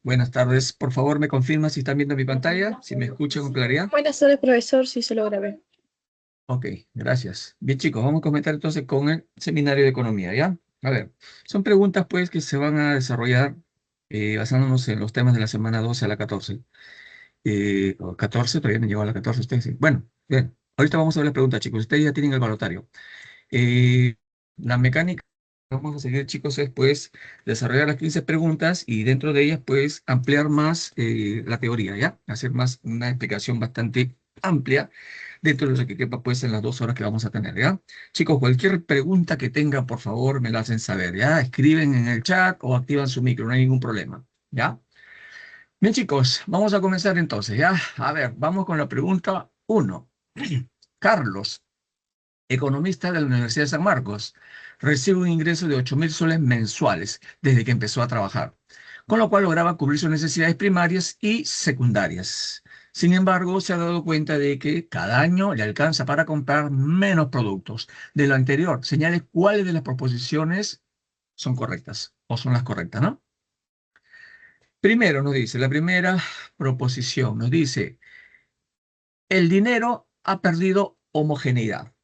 Buenas tardes. Por favor, me confirma si están viendo mi pantalla, si me escuchan con claridad. Buenas tardes, profesor, sí se lo grabé. Ok, gracias. Bien, chicos, vamos a comenzar entonces con el seminario de economía, ¿ya? A ver, son preguntas pues que se van a desarrollar basándonos en los temas de la semana 12 a la 14. O 14, todavía no llegó a la 14 ustedes, sí. Bueno, bien. Ahorita vamos a ver las preguntas, chicos. Ustedes ya tienen el balotario. Eh, la mecánica que vamos a seguir, chicos, es pues desarrollar las 15 preguntas y dentro de ellas pues ampliar más la teoría, ¿ya? Hacer más una explicación bastante amplia dentro de lo que quepa pues en las 2 horas que vamos a tener, ¿ya? Chicos, cualquier pregunta que tengan, por favor, me la hacen saber, ¿ya? Escriben en el chat o activan su micro, no hay ningún problema, ¿ya? Bien, chicos, vamos a comenzar entonces, ¿ya? A ver, vamos con la pregunta uno. Carlos, economista de la Universidad de San Marcos, recibe un ingreso de 8.000 soles mensuales desde que empezó a trabajar, con lo cual lograba cubrir sus necesidades primarias y secundarias. Sin embargo, se ha dado cuenta de que cada año le alcanza para comprar menos productos de lo anterior. Señale cuáles de las proposiciones son correctas o son las correctas, ¿no? Primero nos dice, la primera proposición nos dice, el dinero ha perdido homogeneidad.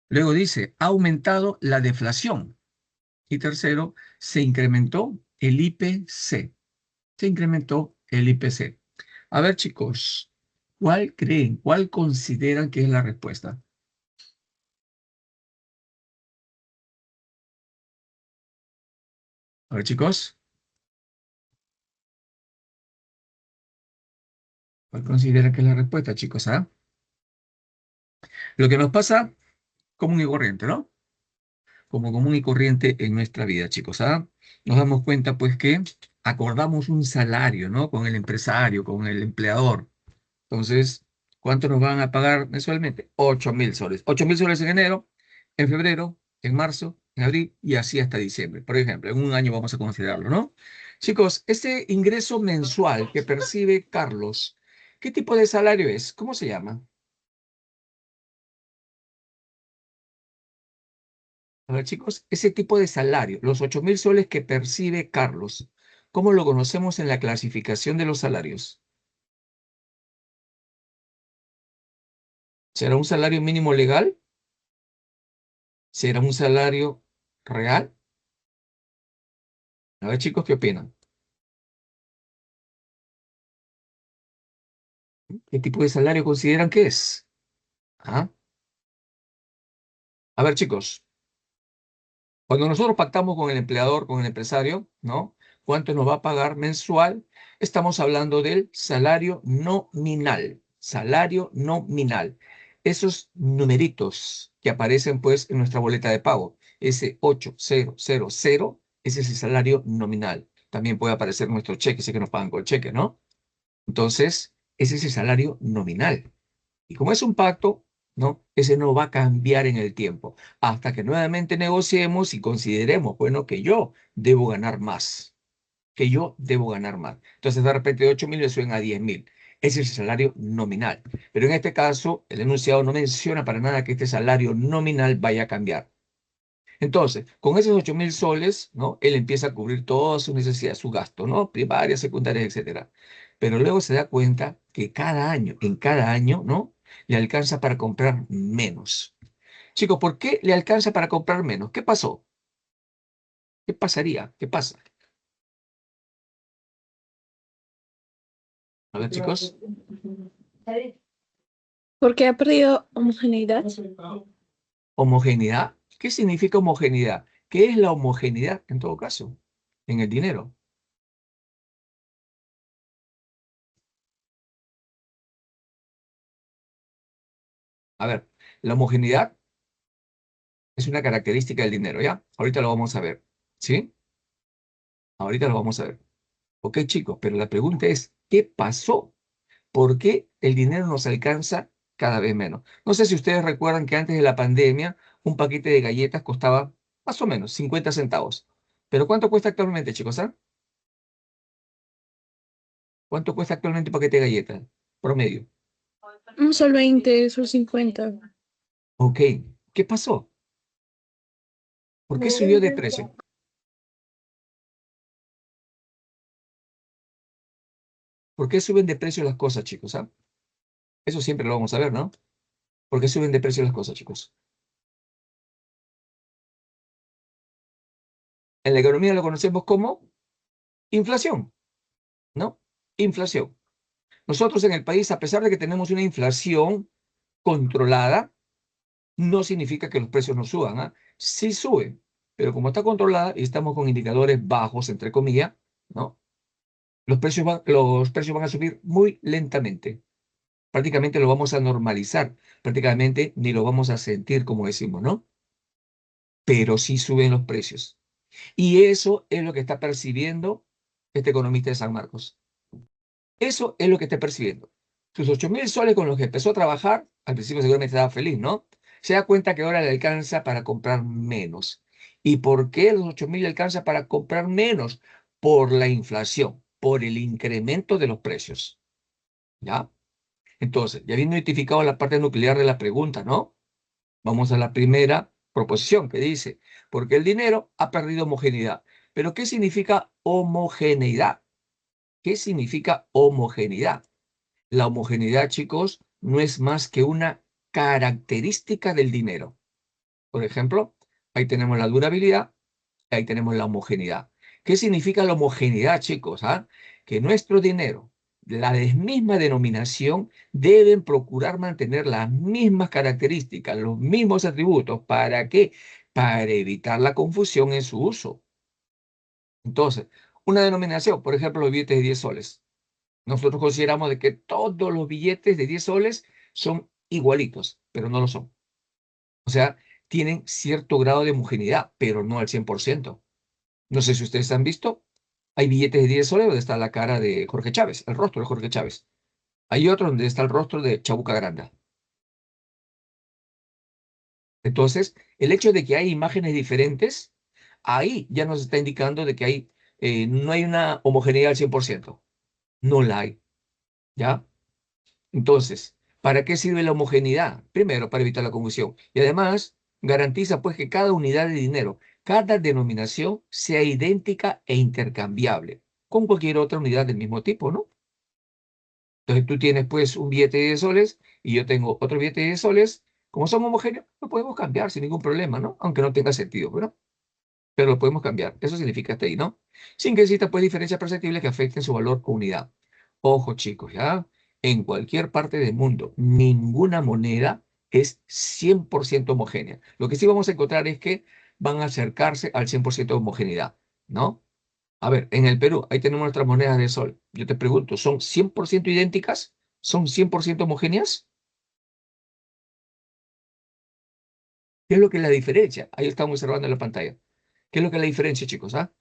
Luego dice, ha aumentado la deflación. Y tercero, se incrementó el IPC. Se incrementó el IPC. A ver, chicos, ¿cuál creen, cuál consideran que es la respuesta? A ver, chicos, ¿cuál consideran que es la respuesta, chicos? ¿Ah? Lo que nos pasa común y corriente, ¿no? Como común y corriente en nuestra vida, chicos. ¿Ah? Nos damos cuenta, pues, que acordamos un salario, ¿no? Con el empresario, con el empleador. Entonces, ¿cuánto nos van a pagar mensualmente? 8.000 soles. 8.000 soles en enero, en febrero, en marzo, en abril y así hasta diciembre. Por ejemplo, en un año vamos a considerarlo, ¿no? Chicos, este ingreso mensual que percibe Carlos, ¿qué tipo de salario es? ¿Cómo se llama? A ver, chicos, ese tipo de salario, los 8.000 soles que percibe Carlos, ¿cómo lo conocemos en la clasificación de los salarios? ¿Será un salario mínimo legal? ¿Será un salario real? A ver, chicos, ¿qué opinan? ¿Qué tipo de salario consideran que es? ¿Ah? A ver, chicos, cuando nosotros pactamos con el empleador, con el empresario, ¿no? ¿Cuánto nos va a pagar mensual? Estamos hablando del salario nominal. Salario nominal. Esos numeritos que aparecen, pues, en nuestra boleta de pago. Ese 8.000, ese es el salario nominal. También puede aparecer en nuestro cheque, si es que nos pagan con cheque, ¿no? Entonces, ese es el salario nominal. Y como es un pacto, ¿no? Ese no va a cambiar en el tiempo, hasta que nuevamente negociemos y consideremos, bueno, que yo debo ganar más, que yo debo ganar más. Entonces, de repente de 8.000 le suben a 10.000. Ese es el salario nominal. Pero en este caso, el enunciado no menciona para nada que este salario nominal vaya a cambiar. Entonces, con esos 8.000 soles, ¿no? Él empieza a cubrir todas sus necesidades, su gasto, ¿no? Primarias, secundarias, etcétera. Pero luego se da cuenta que cada año, en cada año, ¿no? Le alcanza para comprar menos. Chicos, ¿por qué le alcanza para comprar menos? ¿Qué pasó? ¿Qué pasaría? ¿Qué pasa? A ver, chicos. ¿Por qué ha perdido homogeneidad? Homogeneidad. ¿Qué significa homogeneidad? ¿Qué es la homogeneidad en todo caso? En el dinero. A ver, la homogeneidad es una característica del dinero, ¿ya? Ahorita lo vamos a ver. ¿Sí? Ahorita lo vamos a ver. Ok, chicos, pero la pregunta es, ¿qué pasó? ¿Por qué el dinero nos alcanza cada vez menos? No sé si ustedes recuerdan que antes de la pandemia un paquete de galletas costaba más o menos 50 centavos. ¿Pero cuánto cuesta actualmente, chicos? ¿Ah? ¿Cuánto cuesta actualmente un paquete de galletas? Promedio. Un sol 20, sol 50. Ok, ¿qué pasó? ¿Por qué subió de precio? ¿Por qué suben de precio las cosas, chicos? ¿Ah? Eso siempre lo vamos a ver, ¿no? ¿Por qué suben de precio las cosas, chicos? En la economía lo conocemos como inflación, ¿no? Inflación. Nosotros en el país, a pesar de que tenemos una inflación controlada, no significa que los precios no suban, ¿ah? Sí suben, pero como está controlada y estamos con indicadores bajos, entre comillas, ¿no? Los precios van a subir muy lentamente. Prácticamente lo vamos a normalizar, prácticamente ni lo vamos a sentir, como decimos, ¿no? Pero sí suben los precios. Y eso es lo que está percibiendo este economista de San Marcos. Eso es lo que está percibiendo. Sus 8.000 soles con los que empezó a trabajar, al principio seguramente estaba feliz, ¿no? Se da cuenta que ahora le alcanza para comprar menos. ¿Y por qué los 8.000 le alcanza para comprar menos? Por la inflación, por el incremento de los precios. ¿Ya? Entonces, ya habiendo identificado la parte nuclear de la pregunta, ¿no? Vamos a la primera proposición que dice, porque el dinero ha perdido homogeneidad. ¿Pero qué significa homogeneidad? ¿Qué significa homogeneidad? La homogeneidad, chicos, no es más que una característica del dinero. Por ejemplo, ahí tenemos la durabilidad, ahí tenemos la homogeneidad. ¿Qué significa la homogeneidad, chicos? ¿Ah? Que nuestro dinero, la misma denominación, deben procurar mantener las mismas características, los mismos atributos. ¿Para qué? Para evitar la confusión en su uso. Entonces, una denominación, por ejemplo, los billetes de 10 soles. Nosotros consideramos de que todos los billetes de 10 soles son igualitos, pero no lo son. O sea, tienen cierto grado de homogeneidad, pero no al 100%. No sé si ustedes han visto, hay billetes de 10 soles donde está la cara de Jorge Chávez, el rostro de Jorge Chávez. Hay otro donde está el rostro de Chabuca Granda. Entonces, el hecho de que hay imágenes diferentes, ahí ya nos está indicando de que no hay una homogeneidad al 100%. No la hay, ¿ya? Entonces, ¿para qué sirve la homogeneidad? Primero, para evitar la confusión. Y además, garantiza pues que cada unidad de dinero, cada denominación sea idéntica e intercambiable con cualquier otra unidad del mismo tipo, ¿no? Entonces tú tienes pues un billete de 10 soles y yo tengo otro billete de 10 soles. Como son homogéneos, lo podemos cambiar sin ningún problema, ¿no? Aunque no tenga sentido, ¿no? Pero lo podemos cambiar. Eso significa hasta ahí, ¿no? Sin que exista pues diferencias perceptibles que afecten su valor o unidad. Ojo, chicos, ¿ya? En cualquier parte del mundo, ninguna moneda es 100% homogénea. Lo que sí vamos a encontrar es que van a acercarse al 100% de homogeneidad, ¿no? A ver, en el Perú, ahí tenemos nuestras monedas de sol. Yo te pregunto, ¿son 100% idénticas? ¿Son 100% homogéneas? ¿Qué es lo que es la diferencia? Ahí estamos observando en la pantalla. ¿Qué es lo que es la diferencia, chicos? ¿Ah?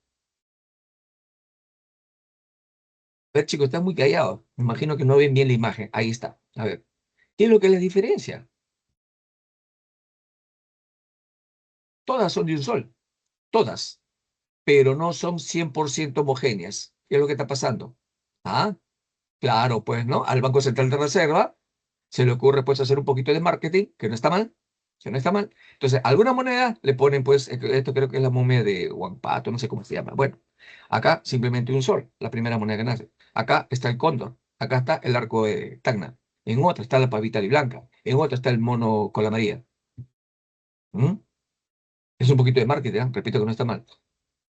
A ver, chicos, están muy callados. Me imagino que no ven bien la imagen. Ahí está. A ver, ¿qué es lo que es la diferencia? Todas son de un sol, todas, pero no son 100% homogéneas. ¿Qué es lo que está pasando? Ah, claro, pues, ¿no? Al Banco Central de Reserva se le ocurre, pues, hacer un poquito de marketing, que no está mal, que no está mal. Entonces, alguna moneda le ponen, pues, esto creo que es la momia de Huampato, no sé cómo se llama. Bueno, acá simplemente un sol, la primera moneda que nace. Acá está el cóndor, acá está el arco de Tacna, en otra está la pavita blanca, en otra está el mono con la María. ¿Mm? Es un poquito de marketing, ¿eh? Repito que no está mal.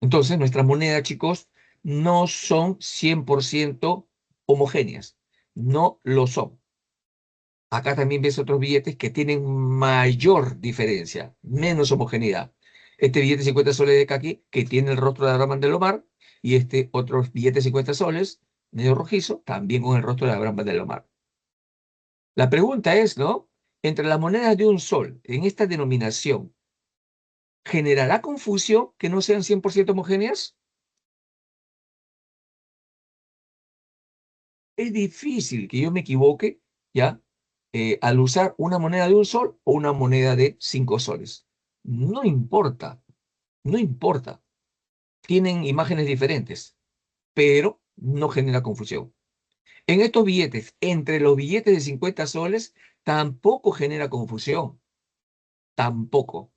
Entonces, nuestras monedas, chicos, no son 100% homogéneas. No lo son. Acá también ves otros billetes que tienen mayor diferencia, menos homogeneidad. Este billete de 50 soles de Caqui, que tiene el rostro de Abraham del Omar, y este otro billete de 50 soles, medio rojizo, también con el rostro de Abraham del Omar. La pregunta es, ¿no? Entre las monedas de un sol, en esta denominación, ¿generará confusión que no sean 100% homogéneas? Es difícil que yo me equivoque, ¿ya? Al usar una moneda de un sol o una moneda de 5 soles. No importa, no importa. Tienen imágenes diferentes, pero no genera confusión. En estos billetes, entre los billetes de 50 soles, tampoco genera confusión, tampoco.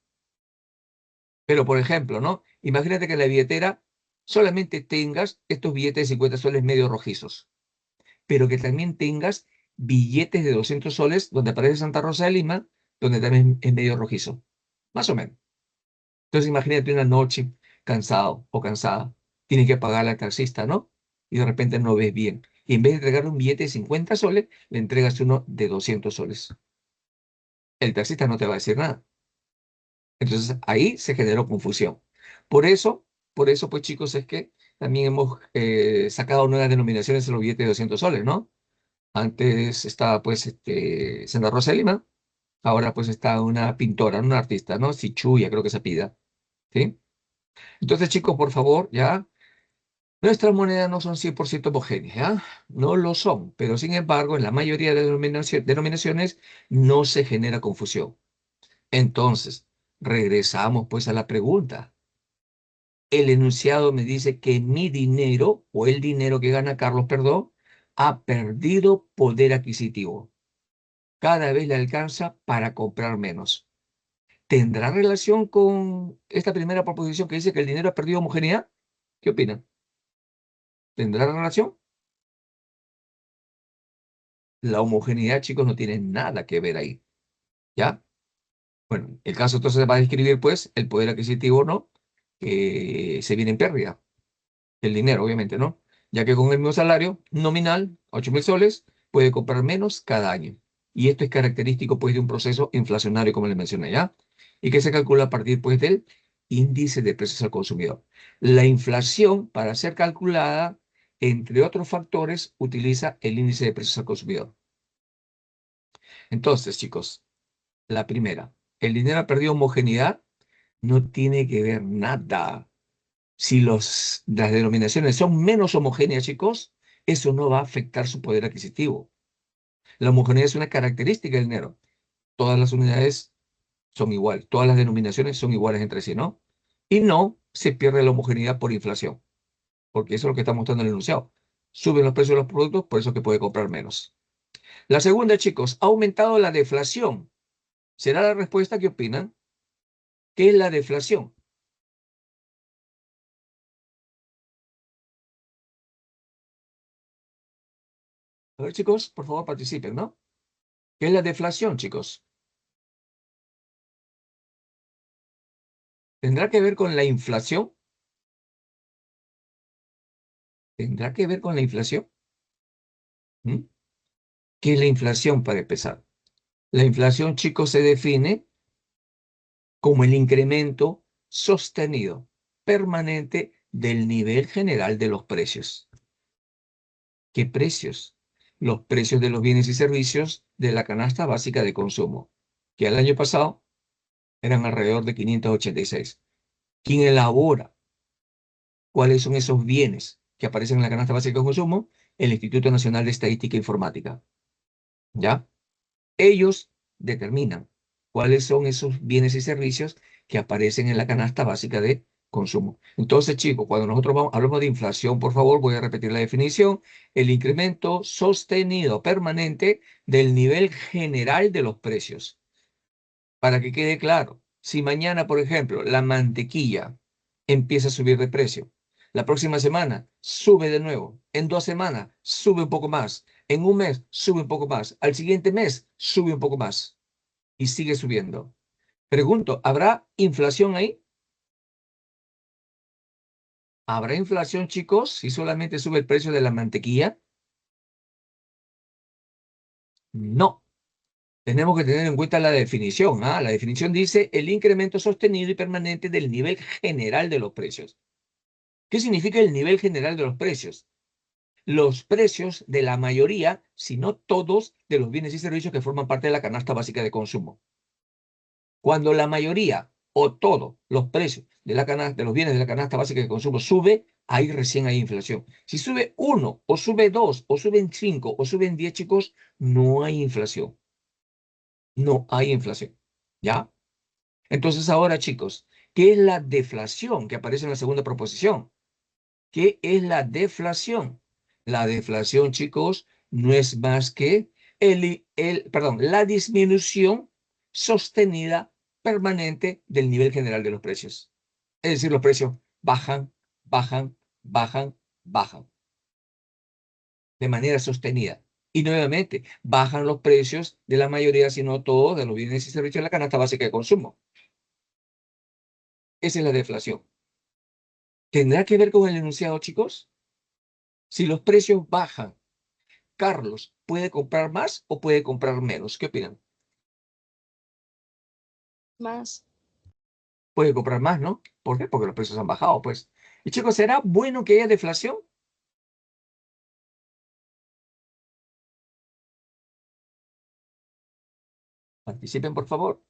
Pero, por ejemplo, ¿no? Imagínate que en la billetera solamente tengas estos billetes de 50 soles medio rojizos. pero que también tengas billetes de 200 soles donde aparece Santa Rosa de Lima, donde también es medio rojizo. Más o menos. Entonces imagínate una noche cansado o cansada, tienes que pagarle al taxista, ¿no? Y de repente no ves bien. Y en vez de entregarle un billete de 50 soles, le entregas uno de 200 soles. El taxista no te va a decir nada. Entonces ahí se generó confusión. Por eso, pues chicos, es que también hemos sacado nuevas denominaciones en los billetes de 200 soles, ¿no? Antes estaba pues Santa Rosa de Lima, ahora pues está una pintora, una artista, ¿no? Sichuya, creo que se pida, ¿sí? Entonces, chicos, por favor, ya, nuestras monedas no son 100% homogéneas, ¿ya? No lo son, pero sin embargo, en la mayoría de denominaciones no se genera confusión. Entonces, regresamos pues a la pregunta. El enunciado me dice que mi dinero, o el dinero que gana Carlos, perdón, ha perdido poder adquisitivo. Cada vez le alcanza para comprar menos. ¿Tendrá relación con esta primera proposición que dice que el dinero ha perdido homogeneidad? ¿Qué opinan? ¿Tendrá relación? La homogeneidad, chicos, no tiene nada que ver ahí. ¿Ya? Bueno, el caso entonces se va a describir, pues, el poder adquisitivo, ¿no? Que se viene en pérdida. El dinero, obviamente, ¿no? Ya que con el mismo salario nominal, 8.000 soles, puede comprar menos cada año. Y esto es característico, pues, de un proceso inflacionario, como les mencioné ya, y que se calcula a partir, pues, del índice de precios al consumidor. La inflación, para ser calculada, entre otros factores, utiliza el índice de precios al consumidor. Entonces, chicos, la primera, el dinero ha perdido homogeneidad, no tiene que ver nada. Si las denominaciones son menos homogéneas, chicos, eso no va a afectar su poder adquisitivo. La homogeneidad es una característica del dinero. Todas las unidades son iguales, todas las denominaciones son iguales entre sí, ¿no? Y no se pierde la homogeneidad por inflación, porque eso es lo que está mostrando el enunciado. Suben los precios de los productos, por eso es que puede comprar menos. La segunda, chicos, ha aumentado la deflación. ¿Será la respuesta? ¿Qué opinan? ¿Qué es la deflación? A ver, chicos, por favor participen, ¿no? ¿Qué es la deflación, chicos? ¿Tendrá que ver con la inflación? ¿Tendrá que ver con la inflación? ¿Mm? ¿Qué es la inflación para empezar? La inflación, chicos, se define como el incremento sostenido, permanente del nivel general de los precios. ¿Qué precios? Los precios de los bienes y servicios de la canasta básica de consumo, que el año pasado eran alrededor de 586. ¿Quién elabora cuáles son esos bienes que aparecen en la canasta básica de consumo? El Instituto Nacional de Estadística e Informática. ¿Ya? Ellos determinan cuáles son esos bienes y servicios que aparecen en la canasta básica de consumo. Entonces, chicos, cuando nosotros hablamos de inflación, por favor, voy a repetir la definición: el incremento sostenido permanente del nivel general de los precios. Para que quede claro, si mañana, por ejemplo, la mantequilla empieza a subir de precio, la próxima semana sube de nuevo, en 2 semanas sube un poco más, en un mes sube un poco más, al siguiente mes sube un poco más y sigue subiendo. Pregunto, ¿habrá inflación ahí? ¿Habrá inflación, chicos, si solamente sube el precio de la mantequilla? No. Tenemos que tener en cuenta la definición. La definición dice el incremento sostenido y permanente del nivel general de los precios. ¿Qué significa el nivel general de los precios? Los precios de la mayoría, si no todos, de los bienes y servicios que forman parte de la canasta básica de consumo. Cuando la mayoría o todos los precios de los bienes de la canasta básica de consumo sube, ahí recién hay inflación. Si sube 1, o sube 2, o suben 5, o suben 10, chicos, no hay inflación. No hay inflación. ¿Ya? Entonces ahora, chicos, ¿qué es la deflación que aparece en la segunda proposición? ¿Qué es la deflación? La deflación, chicos, no es más que la disminución sostenida permanente del nivel general de los precios. Es decir, los precios bajan, bajan, bajan, bajan. de manera sostenida. Y nuevamente, bajan los precios de la mayoría, si no todos, de los bienes y servicios de la canasta básica de consumo. Esa es la deflación. ¿Tendrá que ver con el enunciado, chicos? Si los precios bajan, Carlos, ¿puede comprar más o puede comprar menos? ¿Qué opinan? Más. Puede comprar más, ¿no? ¿Por qué? Porque los precios han bajado, pues. Y chicos, ¿será bueno que haya deflación? Participen, por favor.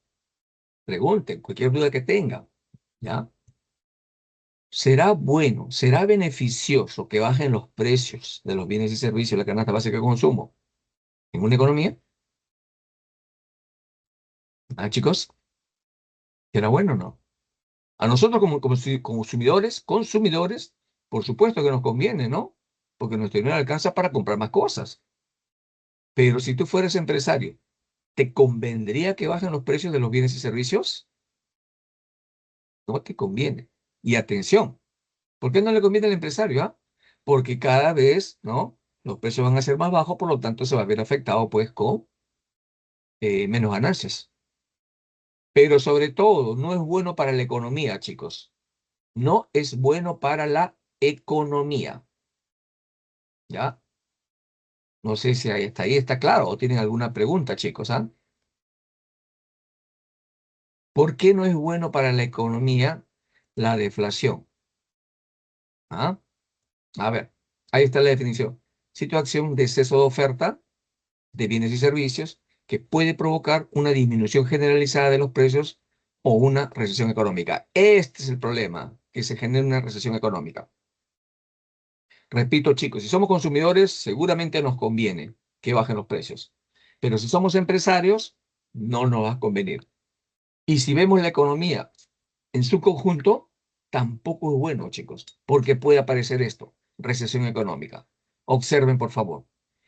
Pregunten cualquier duda que tengan, ¿ya? ¿Será bueno, será beneficioso que bajen los precios de los bienes y servicios de la canasta básica de consumo en una economía? ¿Ah, chicos? ¿Será bueno o no? A nosotros como consumidores, por supuesto que nos conviene, ¿no? Porque nuestro dinero alcanza para comprar más cosas. Pero si tú fueras empresario, ¿te convendría que bajen los precios de los bienes y servicios? No te conviene. Y atención, ¿por qué no le conviene al empresario? Porque cada vez, ¿no? Los precios van a ser más bajos, por lo tanto se va a ver afectado pues con menos ganancias. Pero sobre todo, no es bueno para la economía, chicos. No es bueno para la economía. ¿Ya? No sé si hasta ahí está claro o tienen alguna pregunta, chicos, ¿ah? ¿Por qué no es bueno para la economía la deflación? ¿Ah? A ver, ahí está la definición. Situación de exceso de oferta de bienes y servicios que puede provocar una disminución generalizada de los precios o una recesión económica. Este es el problema, que se genere una recesión económica. Repito, chicos, si somos consumidores, seguramente nos conviene que bajen los precios. Pero si somos empresarios, no nos va a convenir. Y si vemos la economía en su conjunto, tampoco es bueno, chicos, porque puede aparecer esto, recesión económica. Observen, por favor.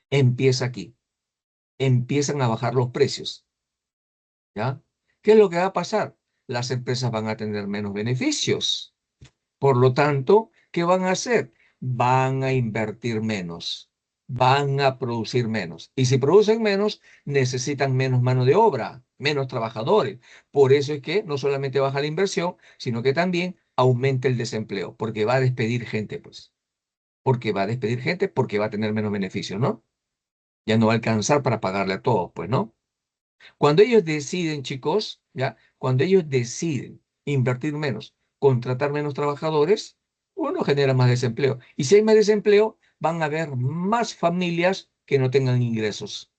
Empieza aquí. Empiezan a bajar los precios. ¿Ya? ¿Qué es lo que va a pasar? Las empresas van a tener menos beneficios. Por lo tanto, ¿qué van a hacer? Van a invertir menos, van a producir menos. Y si producen menos, necesitan menos mano de obra, menos trabajadores. Por eso es que no solamente baja la inversión, sino que también aumenta el desempleo, porque va a despedir gente, pues. Porque va a despedir gente, porque va a tener menos beneficios, ¿no? Ya no va a alcanzar para pagarle a todos, pues, ¿no? Cuando ellos deciden, chicos, ¿ya? Cuando ellos deciden invertir menos, contratar menos trabajadores, uno genera más desempleo. Y si hay más desempleo, van a haber más familias que no tengan ingresos.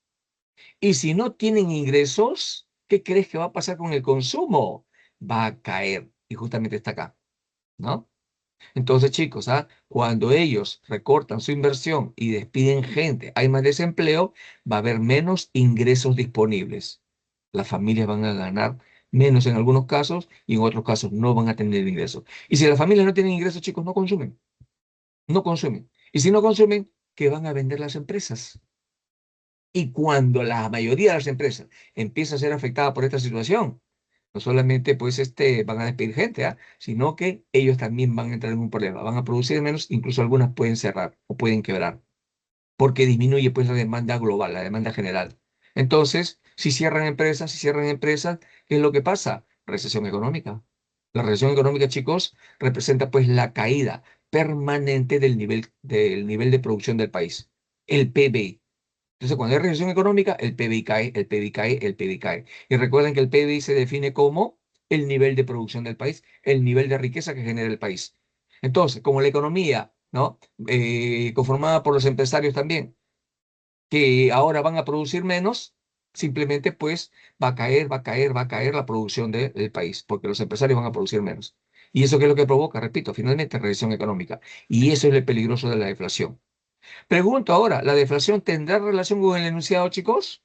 Y si no tienen ingresos, ¿qué crees que va a pasar con el consumo? Va a caer. Y justamente está acá, ¿no? Entonces, chicos, cuando ellos recortan su inversión y despiden gente, hay más desempleo, va a haber menos ingresos disponibles. Las familias van a ganar menos en algunos casos y en otros casos no van a tener ingresos. Y si las familias no tienen ingresos, chicos, no consumen. No consumen. Y si no consumen, ¿qué van a vender las empresas? Y cuando la mayoría de las empresas empieza a ser afectada por esta situación, no solamente pues van a despedir gente, sino que ellos también van a entrar en un problema, van a producir menos, incluso algunas pueden cerrar o pueden quebrar, porque disminuye pues la demanda global, la demanda general. Entonces, si cierran empresas, ¿qué es lo que pasa? Recesión económica. La recesión económica, chicos, representa pues la caída permanente del nivel de producción del país, el PBI. Entonces, cuando hay recesión económica, el PBI cae, el PBI cae, el PBI cae. Y recuerden que el PBI se define como el nivel de producción del país, el nivel de riqueza que genera el país. Entonces, como la economía, ¿no? Conformada por los empresarios también, que ahora van a producir menos, simplemente pues va a caer, va a caer, va a caer la producción del país, porque los empresarios van a producir menos. ¿Y eso qué es lo que provoca? Repito, finalmente recesión económica. Y eso es lo peligroso de la deflación. Pregunto ahora, ¿la deflación tendrá relación con el enunciado, chicos?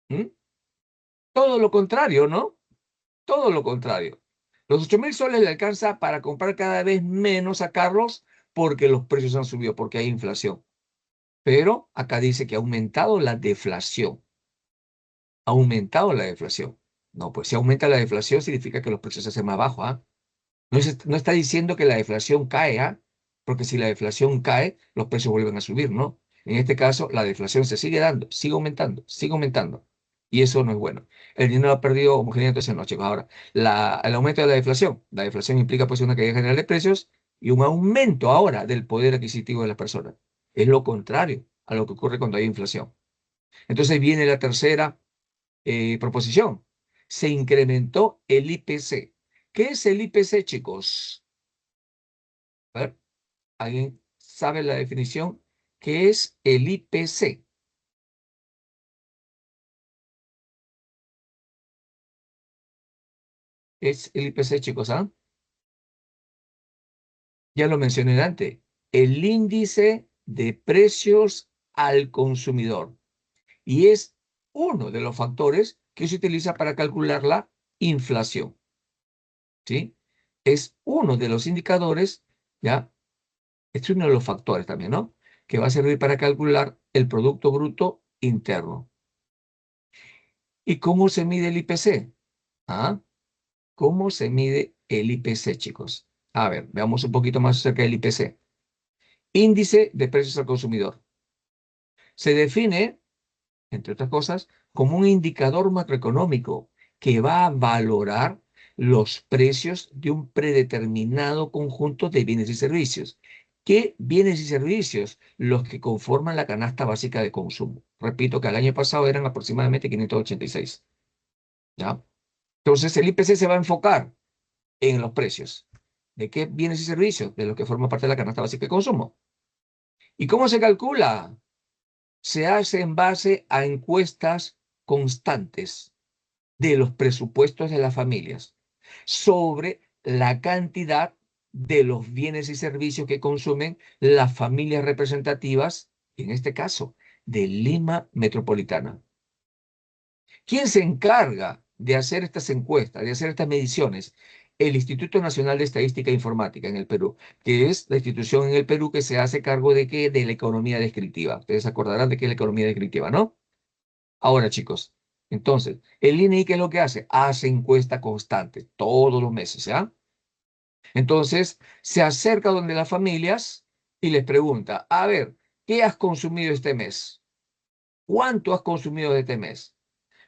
¿Mm? Todo lo contrario, ¿no? Todo lo contrario. Los 8.000 soles le alcanza para comprar cada vez menos a Carlos porque los precios han subido, porque hay inflación. Pero acá dice que ha aumentado la deflación. Ha aumentado la deflación. No, pues si aumenta la deflación significa que los precios se hacen más bajos, ¿ah? No está diciendo que la deflación cae, ¿ah? Porque si la deflación cae, los precios vuelven a subir, ¿no? En este caso, la deflación se sigue dando, sigue aumentando, sigue aumentando. Y eso no es bueno. El dinero ha perdido homogeneidad, entonces no, chicos. Ahora, el aumento de la deflación implica pues una caída general de precios y un aumento ahora del poder adquisitivo de las personas. Es lo contrario a lo que ocurre cuando hay inflación. Entonces viene la tercera proposición. Se incrementó el IPC. ¿Qué es el IPC, chicos? A ver, ¿alguien sabe la definición? ¿Qué es el IPC? Es el IPC, chicos, ¿ah? Ya lo mencioné antes. El índice de precios al consumidor. Y es uno de los factores que se utiliza para calcular la inflación. ¿Sí? Es uno de los indicadores, ¿ya? Es uno de los factores también, ¿no? Que va a servir para calcular el Producto Bruto Interno. ¿Y cómo se mide el IPC? ¿Ah? ¿Cómo se mide el IPC, chicos? A ver, veamos un poquito más acerca del IPC. Índice de precios al consumidor. Se define, entre otras cosas, como un indicador macroeconómico que va a valorar los precios de un predeterminado conjunto de bienes y servicios. ¿Qué bienes y servicios? Los que conforman la canasta básica de consumo. Repito que el año pasado eran aproximadamente 586. ¿Ya? Entonces el IPC se va a enfocar en los precios. ¿De qué bienes y servicios? De los que forman parte de la canasta básica de consumo. ¿Y cómo se calcula? Se hace en base a encuestas constantes de los presupuestos de las familias sobre la cantidad de los bienes y servicios que consumen las familias representativas, en este caso, de Lima Metropolitana. ¿Quién se encarga de hacer estas encuestas, de hacer estas mediciones? El Instituto Nacional de Estadística e Informática en el Perú, que es la institución en el Perú que se hace cargo de qué, de la economía descriptiva. Ustedes se acordarán de qué es la economía descriptiva, ¿no? Ahora, chicos, entonces, el INEI, ¿qué es lo que hace? Hace encuesta constante, todos los meses, ¿ya? Entonces, se acerca donde las familias y les pregunta, a ver, ¿qué has consumido este mes? ¿Cuánto has consumido este mes?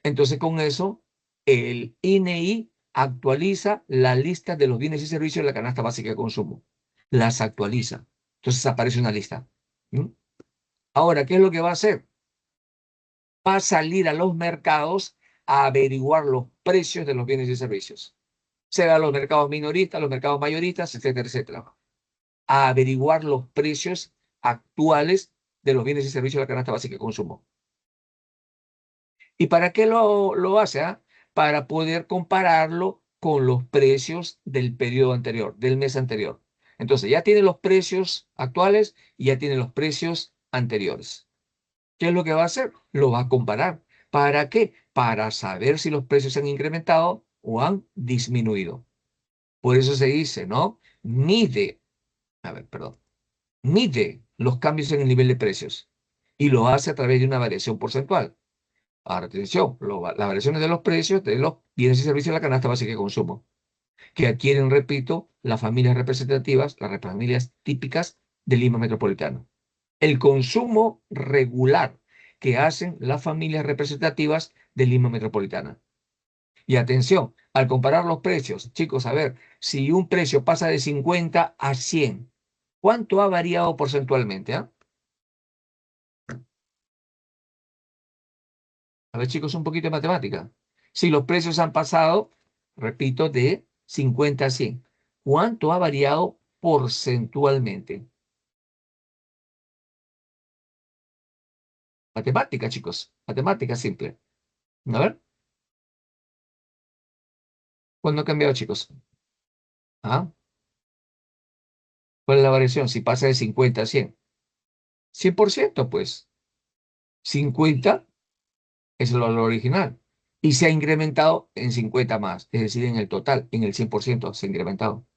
Entonces, con eso, el INEI actualiza la lista de los bienes y servicios de la canasta básica de consumo. Las actualiza. Entonces, aparece una lista. ¿Mm? Ahora, ¿qué es lo que va a hacer? Va a salir a los mercados a averiguar los precios de los bienes y servicios. Sea los mercados minoristas, los mercados mayoristas, etcétera, etcétera. A averiguar los precios actuales de los bienes y servicios de la canasta básica de consumo. ¿Y para qué lo hace? ¿Ah? Para poder compararlo con los precios del periodo anterior, del mes anterior. Entonces, ya tiene los precios actuales y ya tiene los precios anteriores. ¿Qué es lo que va a hacer? Lo va a comparar. ¿Para qué? Para saber si los precios han incrementado o han disminuido. Por eso se dice, ¿no? Perdón, mide los cambios en el nivel de precios y lo hace a través de una variación porcentual. Ahora, atención, las variaciones de los precios de los bienes y servicios de la canasta básica de consumo, que adquieren, repito, las familias representativas, las familias típicas de Lima Metropolitana. El consumo regular que hacen las familias representativas de Lima Metropolitana. Y atención, al comparar los precios, chicos, a ver, si un precio pasa de 50 a 100, ¿cuánto ha variado porcentualmente? ¿Ah? A ver, chicos, un poquito de matemática. Si los precios han pasado, repito, de 50 a 100, ¿cuánto ha variado porcentualmente? Matemática, chicos, matemática simple. A ver, ¿cuándo ha cambiado, chicos? ¿Ah? ¿Cuál es la variación? Si pasa de 50 a 100. 100%, pues. 50 es el valor original. Y se ha incrementado en 50 más, es decir, en el total, en el 100% se ha incrementado.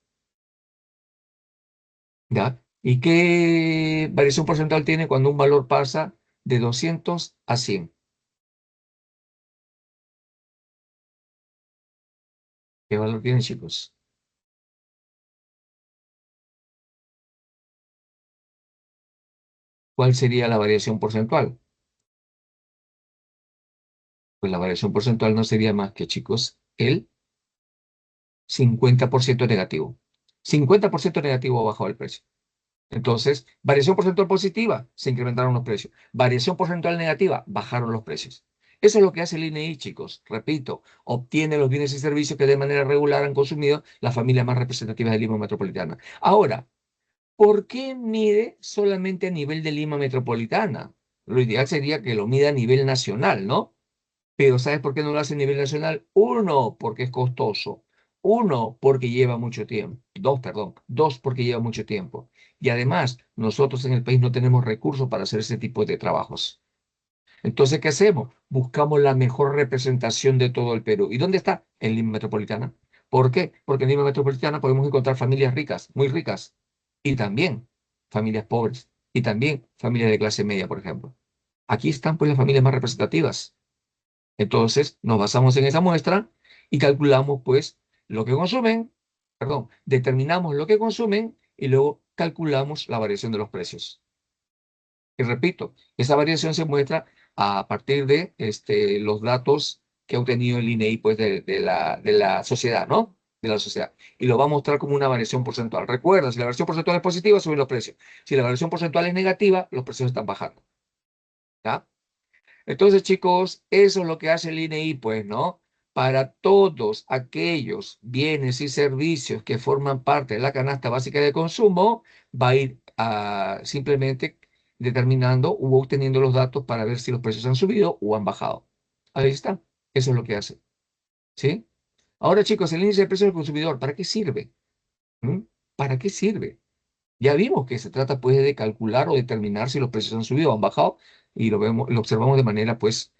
¿Ya? ¿Y qué variación porcentual tiene cuando un valor pasa de 200 a 100? ¿Qué valor tiene, chicos? ¿Cuál sería la variación porcentual? Pues la variación porcentual no sería más que, chicos, el 50% negativo. 50% negativo bajó el precio. Entonces, variación porcentual positiva, se incrementaron los precios. Variación porcentual negativa, bajaron los precios. Eso es lo que hace el INEI, chicos. Repito, obtiene los bienes y servicios que de manera regular han consumido las familias más representativas de Lima Metropolitana. Ahora, ¿por qué mide solamente a nivel de Lima Metropolitana? Lo ideal sería que lo mida a nivel nacional, ¿no? Pero ¿sabes por qué no lo hace a nivel nacional? Uno, porque es costoso. Uno, porque lleva mucho tiempo. Dos, perdón. Dos, porque lleva mucho tiempo. Y además, nosotros en el país no tenemos recursos para hacer ese tipo de trabajos. Entonces, ¿qué hacemos? Buscamos la mejor representación de todo el Perú. ¿Y dónde está? En Lima Metropolitana. ¿Por qué? Porque en Lima Metropolitana podemos encontrar familias ricas, muy ricas, y también familias pobres, y también familias de clase media, por ejemplo. Aquí están pues las familias más representativas. Entonces, nos basamos en esa muestra y calculamos, pues, lo que consumen, perdón, determinamos lo que consumen y luego calculamos la variación de los precios. Y repito, esa variación se muestra a partir de los datos que ha obtenido el INEI, pues, de la sociedad, ¿no? De la sociedad. Y lo va a mostrar como una variación porcentual. Recuerda, si la variación porcentual es positiva, suben los precios. Si la variación porcentual es negativa, los precios están bajando. ¿Ya? Entonces, chicos, eso es lo que hace el INEI, pues, ¿no? Para todos aquellos bienes y servicios que forman parte de la canasta básica de consumo, va a ir simplemente determinando o obteniendo los datos para ver si los precios han subido o han bajado. Ahí está. Eso es lo que hace. ¿Sí? Ahora, chicos, el índice de precios del consumidor, ¿para qué sirve? ¿Mm? ¿Para qué sirve? Ya vimos que se trata pues de calcular o determinar si los precios han subido o han bajado y lo vemos, lo observamos de manera pues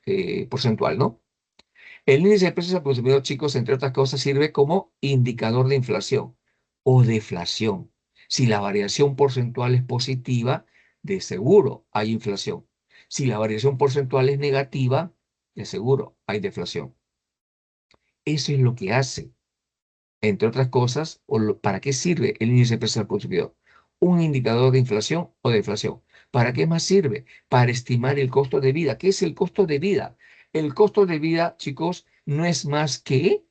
porcentual, ¿no? El índice de precios al consumidor, chicos, entre otras cosas, sirve como indicador de inflación o deflación. Si la variación porcentual es positiva, de seguro hay inflación. Si la variación porcentual es negativa, de seguro hay deflación. Eso es lo que hace entre otras cosas, ¿para qué sirve el índice de precios al consumidor? Un indicador de inflación o deflación. ¿Para qué más sirve? Para estimar el costo de vida. ¿Qué es el costo de vida? El costo de vida, chicos, no es más que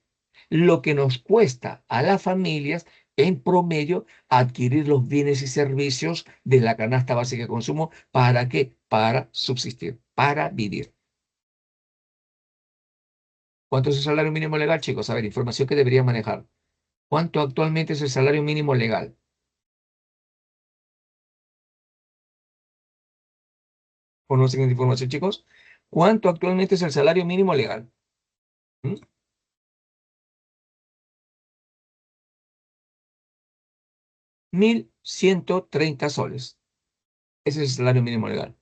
lo que nos cuesta a las familias en promedio adquirir los bienes y servicios de la canasta básica de consumo. ¿Para qué? Para subsistir, para vivir. ¿Cuánto es el salario mínimo legal, chicos? A ver, información que deberían manejar. ¿Cuánto actualmente es el salario mínimo legal? ¿Conocen esta información, chicos? ¿Cuánto actualmente es el salario mínimo legal? ¿Mm? 1.130 soles. Ese es el salario mínimo legal.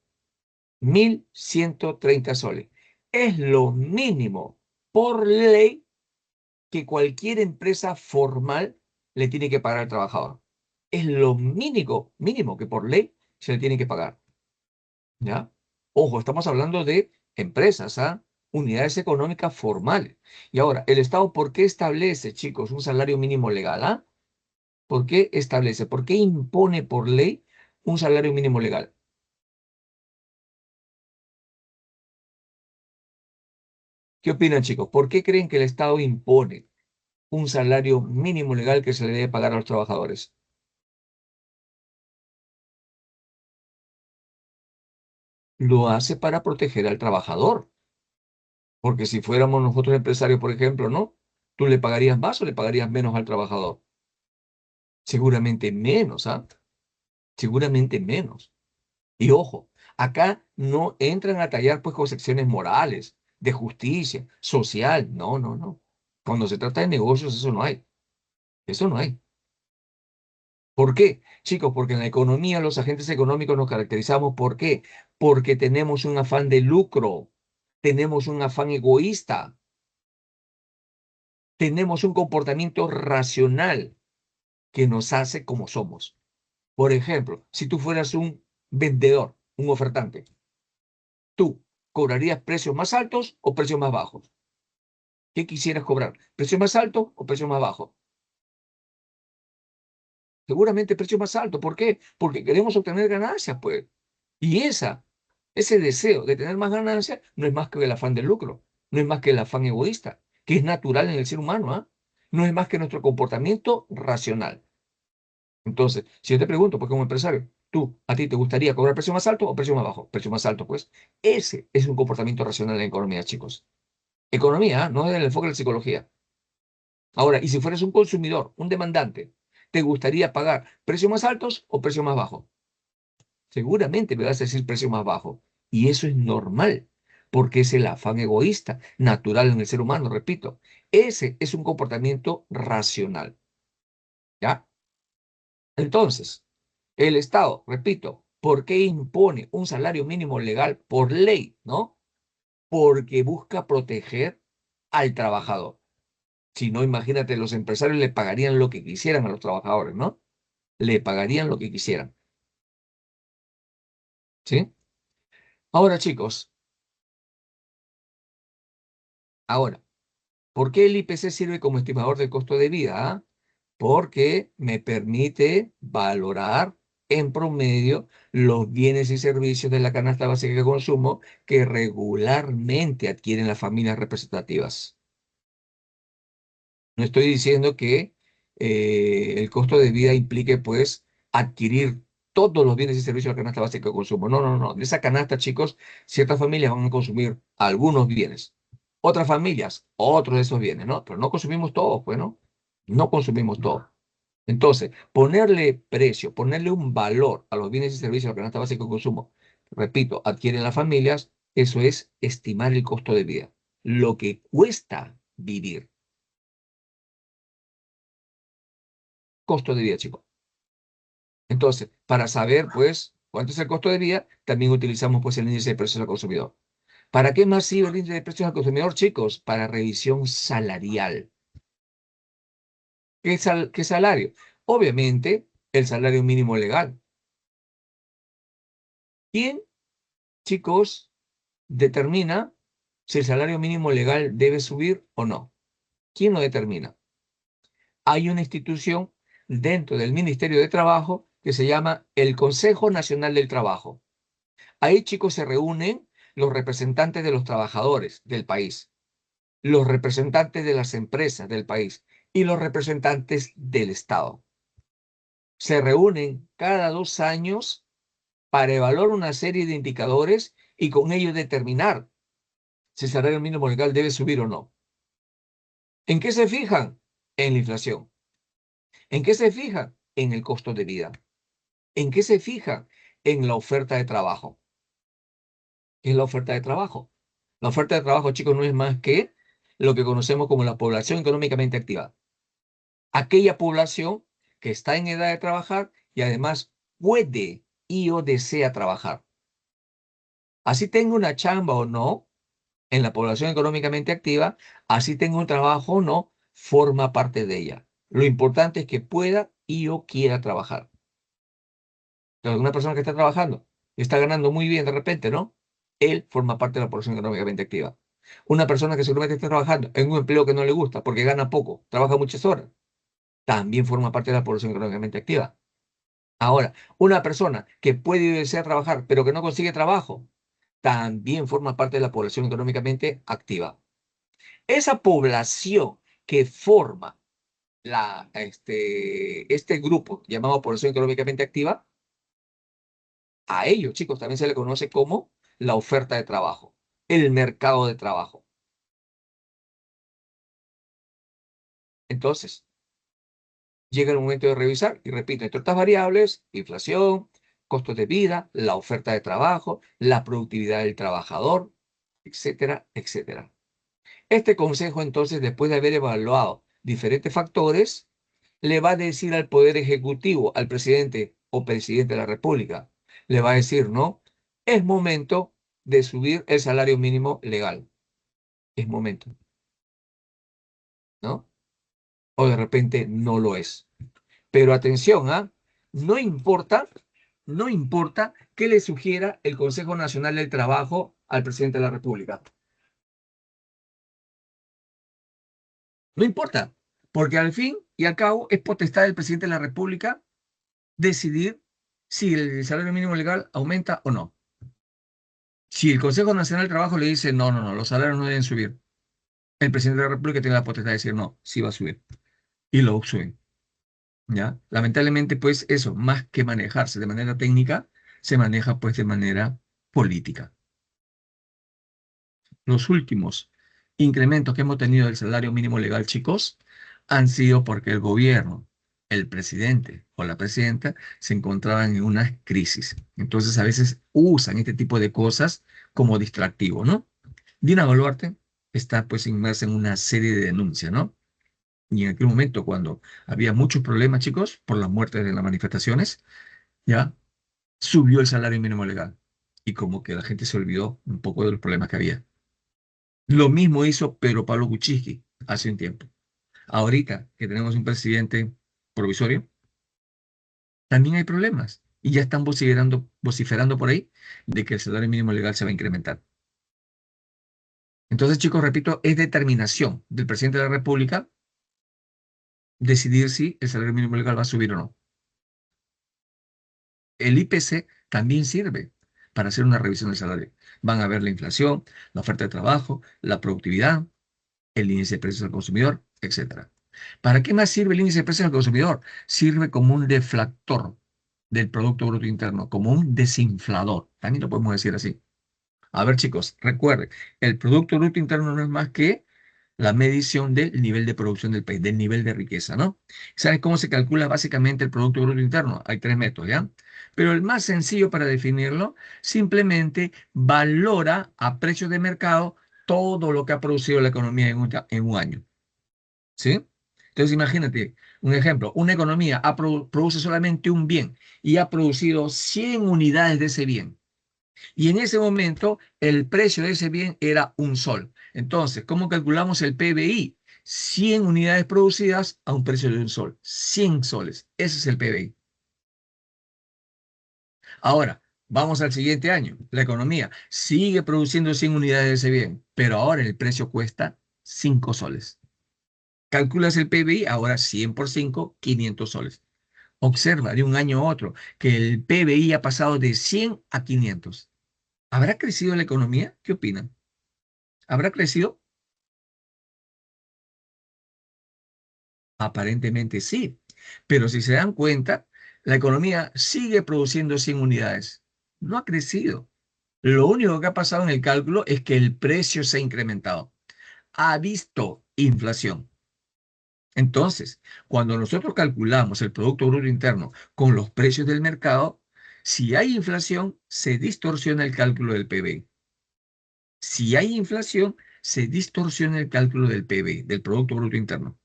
1.130 soles. Es lo mínimo por ley que cualquier empresa formal le tiene que pagar al trabajador. Es lo mínimo que por ley se le tiene que pagar. ¿Ya? Ojo, estamos hablando de empresas, ¿ah? Unidades económicas formales. Y ahora, ¿el Estado por qué establece, chicos, un salario mínimo legal? ¿Ah? ¿Por qué establece? ¿Por qué impone por ley un salario mínimo legal? ¿Qué opinan, chicos? ¿Por qué creen que el Estado impone un salario mínimo legal que se le debe pagar a los trabajadores? Lo hace para proteger al trabajador. Porque si fuéramos nosotros empresarios, por ejemplo, ¿no? ¿Tú le pagarías más o le pagarías menos al trabajador? Seguramente menos, ¿ah? Seguramente menos. Y ojo, acá no entran a tallar pues concepciones morales, de justicia, social. No, no, no. Cuando se trata de negocios, eso no hay. Eso no hay. ¿Por qué? Chicos, porque en la economía los agentes económicos nos caracterizamos. ¿Por qué? Porque tenemos un afán de lucro, tenemos un afán egoísta, tenemos un comportamiento racional que nos hace como somos. Por ejemplo, si tú fueras un vendedor, un ofertante, ¿tú cobrarías precios más altos o precios más bajos? ¿Qué quisieras cobrar? ¿Precio más alto o precio más bajo? Seguramente precio más alto. ¿Por qué? Porque queremos obtener ganancias, pues. Y ese deseo de tener más ganancias no es más que el afán del lucro, no es más que el afán egoísta, que es natural en el ser humano, ¿ah? No es más que nuestro comportamiento racional. Entonces, si yo te pregunto, pues como empresario, ¿a ti te gustaría cobrar precio más alto o precio más bajo? Precio más alto, pues. Ese es un comportamiento racional en la economía, chicos. Economía, ¿ah? No es el enfoque de la psicología. Ahora, y si fueras un consumidor, un demandante, ¿te gustaría pagar precios más altos o precios más bajos? Seguramente me vas a decir precio más bajo. Y eso es normal, porque es el afán egoísta, natural en el ser humano, repito. Ese es un comportamiento racional. ¿Ya? Entonces, el Estado, repito, ¿por qué impone un salario mínimo legal por ley? ¿No? Porque busca proteger al trabajador. Si no, imagínate, los empresarios le pagarían lo que quisieran a los trabajadores, ¿no? Le pagarían lo que quisieran. ¿Sí? Ahora, chicos, ahora, ¿por qué el IPC sirve como estimador del costo de vida? ¿Ah? Porque me permite valorar en promedio los bienes y servicios de la canasta básica de consumo que regularmente adquieren las familias representativas. No estoy diciendo que el costo de vida implique, pues, adquirir todos los bienes y servicios de la canasta básica de consumo. No, no, no. De esa canasta, chicos, ciertas familias van a consumir algunos bienes. Otras familias, otros de esos bienes, ¿no? Pero no consumimos todos, pues, ¿no? No consumimos todo. Entonces, ponerle precio, ponerle un valor a los bienes y servicios de la canasta básica de consumo, repito, adquieren las familias, eso es estimar el costo de vida, lo que cuesta vivir. Costo de vida, chicos. Entonces, para saber, pues, cuánto es el costo de vida, también utilizamos, pues, el índice de precios al consumidor. ¿Para qué más sirve el índice de precios al consumidor, chicos? Para revisión salarial. ¿Qué salario? Obviamente, el salario mínimo legal. ¿Quién, chicos, determina si el salario mínimo legal debe subir o no? ¿Quién lo determina? Hay una institución dentro del Ministerio de Trabajo que se llama el Consejo Nacional del Trabajo. Ahí, chicos, se reúnen los representantes de los trabajadores del país, los representantes de las empresas del país y los representantes del Estado. Se reúnen cada 2 años para evaluar una serie de indicadores y con ello determinar si el salario mínimo legal debe subir o no. ¿En qué se fijan? En la inflación. ¿En qué se fijan? En el costo de vida. ¿En qué se fijan? En la oferta de trabajo. ¿Qué es la oferta de trabajo? La oferta de trabajo, chicos, no es más que lo que conocemos como la población económicamente activa. Aquella población que está en edad de trabajar y además puede y o desea trabajar. Así tengo una chamba o no, en la población económicamente activa, así tengo un trabajo o no, forma parte de ella. Lo importante es que pueda y o quiera trabajar. Entonces, una persona que está trabajando y está ganando muy bien de repente, ¿no? Él forma parte de la población económicamente activa. Una persona que seguramente está trabajando en un empleo que no le gusta porque gana poco, trabaja muchas horas, también forma parte de la población económicamente activa. Ahora, una persona que puede y desea trabajar pero que no consigue trabajo, también forma parte de la población económicamente activa. Esa población que forma este grupo llamado población económicamente activa, a ellos, chicos, también se le conoce como la oferta de trabajo, el mercado de trabajo. Entonces, llega el momento de revisar, y repito, entre otras variables, inflación, costos de vida, la oferta de trabajo, la productividad del trabajador, etcétera, etcétera. Este consejo, entonces, después de haber evaluado diferentes factores, le va a decir al Poder Ejecutivo, al presidente o presidente de la República, le va a decir, ¿no? Es momento de subir el salario mínimo legal. Es momento, ¿no? O de repente no lo es. Pero atención, ¿ah? No importa, no importa qué le sugiera el Consejo Nacional del Trabajo al presidente de la República. No importa, porque al fin y al cabo es potestad del presidente de la República decidir si el salario mínimo legal aumenta o no. Si el Consejo Nacional del Trabajo le dice, no, no, no, los salarios no deben subir, el presidente de la República tiene la potestad de decir, no, sí va a subir. Y lo suben, ¿ya? Lamentablemente, pues eso, más que manejarse de manera técnica, se maneja pues de manera política. Los últimos incrementos que hemos tenido del salario mínimo legal, chicos, han sido porque el gobierno, el presidente o la presidenta se encontraban en una crisis. Entonces, a veces usan este tipo de cosas como distractivo, ¿no? Dina Boluarte está pues inmersa en una serie de denuncias, ¿no? Y en aquel momento, cuando había muchos problemas, chicos, por las muertes de las manifestaciones, ya subió el salario mínimo legal. Y como que la gente se olvidó un poco de los problemas que había. Lo mismo hizo Pedro Pablo Kuczynski hace un tiempo. Ahorita que tenemos un presidente provisorio, también hay problemas. Y ya están vociferando por ahí de que el salario mínimo legal se va a incrementar. Entonces, chicos, repito, es determinación del presidente de la República decidir si el salario mínimo legal va a subir o no. El IPC también sirve para hacer una revisión del salario. Van a ver la inflación, la oferta de trabajo, la productividad, el índice de precios al consumidor, etcétera. ¿Para qué más sirve el índice de precios al consumidor? Sirve como un deflactor del Producto Bruto Interno, como un desinflador. También lo podemos decir así. A ver, chicos, recuerden, el Producto Bruto Interno no es más que la medición del nivel de producción del país, del nivel de riqueza, ¿no? ¿Sabes cómo se calcula básicamente el Producto Bruto Interno? Hay tres métodos, ¿ya? Pero el más sencillo para definirlo, simplemente valora a precios de mercado todo lo que ha producido la economía en un año, ¿sí? Entonces imagínate, un ejemplo, una economía produce solamente un bien y ha producido 100 unidades de ese bien. Y en ese momento el precio de ese bien era un sol. Entonces, ¿cómo calculamos el PBI? 100 unidades producidas a un precio de un sol. 100 soles. Ese es el PBI. Ahora, vamos al siguiente año. La economía sigue produciendo 100 unidades de ese bien, pero ahora el precio cuesta 5 soles. Calculas el PBI, ahora 100 por 5, 500 soles. Observa de un año a otro que el PBI ha pasado de 100 a 500. ¿Habrá crecido la economía? ¿Qué opinan? ¿Habrá crecido? Aparentemente sí, pero si se dan cuenta, la economía sigue produciendo 100 unidades. No ha crecido. Lo único que ha pasado en el cálculo es que el precio se ha incrementado. Ha visto inflación. Entonces, cuando nosotros calculamos el Producto Bruto Interno con los precios del mercado, si hay inflación, se distorsiona el cálculo del PBI. Si hay inflación, se distorsiona el cálculo del PBI, del Producto Bruto Interno.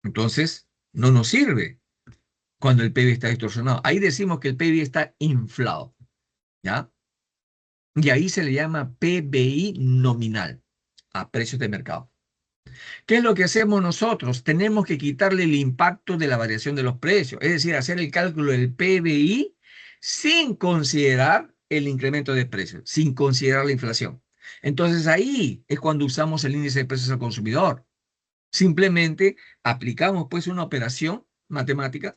Entonces, no nos sirve cuando el PIB está distorsionado. Ahí decimos que el PIB está inflado, ¿ya? Y ahí se le llama PBI nominal, a precios de mercado. ¿Qué es lo que hacemos nosotros? Tenemos que quitarle el impacto de la variación de los precios, es decir, hacer el cálculo del PBI sin considerar el incremento de precios, sin considerar la inflación. Entonces ahí es cuando usamos el índice de precios al consumidor. Simplemente aplicamos pues una operación matemática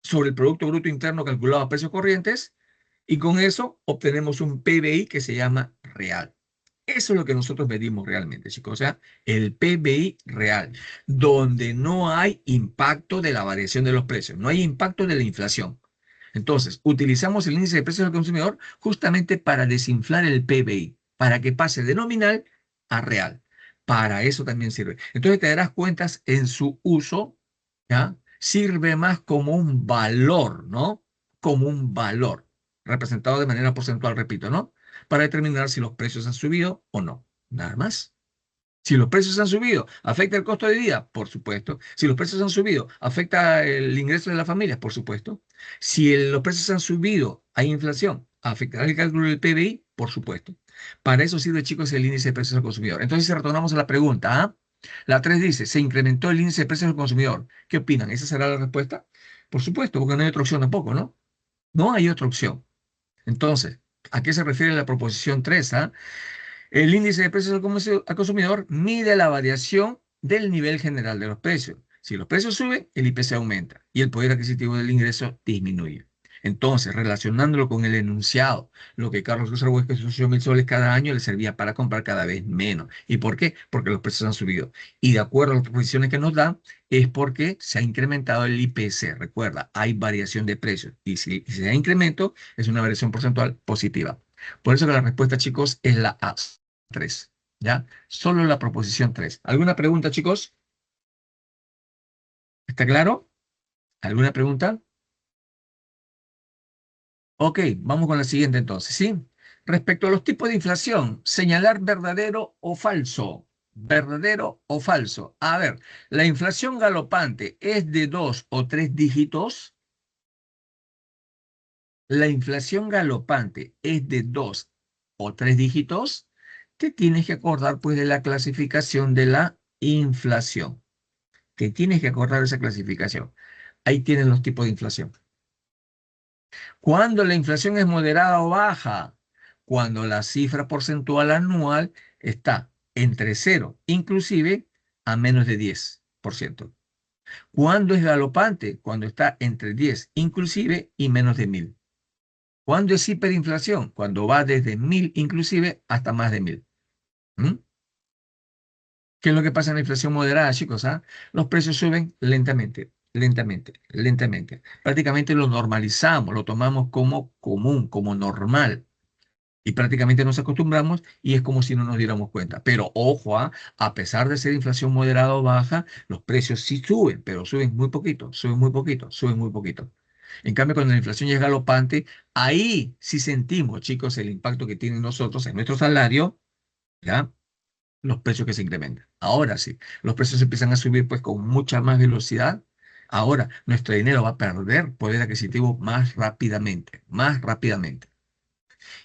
sobre el Producto Bruto Interno calculado a precios corrientes y con eso obtenemos un PBI que se llama real. Eso es lo que nosotros medimos realmente, chicos. O sea, el PBI real, donde no hay impacto de la variación de los precios, no hay impacto de la inflación. Entonces, utilizamos el índice de precios del consumidor justamente para desinflar el PBI, para que pase de nominal a real. Para eso también sirve. Entonces te darás cuenta en su uso, ¿ya? Sirve más como un valor, ¿no? Como un valor, representado de manera porcentual, repito, ¿no? Para determinar si los precios han subido o no. Nada más. Si los precios han subido, ¿afecta el costo de vida? Por supuesto. Si los precios han subido, ¿afecta el ingreso de las familias? Por supuesto. Si los precios han subido, ¿hay inflación? ¿Afectará el cálculo del PBI? Por supuesto. Para eso sirve, chicos, el índice de precios al consumidor. Entonces, si retornamos a la pregunta, ¿ah? La 3 dice, se incrementó el índice de precios al consumidor. ¿Qué opinan? ¿Esa será la respuesta? Por supuesto, porque no hay otra opción tampoco, ¿no? No hay otra opción. Entonces, ¿a qué se refiere la proposición 3? ¿Ah? El índice de precios al consumidor mide la variación del nivel general de los precios. Si los precios suben, el IPC aumenta y el poder adquisitivo del ingreso disminuye. Entonces, relacionándolo con el enunciado, lo que Carlos Russell West que 8.000 soles cada año le servía para comprar cada vez menos. ¿Y por qué? Porque los precios han subido. Y de acuerdo a las proposiciones que nos dan, es porque se ha incrementado el IPC. Recuerda, hay variación de precios. Y si se da incremento, es una variación porcentual positiva. Por eso que la respuesta, chicos, es la A3. ¿Ya? Solo la proposición 3. ¿Alguna pregunta, chicos? ¿Está claro? ¿Alguna pregunta? Ok, vamos con la siguiente entonces, ¿sí? Respecto a los tipos de inflación, señalar verdadero o falso. ¿Verdadero o falso? A ver, ¿la inflación galopante es de 2 o 3 dígitos? ¿La inflación galopante es de 2 o 3 dígitos? Te tienes que acordar pues de la clasificación de la inflación. Te tienes que acordar de esa clasificación. Ahí tienen los tipos de inflación. Cuando la inflación es moderada o baja, cuando la cifra porcentual anual está entre 0, inclusive a menos de 10%. Cuando es galopante, cuando está entre 10, inclusive y menos de 1.000. Cuando es hiperinflación, cuando va desde 1.000 inclusive hasta más de 1.000. ¿Mm? ¿Qué es lo que pasa en la inflación moderada, chicos? ¿Ah? Los precios suben lentamente, lentamente, lentamente. Prácticamente lo normalizamos, lo tomamos como común, como normal. Y prácticamente nos acostumbramos y es como si no nos diéramos cuenta. Pero ojo, a pesar de ser inflación moderada o baja, los precios sí suben, pero suben muy poquito, suben muy poquito, suben muy poquito. En cambio, cuando la inflación ya es galopante, ahí sí sentimos, chicos, el impacto que tienen nosotros en nuestro salario, ¿ya? Los precios que se incrementan. Ahora sí, los precios empiezan a subir pues con mucha más velocidad. Ahora, nuestro dinero va a perder poder adquisitivo más rápidamente, más rápidamente.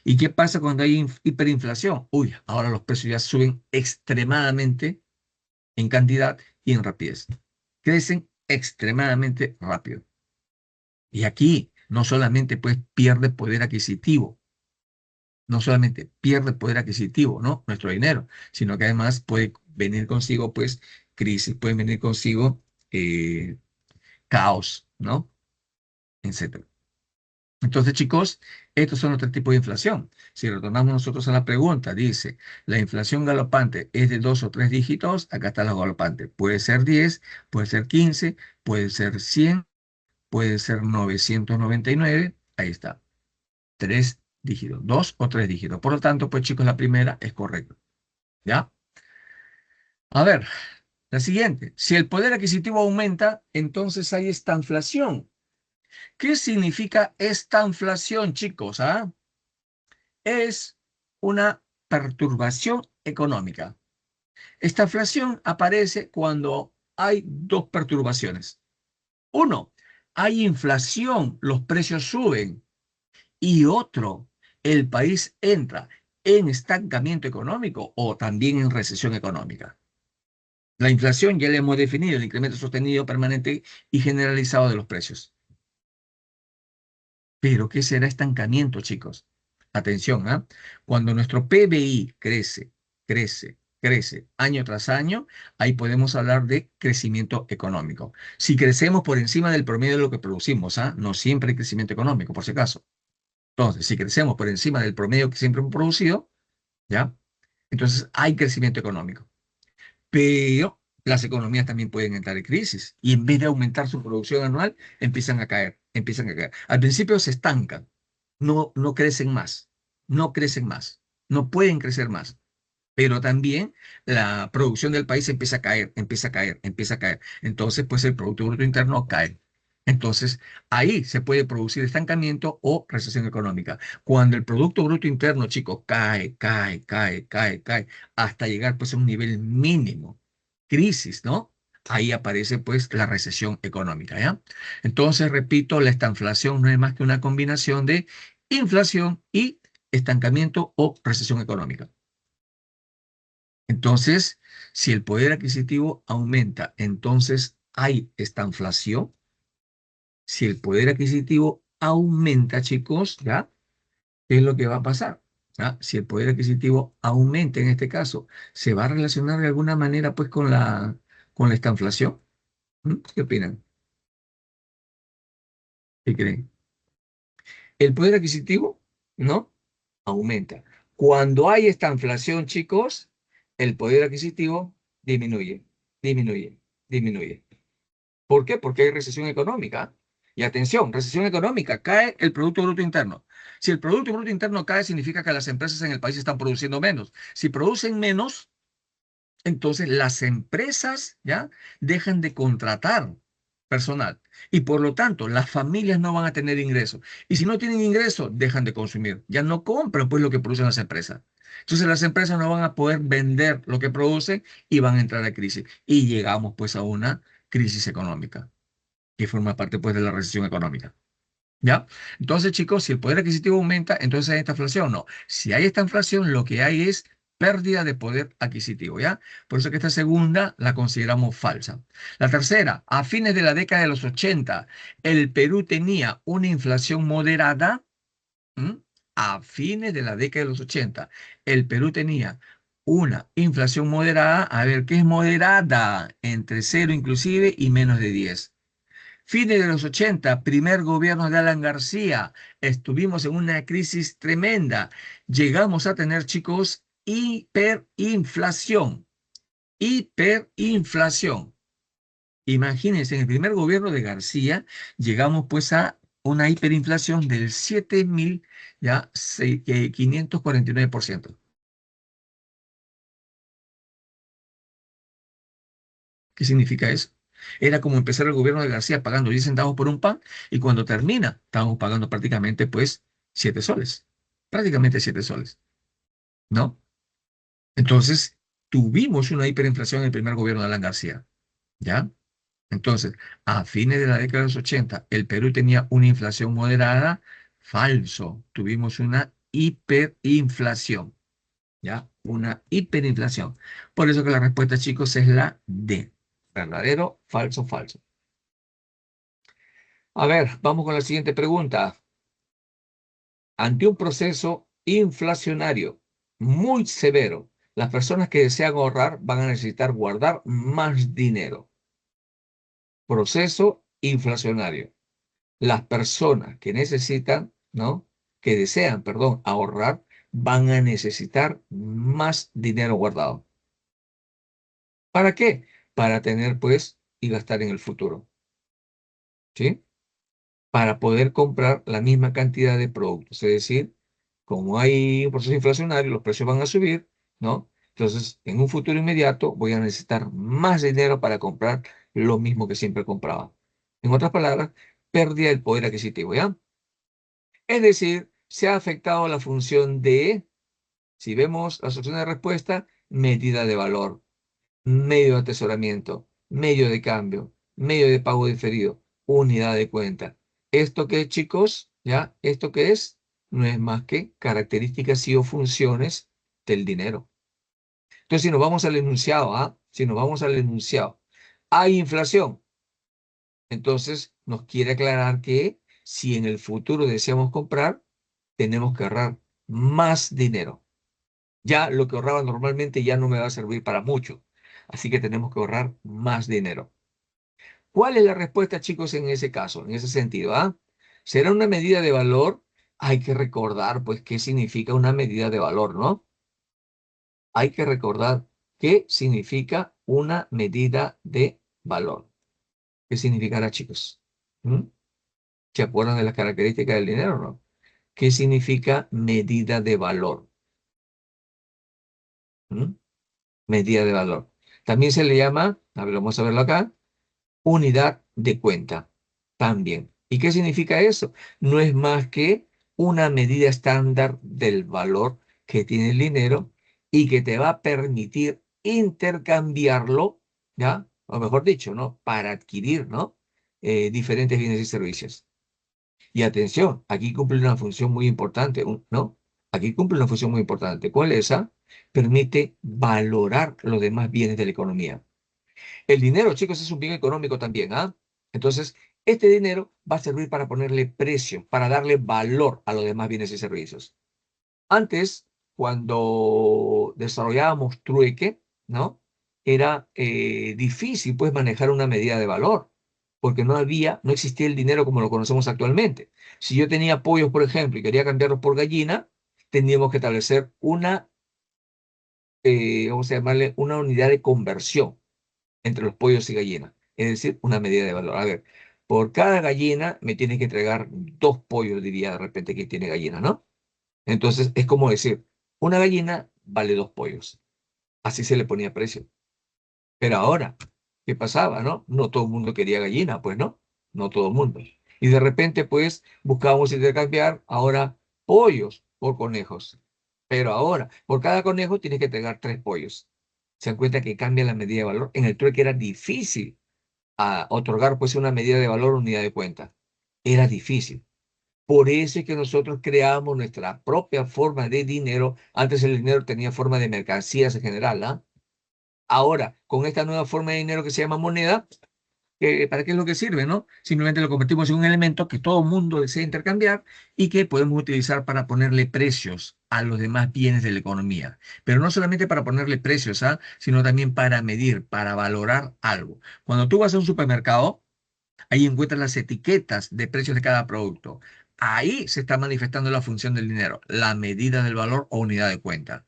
¿Y qué pasa cuando hay hiperinflación? Uy, ahora los precios ya suben extremadamente en cantidad y en rapidez. Crecen extremadamente rápido. Y aquí no solamente pues pierde poder adquisitivo, no solamente pierde poder adquisitivo, ¿no? Nuestro dinero, sino que además puede venir consigo pues crisis, pueden venir consigo eh, caos, ¿no? Etcétera. Entonces, chicos, estos son los 3 tipos de inflación. Si retornamos nosotros a la pregunta, dice, la inflación galopante es de 2 o 3 dígitos, acá está la galopante. Puede ser 10, puede ser 15, puede ser 100, puede ser 999, ahí está, 3 dígitos, 2 o 3 dígitos. Por lo tanto, pues chicos, la primera es correcta, ¿ya? A ver, la siguiente, si el poder adquisitivo aumenta, entonces hay estanflación. ¿Qué significa estanflación, chicos? ¿Ah? Es una perturbación económica. Esta inflación aparece cuando hay 2 perturbaciones. Uno, hay inflación, los precios suben. Y otro, el país entra en estancamiento económico o también en recesión económica. La inflación ya le hemos definido el incremento sostenido, permanente y generalizado de los precios. Pero ¿qué será estancamiento, chicos? Atención, ¿ah? Cuando nuestro PBI crece, crece, crece año tras año, ahí podemos hablar de crecimiento económico. Si crecemos por encima del promedio de lo que producimos, ¿ah? No siempre hay crecimiento económico, por si acaso. Entonces, si crecemos por encima del promedio que siempre hemos producido, ¿ya? Entonces hay crecimiento económico. Pero las economías también pueden entrar en crisis y en vez de aumentar su producción anual, empiezan a caer, empiezan a caer. Al principio se estancan, no crecen más, no crecen más, no pueden crecer más. Pero también la producción del país empieza a caer, empieza a caer, empieza a caer. Entonces, pues el Producto Bruto Interno cae. Entonces, ahí se puede producir estancamiento o recesión económica. Cuando el Producto Bruto Interno, chicos, cae, cae, cae, cae, cae, hasta llegar pues a un nivel mínimo, crisis, ¿no? Ahí aparece pues la recesión económica, ¿ya? Entonces, repito, la estanflación no es más que una combinación de inflación y estancamiento o recesión económica. Entonces, si el poder adquisitivo aumenta, entonces hay estanflación. Si el poder adquisitivo aumenta, chicos, ¿ya? ¿Qué es lo que va a pasar? ¿Ya? Si el poder adquisitivo aumenta en este caso, ¿se va a relacionar de alguna manera pues con la estanflación? ¿Mm? ¿Qué opinan? ¿Qué creen? el poder adquisitivo, ¿no? Aumenta. Cuando hay esta inflación, chicos, el poder adquisitivo disminuye, disminuye, disminuye. ¿Por qué? Porque hay recesión económica. Y atención, recesión económica, cae el Producto Bruto Interno. Si el Producto Bruto Interno cae, significa que las empresas en el país están produciendo menos. Si producen menos, entonces las empresas ya dejan de contratar personal y por lo tanto las familias no van a tener ingresos. Y si no tienen ingresos, dejan de consumir. Ya no compran pues lo que producen las empresas. Entonces las empresas no van a poder vender lo que producen y van a entrar a crisis. Y llegamos pues a una crisis económica que forma parte pues de la recesión económica. ¿Ya? Entonces, chicos, si el poder adquisitivo aumenta, entonces hay esta inflación. No. Si hay esta inflación, lo que hay es pérdida de poder adquisitivo, ¿ya? Por eso que esta segunda la consideramos falsa. La tercera, a fines de la década de los 80, el Perú tenía una inflación moderada. ¿m? A fines de la década de los 80, el Perú tenía una inflación moderada. A ver, ¿qué es moderada? Entre cero inclusive y menos de 10. Fines de los 80, primer gobierno de Alan García, estuvimos en una crisis tremenda. Llegamos a tener, chicos, hiperinflación. Hiperinflación. Imagínense, en el primer gobierno de García llegamos pues a una hiperinflación del 7.000, ya, 549%. ¿Qué significa eso? Era como empezar el gobierno de García pagando 10 centavos por un pan y cuando termina, estábamos pagando prácticamente pues 7 soles. Prácticamente 7 soles, ¿no? Entonces, tuvimos una hiperinflación en el primer gobierno de Alan García, ¿ya? Entonces, a fines de la década de los 80, el Perú tenía una inflación moderada. Falso. Tuvimos una hiperinflación, ¿ya? Una hiperinflación. Por eso que la respuesta, chicos, es la D. Verdadero, falso, falso. A ver, vamos con la siguiente pregunta. Ante un proceso inflacionario muy severo, las personas que desean ahorrar van a necesitar guardar más dinero. Proceso inflacionario. Las personas que necesitan, ¿no? Que desean, perdón, ahorrar, van a necesitar más dinero guardado. ¿Para qué? Para tener, pues, y gastar en el futuro. ¿Sí? Para poder comprar la misma cantidad de productos. Es decir, como hay un proceso inflacionario, los precios van a subir, ¿no? Entonces, en un futuro inmediato voy a necesitar más dinero para comprar lo mismo que siempre compraba. En otras palabras, pérdida del poder adquisitivo, ¿ya? Es decir, se ha afectado la función de, si vemos las opciones de respuesta, medida de valor, medio de atesoramiento, medio de cambio, medio de pago diferido, unidad de cuenta. ¿Esto qué, chicos? ¿Ya? ¿Esto qué es? No es más que características y o funciones del dinero. Entonces, si nos vamos al enunciado, ¿ah? Si nos vamos al enunciado, hay inflación. Entonces, nos quiere aclarar que si en el futuro deseamos comprar, tenemos que ahorrar más dinero. Ya lo que ahorraba normalmente ya no me va a servir para mucho. Así que tenemos que ahorrar más dinero. ¿Cuál es la respuesta, chicos, en ese caso, en ese sentido? ¿Ah? ¿Será una medida de valor? Hay que recordar, pues, qué significa una medida de valor, ¿no? Hay que recordar qué significa una medida de valor. ¿Qué significará, chicos? ¿Mm? ¿Se acuerdan de las características del dinero, no? ¿Qué significa medida de valor? ¿Mm? Medida de valor. También se le llama, a ver, vamos a verlo acá, unidad de cuenta. También. ¿Y qué significa eso? No es más que una medida estándar del valor que tiene el dinero y que te va a permitir intercambiarlo, ¿ya? O mejor dicho, ¿no? Para adquirir, ¿no? Diferentes bienes y servicios. Y atención, aquí cumple una función muy importante, ¿no? Aquí cumple una función muy importante. ¿Cuál es esa? Permite valorar los demás bienes de la economía. El dinero, chicos, es un bien económico también, ¿ah? Entonces, este dinero va a servir para ponerle precio, para darle valor a los demás bienes y servicios. Antes, cuando desarrollábamos trueque, ¿no? Era difícil, pues, manejar una medida de valor. porque no existía el dinero como lo conocemos actualmente. Si yo tenía pollos, por ejemplo, y quería cambiarlos por gallina, teníamos que establecer vamos a llamarle una unidad de conversión entre los pollos y gallinas, es decir, una medida de valor. A ver, por cada gallina me tienes que entregar 2 pollos, diría de repente que tiene gallina, ¿no? Entonces es como decir, una gallina vale 2 pollos. Así se le ponía precio. Pero ahora, ¿qué pasaba, no? No todo el mundo quería gallina, pues no, no todo el mundo. Y de repente, pues, buscábamos intercambiar ahora pollos por conejos. Pero ahora, por cada conejo tienes que entregar 3 pollos. Se dan cuenta que cambia la medida de valor. En el trueque era difícil otorgar, pues, una medida de valor unidad de cuenta. Era difícil. Por eso es que nosotros creamos nuestra propia forma de dinero. Antes el dinero tenía forma de mercancías en general, ¿ah? Ahora, con esta nueva forma de dinero que se llama moneda, ¿para qué es lo que sirve, no? Simplemente lo convertimos en un elemento que todo mundo desea intercambiar y que podemos utilizar para ponerle precios a los demás bienes de la economía. Pero no solamente para ponerle precios, ¿ah? Sino también para medir, para valorar algo. Cuando tú vas a un supermercado, ahí encuentras las etiquetas de precios de cada producto. Ahí se está manifestando la función del dinero, la medida del valor o unidad de cuenta.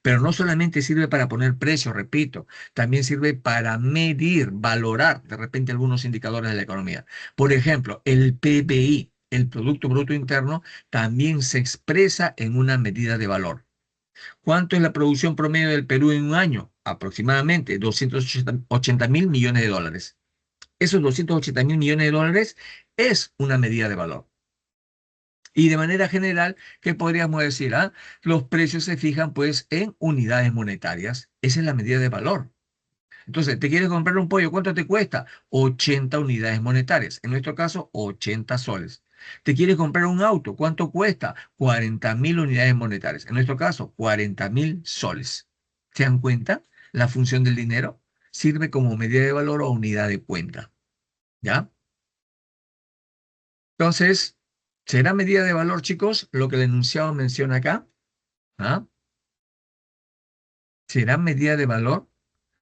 Pero no solamente sirve para poner precio, repito, también sirve para medir, valorar de repente algunos indicadores de la economía. Por ejemplo, el PBI, el Producto Bruto Interno, también se expresa en una medida de valor. ¿Cuánto es la producción promedio del Perú en un año? Aproximadamente 280 mil millones de dólares. Esos 280 mil millones de dólares es una medida de valor. Y de manera general, ¿qué podríamos decir? Los precios se fijan pues en unidades monetarias. Esa es la medida de valor. Entonces, ¿te quieres comprar un pollo? ¿Cuánto te cuesta? 80 unidades monetarias. En nuestro caso, 80 soles. ¿Te quieres comprar un auto? ¿Cuánto cuesta? 40.000 unidades monetarias. En nuestro caso, 40.000 soles. ¿Se dan cuenta? La función del dinero sirve como medida de valor o unidad de cuenta. ¿Ya? Entonces, ¿será medida de valor, chicos, lo que el enunciado menciona acá? ¿Ah? ¿Será medida de valor?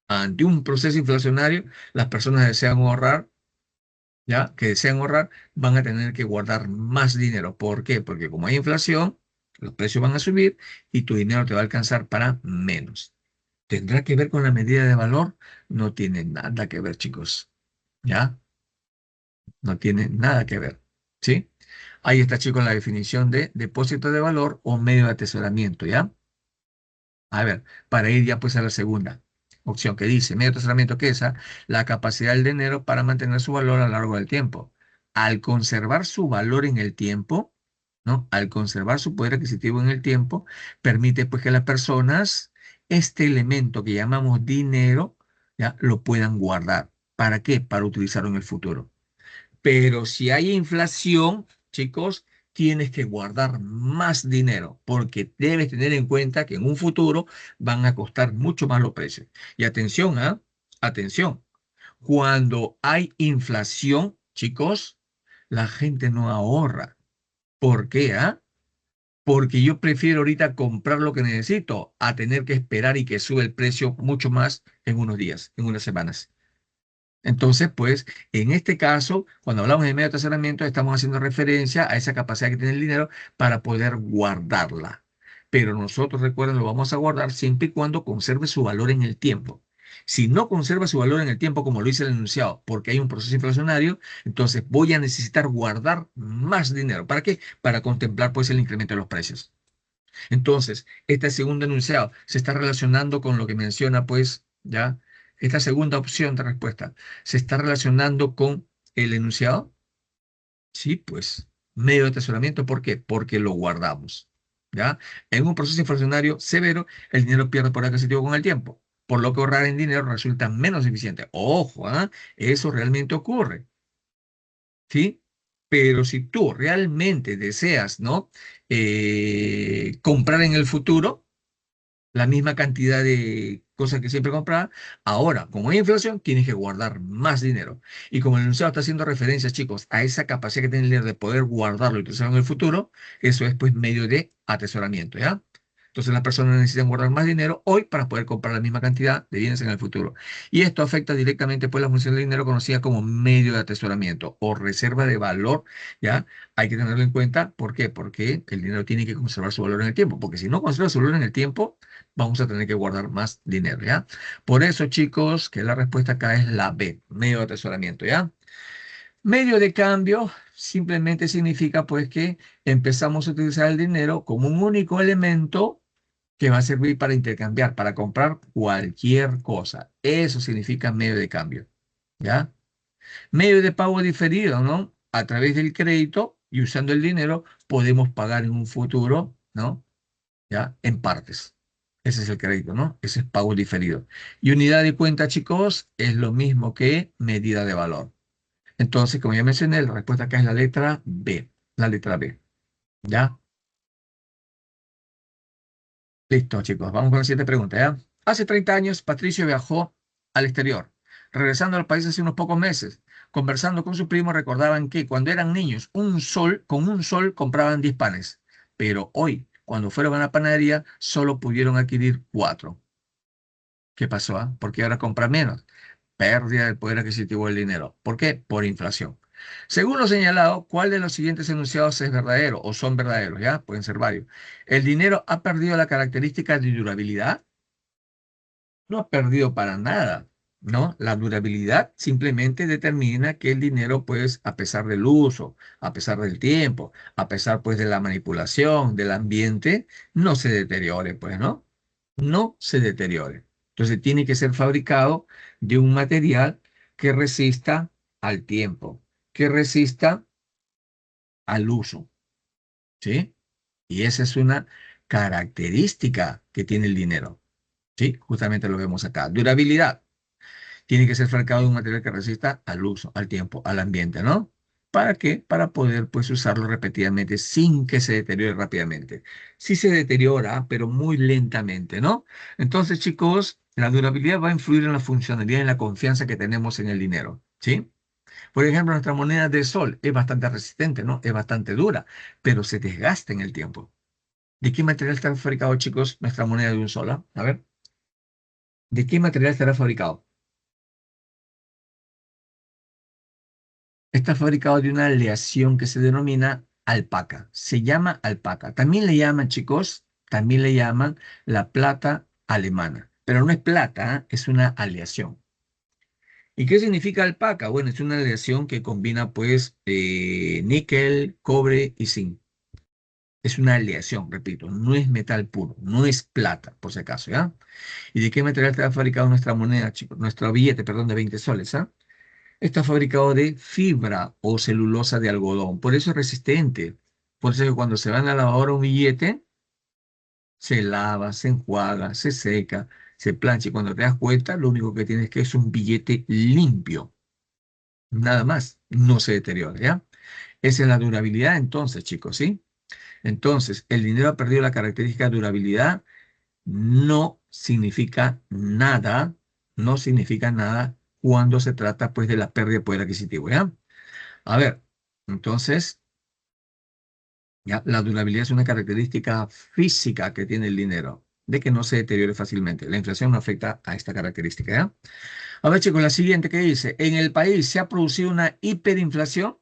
Ante un proceso inflacionario, las personas desean ahorrar, ¿ya? Que desean ahorrar, van a tener que guardar más dinero. ¿Por qué? Porque como hay inflación, los precios van a subir y tu dinero te va a alcanzar para menos. ¿Tendrá que ver con la medida de valor? No tiene nada que ver, chicos. ¿Ya? No tiene nada que ver. ¿Sí? Ahí está, chicos, la definición de depósito de valor o medio de atesoramiento, ¿ya? A ver, para ir ya pues a la segunda opción que dice, medio de atesoramiento, ¿qué es? La capacidad del dinero para mantener su valor a lo largo del tiempo. Al conservar su valor en el tiempo, ¿no? Al conservar su poder adquisitivo en el tiempo, permite pues que las personas este elemento que llamamos dinero, ¿ya? Lo puedan guardar. ¿Para qué? Para utilizarlo en el futuro. Pero si hay inflación, chicos, tienes que guardar más dinero porque debes tener en cuenta que en un futuro van a costar mucho más los precios. Y atención, ¿ah? Atención. Cuando hay inflación, chicos, la gente no ahorra. ¿Por qué, Porque yo prefiero ahorita comprar lo que necesito a tener que esperar y que sube el precio mucho más en unos días, en unas semanas. Entonces, pues, en este caso, cuando hablamos de medio de atesoramiento, estamos haciendo referencia a esa capacidad que tiene el dinero para poder guardarla. Pero nosotros, recuerden, lo vamos a guardar siempre y cuando conserve su valor en el tiempo. Si no conserva su valor en el tiempo, como lo dice el enunciado, porque hay un proceso inflacionario, entonces voy a necesitar guardar más dinero. ¿Para qué? Para contemplar, pues, el incremento de los precios. Entonces, este segundo enunciado se está relacionando con lo que menciona, pues, ya, esta segunda opción de respuesta se está relacionando con el enunciado. Sí, pues, medio de atesoramiento. ¿Por qué? Porque lo guardamos. ¿Ya? En un proceso inflacionario severo, el dinero pierde poder adquisitivo con el tiempo, por lo que ahorrar en dinero resulta menos eficiente. Ojo, eso realmente ocurre. ¿Sí? Pero si tú realmente deseas, ¿no? Comprar en el futuro, la misma cantidad de cosas que siempre compraba. Ahora, como hay inflación, tienes que guardar más dinero. Y como el enunciado está haciendo referencia, chicos, a esa capacidad que tiene el líder de poder guardarlo y utilizarlo en el futuro, eso es pues medio de atesoramiento, ¿ya? Entonces las personas necesitan guardar más dinero hoy para poder comprar la misma cantidad de bienes en el futuro. Y esto afecta directamente pues la función del dinero conocida como medio de atesoramiento o reserva de valor, ¿ya? Hay que tenerlo en cuenta. ¿Por qué? Porque el dinero tiene que conservar su valor en el tiempo, porque si no conserva su valor en el tiempo, vamos a tener que guardar más dinero, ¿ya? Por eso, chicos, que la respuesta acá es la B, medio de atesoramiento, ¿ya? Medio de cambio simplemente significa pues que empezamos a utilizar el dinero como un único elemento que va a servir para intercambiar, para comprar cualquier cosa. Eso significa medio de cambio, ¿ya? Medio de pago diferido, ¿no? A través del crédito y usando el dinero podemos pagar en un futuro, ¿no? ¿Ya? En partes. Ese es el crédito, ¿no? Ese es pago diferido. Y unidad de cuenta, chicos, es lo mismo que medida de valor. Entonces, como ya mencioné, la respuesta acá es la letra B. La letra B. ¿Ya? Listo, chicos. Vamos con la siguiente pregunta, ¿ya? Hace 30 años, Patricio viajó al exterior. Regresando al país hace unos pocos meses, conversando con su primo, recordaban que cuando eran niños, con un sol compraban 10 panes. Pero hoy, cuando fueron a la panadería, solo pudieron adquirir 4. ¿Qué pasó? Porque ahora compran menos. Pérdida del poder adquisitivo del dinero. ¿Por qué? Por inflación. Según lo señalado, ¿cuál de los siguientes enunciados es verdadero o son verdaderos? ¿Ya? Pueden ser varios. ¿El dinero ha perdido la característica de durabilidad? No ha perdido para nada, ¿no? La durabilidad simplemente determina que el dinero, pues, a pesar del uso, a pesar del tiempo, a pesar, pues, de la manipulación del ambiente, no se deteriore, pues, ¿no? No se deteriore. Entonces tiene que ser fabricado de un material que resista al tiempo, que resista al uso, ¿sí? Y esa es una característica que tiene el dinero, ¿sí? Justamente lo vemos acá. Durabilidad. Tiene que ser fabricado de un material que resista al uso, al tiempo, al ambiente, ¿no? ¿Para qué? Para poder, pues, usarlo repetidamente sin que se deteriore rápidamente. Sí se deteriora, pero muy lentamente, ¿no? Entonces, chicos, la durabilidad va a influir en la funcionalidad y en la confianza que tenemos en el dinero, ¿sí? Por ejemplo, nuestra moneda de sol es bastante resistente, ¿no? Es bastante dura, pero se desgasta en el tiempo. ¿De qué material está fabricado, chicos, nuestra moneda de un sol? ¿Ah? A ver, ¿de qué material estará fabricado? Está fabricado de una aleación que se denomina alpaca. Se llama alpaca. También le llaman, chicos, también le llaman la plata alemana. Pero no es plata, ¿ah? Es una aleación. ¿Y qué significa alpaca? Bueno, es una aleación que combina, pues, níquel, cobre y zinc. Es una aleación, repito, no es metal puro, no es plata, por si acaso, ¿ya? ¿Y de qué material está fabricado nuestra moneda, chicos? Nuestro billete, perdón, de 20 soles, ¿ah? Está fabricado de fibra o celulosa de algodón. Por eso es resistente. Por eso es que cuando se van a lavar un billete, se lava, se enjuaga, se seca, se plancha. Y cuando te das cuenta, lo único que tienes que es un billete limpio. Nada más. No se deteriora, ¿ya? Esa es la durabilidad entonces, chicos, ¿sí? Entonces, el dinero ha perdido la característica de durabilidad. No significa nada, no significa nada cuando se trata, pues, de la pérdida de poder adquisitivo, ¿ya? A ver, entonces, ya, la durabilidad es una característica física que tiene el dinero, de que no se deteriore fácilmente. La inflación no afecta a esta característica, ¿ya? A ver, chicos, la siguiente que dice, en el país se ha producido una hiperinflación,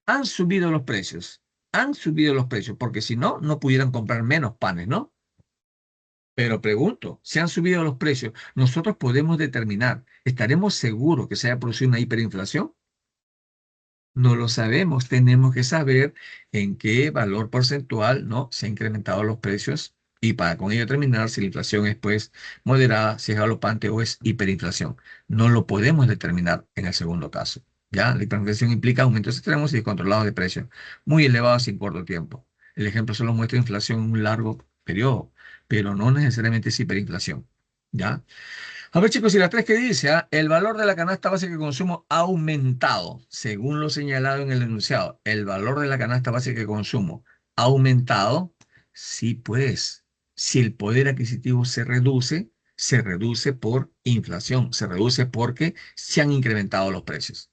han subido los precios, han subido los precios, porque si no, no pudieran comprar menos panes, ¿no? Pero pregunto, si han subido los precios, nosotros podemos determinar, ¿estaremos seguros que se haya producido una hiperinflación? No lo sabemos, tenemos que saber en qué valor porcentual no se han incrementado los precios y para con ello determinar si la inflación es pues moderada, si es galopante o es hiperinflación. No lo podemos determinar en el segundo caso. ¿Ya? La hiperinflación implica aumentos extremos y descontrolados de precios, muy elevados en corto tiempo. El ejemplo solo muestra inflación en un largo periodo, pero no necesariamente es hiperinflación. ¿Ya? A ver, chicos, y la tres que dice, el valor de la canasta básica de consumo ha aumentado, según lo señalado en el enunciado. El valor de la canasta básica de consumo ha aumentado. Sí, pues, si el poder adquisitivo se reduce por inflación, se reduce porque se han incrementado los precios.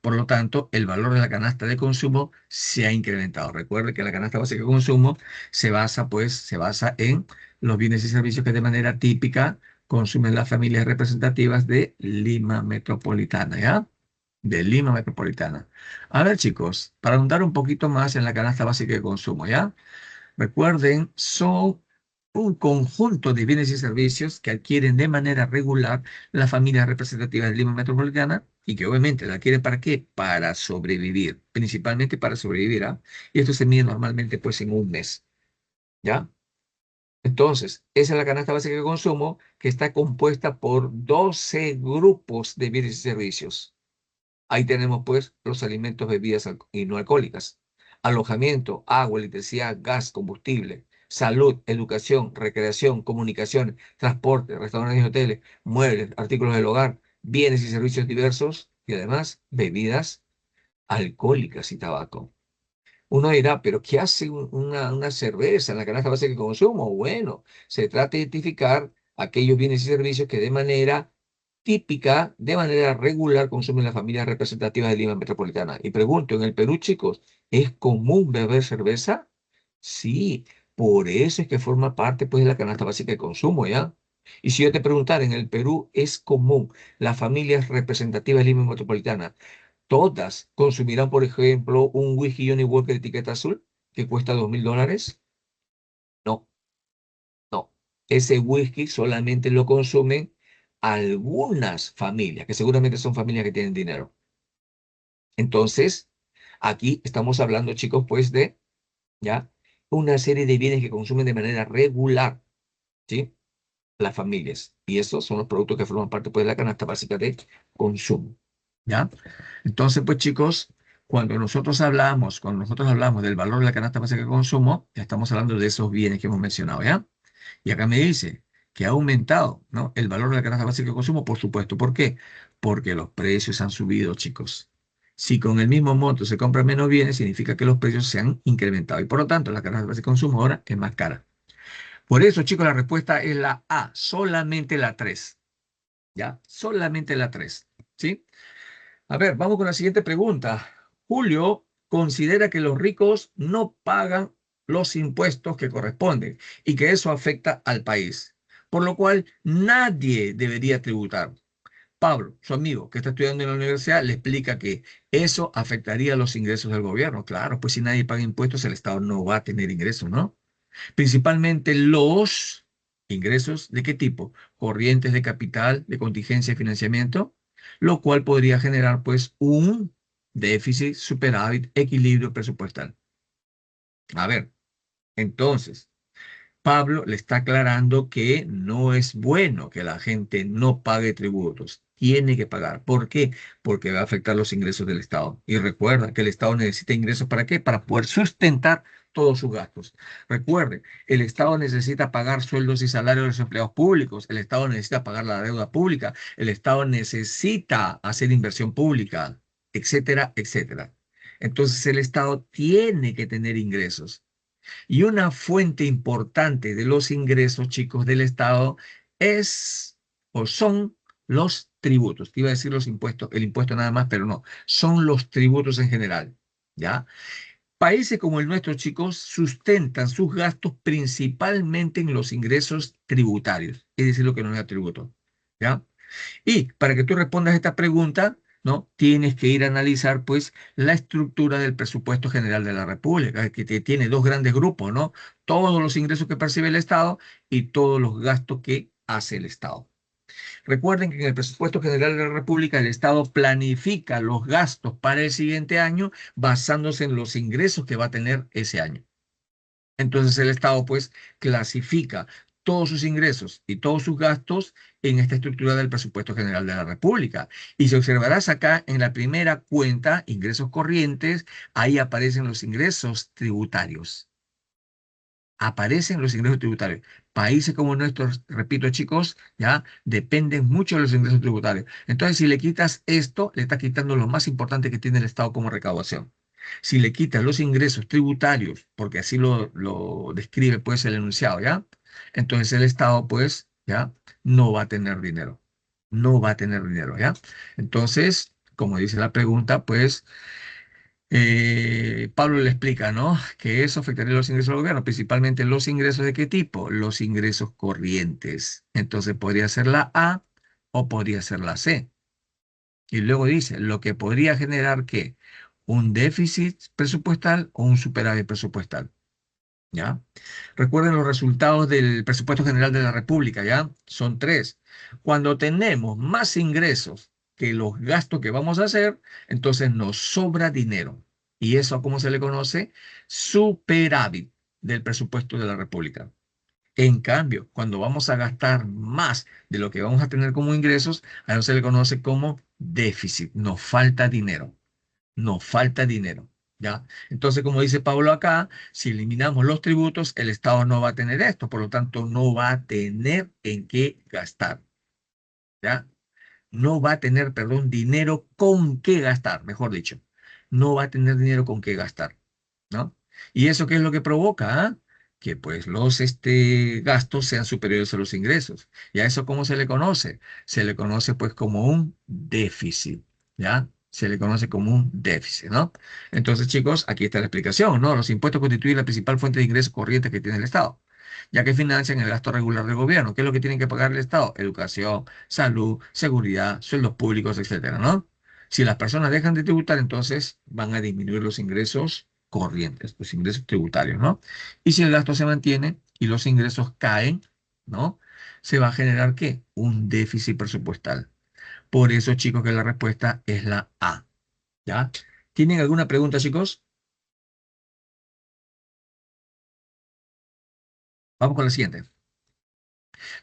Por lo tanto, el valor de la canasta de consumo se ha incrementado. Recuerde que la canasta básica de consumo se basa en los bienes y servicios que de manera típica consumen las familias representativas de Lima Metropolitana, ¿ya? De Lima Metropolitana. A ver, chicos, para ahondar un poquito más en la canasta básica de consumo, ¿ya? Recuerden, son un conjunto de bienes y servicios que adquieren de manera regular las familias representativas de Lima Metropolitana y que obviamente la adquieren ¿para qué? Para sobrevivir, principalmente para sobrevivir, ¿ah? Y esto se mide normalmente pues en un mes, ¿ya? Entonces, esa es la canasta básica de consumo que está compuesta por 12 grupos de bienes y servicios. Ahí tenemos pues los alimentos, bebidas y no alcohólicas, alojamiento, agua, electricidad, gas, combustible, salud, educación, recreación, comunicación, transporte, restaurantes y hoteles, muebles, artículos del hogar, bienes y servicios diversos y además bebidas alcohólicas y tabaco. Uno dirá, pero ¿qué hace una cerveza en la canasta básica de consumo? Bueno, se trata de identificar aquellos bienes y servicios que de manera típica, de manera regular, consumen las familias representativas de Lima Metropolitana. Y pregunto, ¿en el Perú, chicos, es común beber cerveza? Sí, por eso es que forma parte pues, de la canasta básica de consumo, ¿ya? Y si yo te preguntara, ¿en el Perú es común las familias representativas de Lima Metropolitana todas consumirán, por ejemplo, un whisky Johnny Walker de etiqueta azul que cuesta $2.000? No, no. Ese whisky solamente lo consumen algunas familias, que seguramente son familias que tienen dinero. Entonces, aquí estamos hablando, chicos, pues de, ¿ya? Una serie de bienes que consumen de manera regular, ¿sí? Las familias. Y esos son los productos que forman parte, pues, de la canasta básica de consumo. ¿Ya? Entonces, pues chicos, cuando nosotros hablamos del valor de la canasta básica de consumo, ya estamos hablando de esos bienes que hemos mencionado, ¿ya? Y acá me dice que ha aumentado, ¿no? El valor de la canasta básica de consumo, por supuesto. ¿Por qué? Porque los precios han subido, chicos. Si con el mismo monto se compran menos bienes, significa que los precios se han incrementado y por lo tanto la canasta básica de consumo ahora es más cara. Por eso, chicos, la respuesta es la A, solamente la 3, ¿ya? Solamente la 3, ¿sí? A ver, vamos con la siguiente pregunta. Julio considera que los ricos no pagan los impuestos que corresponden y que eso afecta al país, por lo cual nadie debería tributar. Pablo, su amigo que está estudiando en la universidad, le explica que eso afectaría los ingresos del gobierno. Claro, pues si nadie paga impuestos, el Estado no va a tener ingresos, ¿no? Principalmente los ingresos de qué tipo, corrientes de capital, de contingencia y financiamiento, lo cual podría generar pues un déficit, superávit, equilibrio presupuestal. A ver, entonces, Pablo le está aclarando que no es bueno que la gente no pague tributos. Tiene que pagar. ¿Por qué? Porque va a afectar los ingresos del Estado. Y recuerda que el Estado necesita ingresos ¿para qué? Para poder sustentar todos sus gastos. Recuerde, el Estado necesita pagar sueldos y salarios de los empleados públicos. El Estado necesita pagar la deuda pública. El Estado necesita hacer inversión pública, etcétera, etcétera. Entonces el Estado tiene que tener ingresos. Y una fuente importante de los ingresos, chicos, del Estado es o son los tributos. Te iba a decir los impuestos, el impuesto nada más, pero no, son los tributos en general, ¿ya? Países como el nuestro, chicos, sustentan sus gastos principalmente en los ingresos tributarios, es decir, lo que no es tributo, ¿ya? Y para que tú respondas a esta pregunta, ¿no? Tienes que ir a analizar, pues, la estructura del presupuesto general de la República, tiene dos grandes grupos, ¿no? Todos los ingresos que percibe el Estado y todos los gastos que hace el Estado. Recuerden que en el presupuesto general de la República el Estado planifica los gastos para el siguiente año basándose en los ingresos que va a tener ese año. Entonces el Estado pues clasifica todos sus ingresos y todos sus gastos en esta estructura del presupuesto general de la República. Y si observarás acá en la primera cuenta, ingresos corrientes, ahí aparecen los ingresos tributarios. Aparecen los ingresos tributarios. Países como nuestros, repito chicos, ya dependen mucho de los ingresos tributarios. Entonces si le quitas esto, le está quitando lo más importante que tiene el Estado como recaudación. Si le quitas los ingresos tributarios, porque así lo describe pues el enunciado, ¿ya? Entonces el Estado pues, ¿ya? No va a tener dinero. No va a tener dinero, ¿ya? Entonces, como dice la pregunta, pues Pablo le explica, ¿no? Que eso afectaría los ingresos del gobierno, principalmente los ingresos de qué tipo, los ingresos corrientes. Entonces podría ser la A o podría ser la C. Y luego dice, lo que podría generar ¿qué? Un déficit presupuestal o un superávit presupuestal. ¿Ya? Recuerden los resultados del presupuesto general de la República, ¿ya? Son tres. Cuando tenemos más ingresos que los gastos que vamos a hacer, entonces nos sobra dinero. ¿Y eso cómo se le conoce? Superávit del presupuesto de la República. En cambio, cuando vamos a gastar más de lo que vamos a tener como ingresos, a eso se le conoce como déficit. Nos falta dinero. Nos falta dinero. ¿Ya? Entonces, como dice Pablo acá, si eliminamos los tributos, el Estado no va a tener esto, por lo tanto, no va a tener en qué gastar. ¿Ya? No va a tener, perdón, dinero con qué gastar, mejor dicho. No va a tener dinero con qué gastar. ¿No? ¿Y eso qué es lo que provoca? ¿Ah? Que pues los gastos sean superiores a los ingresos. ¿Y a eso cómo se le conoce? Se le conoce pues como un déficit, ¿ya? Se le conoce como un déficit, ¿no? Entonces, chicos, aquí está la explicación, ¿no? Los impuestos constituyen la principal fuente de ingresos corrientes que tiene el Estado, ya que financian el gasto regular del gobierno. ¿Qué es lo que tienen que pagar el Estado? Educación, salud, seguridad, sueldos públicos, etcétera, ¿no? Si las personas dejan de tributar, entonces van a disminuir los ingresos corrientes, los ingresos tributarios, ¿no? Y si el gasto se mantiene y los ingresos caen, ¿no? Se va a generar ¿qué? Un déficit presupuestal. Por eso, chicos, que la respuesta es la A, ¿ya? ¿Tienen alguna pregunta, chicos? Vamos con la siguiente.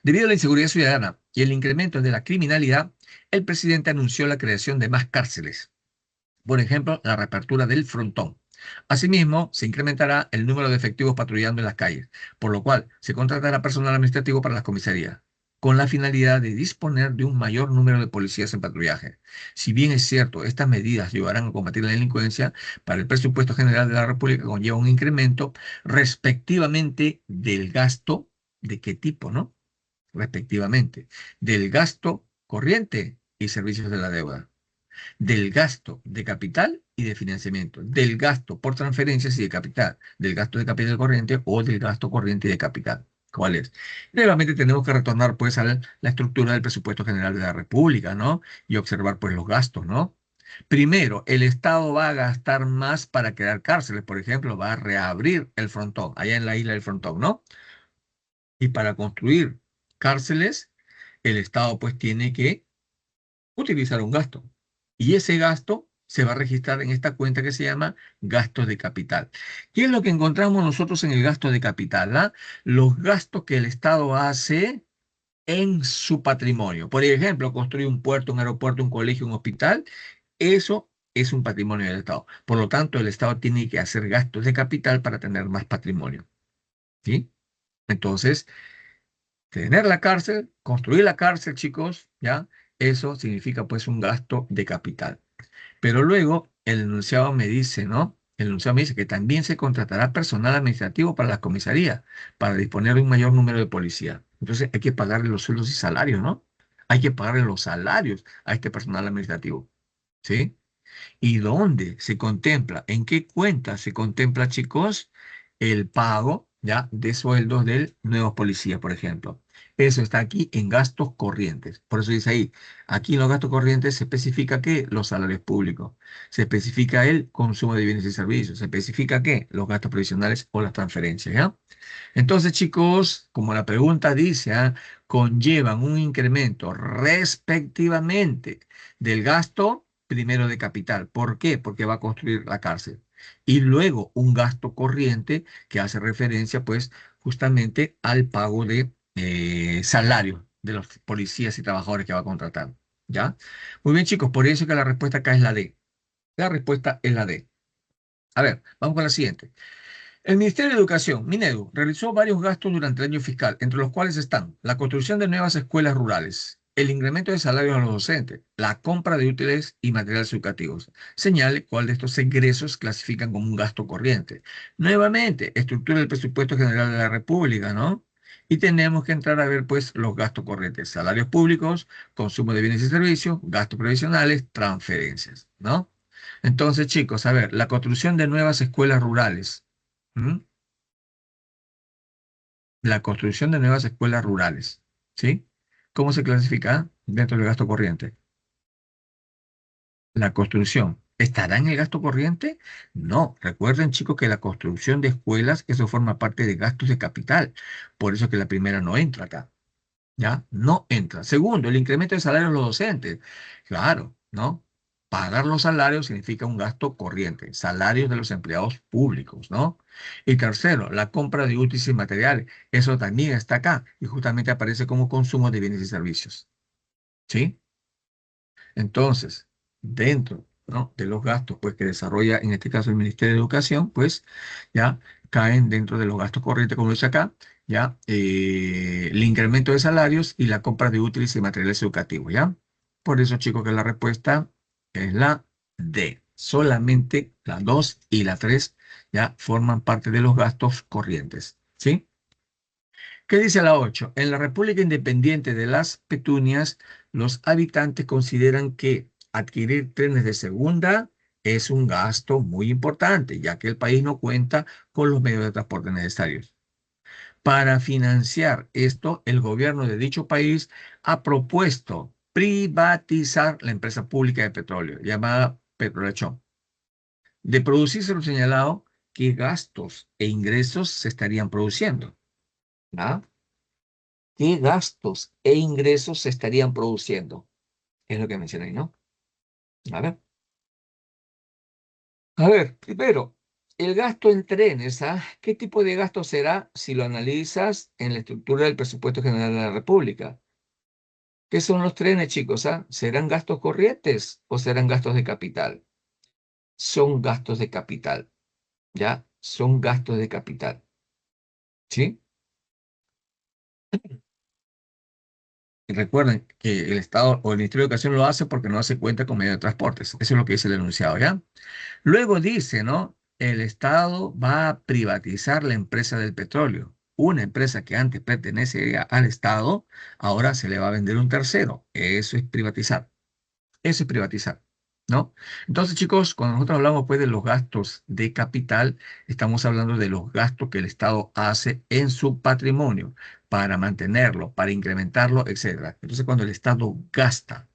Debido a la inseguridad ciudadana y el incremento de la criminalidad, el presidente anunció la creación de más cárceles. Por ejemplo, la reapertura del frontón. Asimismo, se incrementará el número de efectivos patrullando en las calles, por lo cual se contratará personal administrativo para las comisarías, con la finalidad de disponer de un mayor número de policías en patrullaje. Si bien es cierto, estas medidas ayudarán a combatir la delincuencia, para el presupuesto general de la República conlleva un incremento respectivamente del gasto, ¿de qué tipo, no? Respectivamente, del gasto corriente y servicios de la deuda, del gasto de capital y de financiamiento, del gasto por transferencias y de capital, del gasto de capital corriente o del gasto corriente y de capital. ¿Cuál es? Nuevamente tenemos que retornar pues a la estructura del presupuesto general de la República, ¿no? Y observar pues los gastos, ¿no? Primero, el Estado va a gastar más para crear cárceles, por ejemplo, va a reabrir el frontón, allá en la isla del frontón, ¿no? Y para construir cárceles, el Estado pues tiene que utilizar un gasto. Y ese gasto se va a registrar en esta cuenta que se llama gasto de capital. ¿Qué es lo que encontramos nosotros en el gasto de capital? ¿Ah? Los gastos que el Estado hace en su patrimonio. Por ejemplo, construir un puerto, un aeropuerto, un colegio, un hospital. Eso es un patrimonio del Estado. Por lo tanto, el Estado tiene que hacer gastos de capital para tener más patrimonio. ¿Sí? Entonces, tener la cárcel, construir la cárcel, chicos, ¿ya? Eso significa pues un gasto de capital. Pero luego el enunciado me dice, ¿no? El enunciado me dice que también se contratará personal administrativo para las comisarías, para disponer de un mayor número de policías. Entonces hay que pagarle los sueldos y salarios, ¿no? Hay que pagarle los salarios a este personal administrativo, ¿sí? ¿Y dónde se contempla? ¿En qué cuenta se contempla, chicos, el pago ya de sueldos del nuevo policía, por ejemplo? Eso está aquí en gastos corrientes. Por eso dice ahí, aquí en los gastos corrientes se especifica que los salarios públicos, se especifica el consumo de bienes y servicios, se especifica que los gastos provisionales o las transferencias, ¿ya? Entonces, chicos, como la pregunta dice, conllevan un incremento respectivamente del gasto primero de capital. ¿Por qué? Porque va a construir la cárcel. Y luego un gasto corriente que hace referencia, pues, justamente al pago de salario de los policías y trabajadores que va a contratar. ¿Ya? Muy bien, chicos, por eso que la respuesta acá es la D. La respuesta es la D. A ver, vamos con la siguiente. El Ministerio de Educación, Minedu, realizó varios gastos durante el año fiscal, entre los cuales están la construcción de nuevas escuelas rurales, el incremento de salarios a los docentes, la compra de útiles y materiales educativos. Señale cuál de estos ingresos clasifican como un gasto corriente. Nuevamente, estructura del presupuesto general de la República, ¿no? Y tenemos que entrar a ver, pues, los gastos corrientes, salarios públicos, consumo de bienes y servicios, gastos previsionales, transferencias, ¿no? Entonces, chicos, a ver, la construcción de nuevas escuelas rurales. ¿M? La construcción de nuevas escuelas rurales, ¿sí? ¿Cómo se clasifica dentro del gasto corriente? La construcción. ¿Estará en el gasto corriente? No. Recuerden, chicos, que la construcción de escuelas, eso forma parte de gastos de capital. Por eso que la primera no entra acá. ¿Ya? No entra. Segundo, el incremento de salarios de los docentes. Claro, ¿no? Pagar los salarios significa un gasto corriente, salarios de los empleados públicos, ¿no? Y tercero, la compra de útiles y materiales. Eso también está acá y justamente aparece como consumo de bienes y servicios, ¿sí? Entonces, dentro, ¿no?, de los gastos pues, que desarrolla en este caso el Ministerio de Educación, pues ya caen dentro de los gastos corrientes, como dice acá, ya el incremento de salarios y la compra de útiles y materiales educativos, ¿ya? Por eso, chicos, que la respuesta es la D. Solamente la 2 y la 3 ya forman parte de los gastos corrientes, ¿sí? ¿Qué dice la 8? En la República Independiente de las Petunias, los habitantes consideran que adquirir trenes de segunda es un gasto muy importante, ya que el país no cuenta con los medios de transporte necesarios. Para financiar esto, el gobierno de dicho país ha propuesto privatizar la empresa pública de petróleo, llamada Petrolechón. De producirse lo señalado, ¿qué gastos e ingresos se estarían produciendo? ¿Ah? ¿Qué gastos e ingresos se estarían produciendo? Es lo que mencioné, ¿no? A ver. A ver, primero, el gasto en trenes, ¿ah? ¿Qué tipo de gasto será si lo analizas en la estructura del presupuesto general de la República? ¿Qué son los trenes, chicos? ¿Ah? ¿Serán gastos corrientes o serán gastos de capital? Son gastos de capital, ¿ya? Son gastos de capital, ¿sí? Y recuerden que el Estado o el Ministerio de Educación lo hace porque no hace cuenta con medio de transportes. Eso es lo que dice el enunciado, ¿ya? Luego dice, ¿no? El Estado va a privatizar la empresa del petróleo. Una empresa que antes pertenecía al Estado, ahora se le va a vender un tercero. Eso es privatizar. Eso es privatizar, ¿no? Entonces, chicos, cuando nosotros hablamos pues de los gastos de capital, estamos hablando de los gastos que el Estado hace en su patrimonio para mantenerlo, para incrementarlo, etcétera. Entonces, cuando el Estado gasta,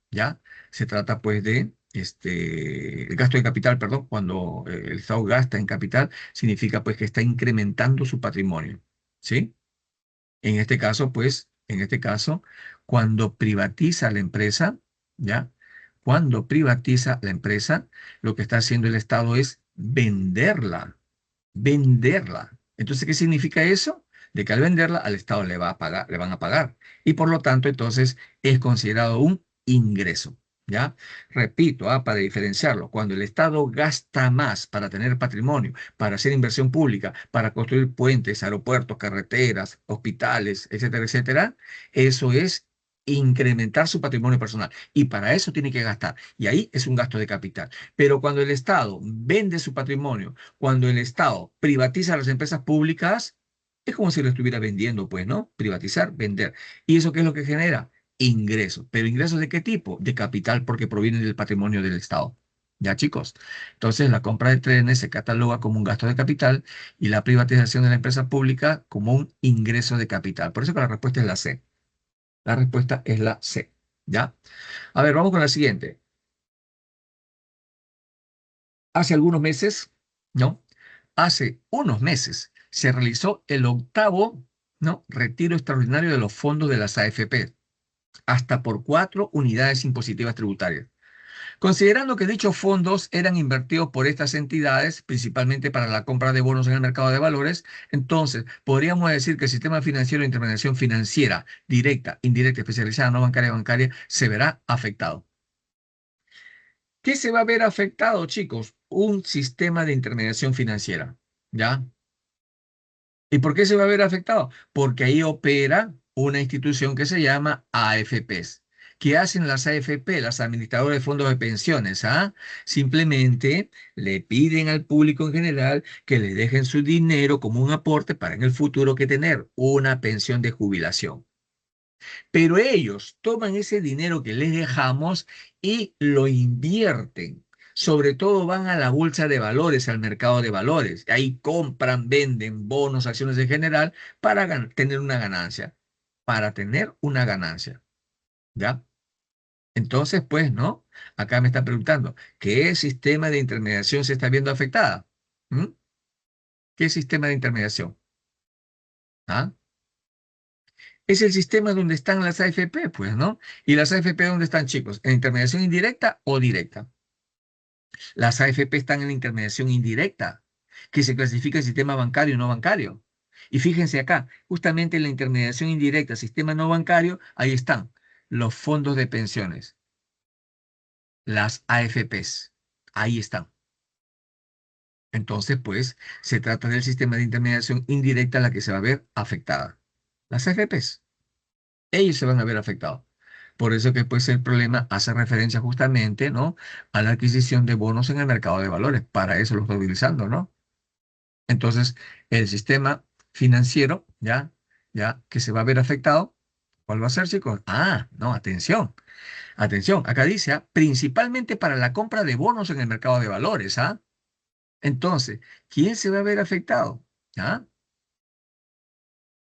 ¿ya? Se trata pues de el gasto de capital, perdón, cuando el Estado gasta en capital, significa pues que está incrementando su patrimonio, ¿sí? En este caso, pues, en este caso, cuando privatiza la empresa, ¿ya? Cuando privatiza la empresa, lo que está haciendo el Estado es venderla, venderla. Entonces, ¿qué significa eso? De que al venderla al Estado le va a pagar, le van a pagar. Y por lo tanto, entonces es considerado un ingreso. ¿Ya? Repito, para diferenciarlo, cuando el Estado gasta más para tener patrimonio, para hacer inversión pública, para construir puentes, aeropuertos, carreteras, hospitales, etcétera, etcétera, eso es incrementar su patrimonio personal. Y para eso tiene que gastar. Y ahí es un gasto de capital. Pero cuando el Estado vende su patrimonio, cuando el Estado privatiza las empresas públicas, es como si lo estuviera vendiendo, pues, ¿no? Privatizar, vender. ¿Y eso qué es lo que genera? Ingresos. ¿Pero ingresos de qué tipo? De capital, porque provienen del patrimonio del Estado. ¿Ya, chicos? Entonces, la compra de trenes se cataloga como un gasto de capital y la privatización de la empresa pública como un ingreso de capital. Por eso que la respuesta es la C. La respuesta es la C. ¿Ya? A ver, vamos con la siguiente. Hace algunos meses, ¿no? Hace unos meses se realizó el octavo, ¿no?, retiro extraordinario de los fondos de las AFP, hasta por 4 unidades impositivas tributarias. Considerando que dichos fondos eran invertidos por estas entidades, principalmente para la compra de bonos en el mercado de valores, entonces podríamos decir que el sistema financiero de intermediación financiera directa, indirecta, especializada, no bancaria, bancaria, se verá afectado. ¿Qué se va a ver afectado, chicos? Un sistema de intermediación financiera, ¿ya? ¿Y por qué se va a ver afectado? Porque ahí opera una institución que se llama AFPs. ¿Qué hacen las AFP, las administradoras de fondos de pensiones? ¿Ah? Simplemente le piden al público en general que le dejen su dinero como un aporte para en el futuro que tener una pensión de jubilación. Pero ellos toman ese dinero que les dejamos y lo invierten. Sobre todo van a la bolsa de valores, al mercado de valores. Ahí compran, venden bonos, acciones en general para tener una ganancia. Para tener una ganancia. ¿Ya? Entonces, pues, ¿no? Acá me está preguntando, ¿qué sistema de intermediación se está viendo afectada? ¿Mm? ¿Qué sistema de intermediación? ¿Ah? Es el sistema donde están las AFP, pues, ¿no? ¿Y las AFP dónde están, chicos? ¿En intermediación indirecta o directa? Las AFP están en la intermediación indirecta, que se clasifica en sistema bancario y no bancario. Y fíjense acá, justamente en la intermediación indirecta, sistema no bancario, ahí están los fondos de pensiones, las AFPs, ahí están. Entonces, pues, se trata del sistema de intermediación indirecta la que se va a ver afectada. Las AFPs, ellos se van a ver afectados. Por eso que pues el problema hace referencia justamente, ¿no? A la adquisición de bonos en el mercado de valores. Para eso lo estoy utilizando, ¿no? Entonces, el sistema financiero, ya que se va a ver afectado, ¿cuál va a ser, chicos? Ah, no, atención, atención. Acá dice, principalmente para la compra de bonos en el mercado de valores, ¿ah? Entonces, ¿quién se va a ver afectado? ¿Ah?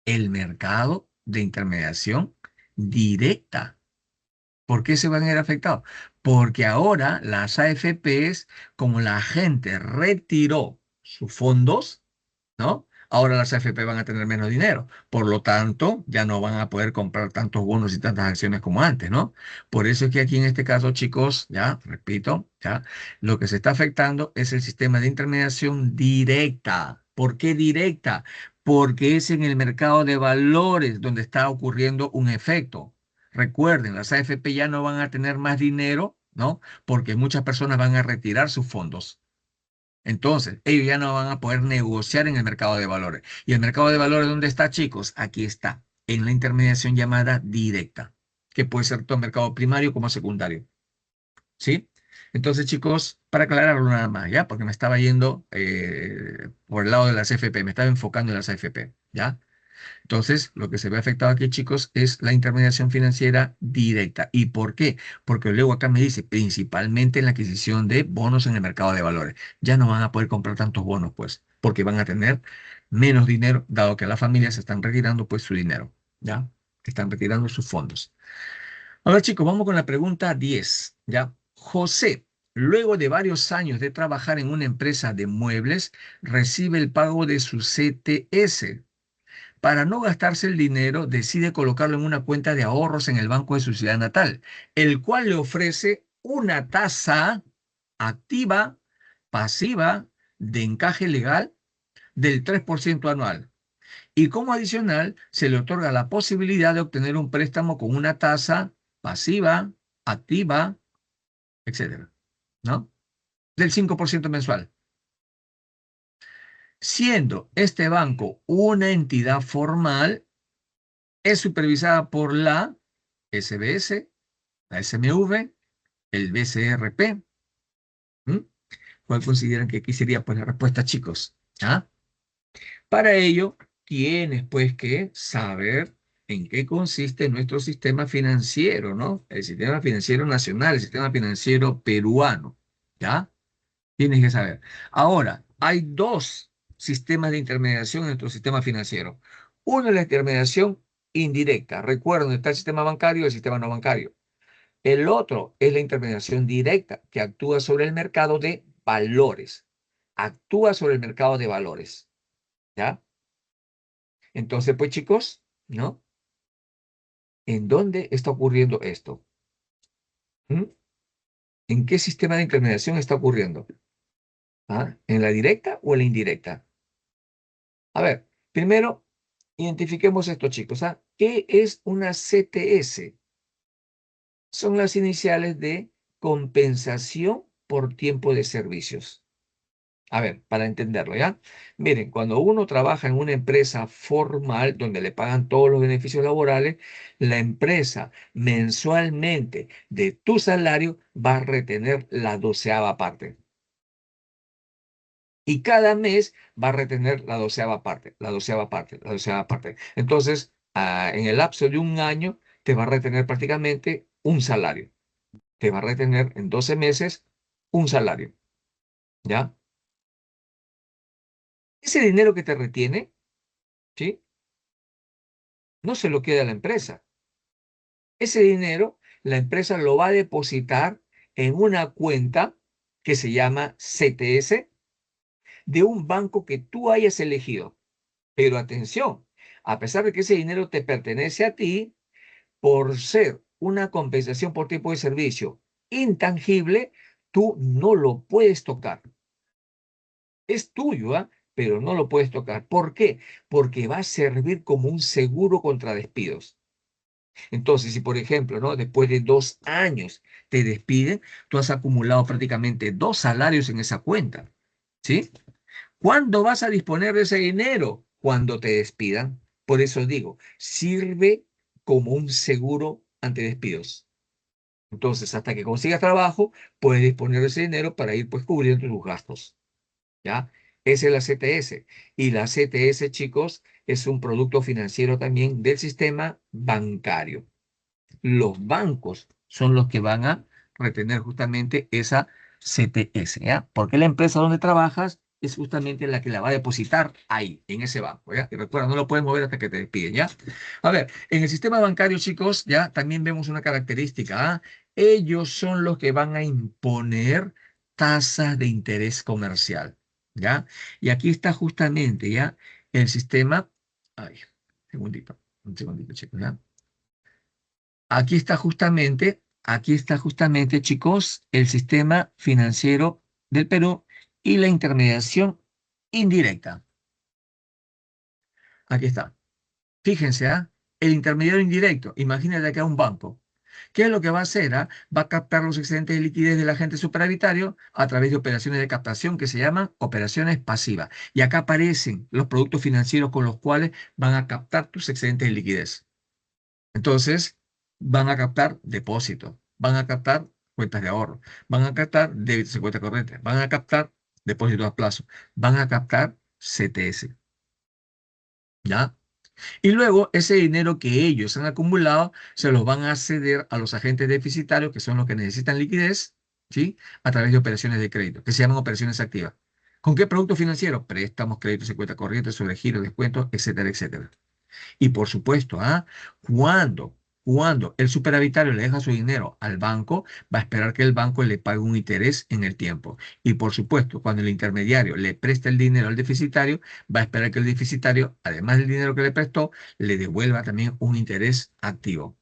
El mercado de intermediación directa. ¿Por qué se van a ver afectados? Porque ahora las AFPs, como la gente retiró sus fondos, ¿no? Ahora las AFP van a tener menos dinero. Por lo tanto, ya no van a poder comprar tantos bonos y tantas acciones como antes, ¿no? Por eso es que aquí en este caso, chicos, ya, repito, ya, lo que se está afectando es el sistema de intermediación directa. ¿Por qué directa? Porque es en el mercado de valores donde está ocurriendo un efecto. Recuerden, las AFP ya no van a tener más dinero, ¿no? Porque muchas personas van a retirar sus fondos. Entonces, ellos ya no van a poder negociar en el mercado de valores. ¿Y el mercado de valores dónde está, chicos? Aquí está, en la intermediación llamada directa, que puede ser tanto mercado primario como secundario. ¿Sí? Entonces, chicos, para aclararlo nada más, ¿ya? Porque me estaba yendo por el lado de las FP, me estaba enfocando en las AFP, ¿ya? Entonces, lo que se ve afectado aquí, chicos, es la intermediación financiera directa. ¿Y por qué? Porque luego acá me dice, principalmente en la adquisición de bonos en el mercado de valores. Ya no van a poder comprar tantos bonos, pues, porque van a tener menos dinero, dado que las familias están retirando, pues, su dinero, ¿ya? Están retirando sus fondos. A ver, chicos, vamos con la pregunta 10, ¿ya? José, luego de varios años de trabajar en una empresa de muebles, recibe el pago de su CTS. Para no gastarse el dinero, decide colocarlo en una cuenta de ahorros en el banco de su ciudad natal, el cual le ofrece una tasa activa, pasiva, de encaje legal del 3% anual. Y como adicional, se le otorga la posibilidad de obtener un préstamo con una tasa pasiva, activa, etcétera, ¿no? Del 5% mensual. Siendo este banco una entidad formal, es supervisada por la SBS, la SMV, el BCRP. ¿Mm? ¿Cuál consideran que aquí sería pues la respuesta, chicos? ¿Ah? Para ello, tienes pues que saber en qué consiste nuestro sistema financiero, ¿no? El sistema financiero nacional, el sistema financiero peruano, ¿ya? Tienes que saber. Ahora, hay dos sistemas de intermediación en nuestro sistema financiero. Uno es la intermediación indirecta. Recuerden, está el sistema bancario y el sistema no bancario. El otro es la intermediación directa, que actúa sobre el mercado de valores. Actúa sobre el mercado de valores. ¿Ya? Entonces, pues chicos, ¿no? ¿En dónde está ocurriendo esto? ¿Mm? ¿En qué sistema de intermediación está ocurriendo? ¿Ah? ¿En la directa o en la indirecta? A ver, primero, identifiquemos esto, chicos. ¿Ah? ¿Qué es una CTS? Son las iniciales de compensación por tiempo de servicios. A ver, para entenderlo, ¿ya? Miren, cuando uno trabaja en una empresa formal donde le pagan todos los beneficios laborales, la empresa mensualmente de tu salario va a retener la 12ª parte. Y cada mes va a retener la 12ª parte, la 12ª parte, la 12ª parte. Entonces, en el lapso de un año, te va a retener prácticamente un salario. Te va a retener en 12 meses un salario, ¿ya? Ese dinero que te retiene, ¿sí? No se lo queda a la empresa. Ese dinero, la empresa lo va a depositar en una cuenta que se llama CTS de un banco que tú hayas elegido. Pero atención, a pesar de que ese dinero te pertenece a ti, por ser una compensación por tiempo de servicio intangible, tú no lo puedes tocar. Es tuyo, ¿ah? Pero no lo puedes tocar. ¿Por qué? Porque va a servir como un seguro contra despidos. Entonces, si por ejemplo, ¿no? Después de 2 años te despiden, tú has acumulado prácticamente 2 salarios en esa cuenta, ¿sí? ¿Cuándo vas a disponer de ese dinero? Cuando te despidan. Por eso digo, sirve como un seguro ante despidos. Entonces, hasta que consigas trabajo, puedes disponer de ese dinero para ir pues cubriendo tus gastos, ¿ya? Esa es la CTS. Y la CTS, chicos, es un producto financiero también del sistema bancario. Los bancos son los que van a retener justamente esa CTS, ¿ya? Porque la empresa donde trabajas es justamente la que la va a depositar ahí, en ese banco, ¿ya? Y recuerda, no lo puedes mover hasta que te despiden, ¿ya? A ver, en el sistema bancario, chicos, ya también vemos una característica, ¿ah? Ellos son los que van a imponer tasas de interés comercial, ¿ya? Y aquí está justamente, ¿ya? El sistema, ay, un segundito, chicos, ¿ya? Aquí está justamente, chicos, el sistema financiero del Perú y la intermediación indirecta. Aquí está. Fíjense, ¿ah? El intermediario indirecto, imagínate acá un banco. ¿Qué es lo que va a hacer? ¿Ah? Va a captar los excedentes de liquidez del agente superavitario a través de operaciones de captación que se llaman operaciones pasivas. Y acá aparecen los productos financieros con los cuales van a captar tus excedentes de liquidez. Entonces, van a captar depósitos, van a captar cuentas de ahorro, van a captar débitos de cuenta corriente, van a captar depósitos a plazo, van a captar CTS, ¿ya? Y luego ese dinero que ellos han acumulado se los van a ceder a los agentes deficitarios, que son los que necesitan liquidez, ¿sí? A través de operaciones de crédito, que se llaman operaciones activas. ¿Con qué producto financiero? Préstamos, créditos de cuenta corriente, sobregiro, descuentos, etcétera, etcétera. Y por supuesto, ¿ah? Cuando, cuando el superavitario le deja su dinero al banco, va a esperar que el banco le pague un interés en el tiempo. Y por supuesto, cuando el intermediario le presta el dinero al deficitario, va a esperar que el deficitario, además del dinero que le prestó, le devuelva también un interés activo.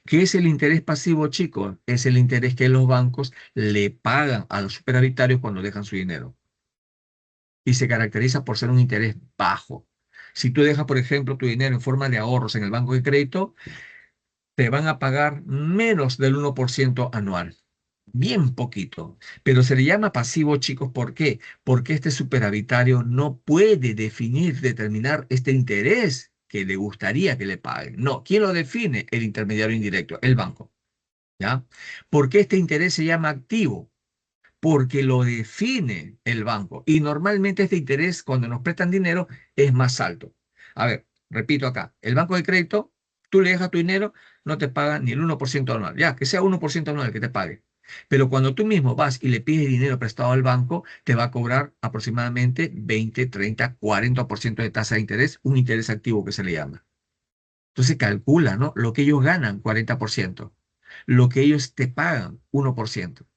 ¿Qué es el interés pasivo, chicos? Es el interés que los bancos le pagan a los superavitarios cuando dejan su dinero y se caracteriza por ser un interés bajo. Si tú dejas, por ejemplo, tu dinero en forma de ahorros en el banco de crédito, te van a pagar menos del 1% anual. Bien poquito. Pero se le llama pasivo, chicos, ¿por qué? Porque este superavitario no puede determinar este interés que le gustaría que le paguen. No, ¿quién lo define? El intermediario indirecto, el banco. ¿Ya? ¿Por qué este interés se llama activo? Porque lo define el banco. Y normalmente este interés, cuando nos prestan dinero, es más alto. A ver, repito acá, el banco de crédito, tú le dejas tu dinero, no te paga ni el 1% anual. Ya, que sea 1% anual que te pague. Pero cuando tú mismo vas y le pides dinero prestado al banco, te va a cobrar aproximadamente 20, 30, 40% de tasa de interés, un interés activo que se le llama. Entonces calcula, ¿no? Lo que ellos ganan, 40%. Lo que ellos te pagan, 1%.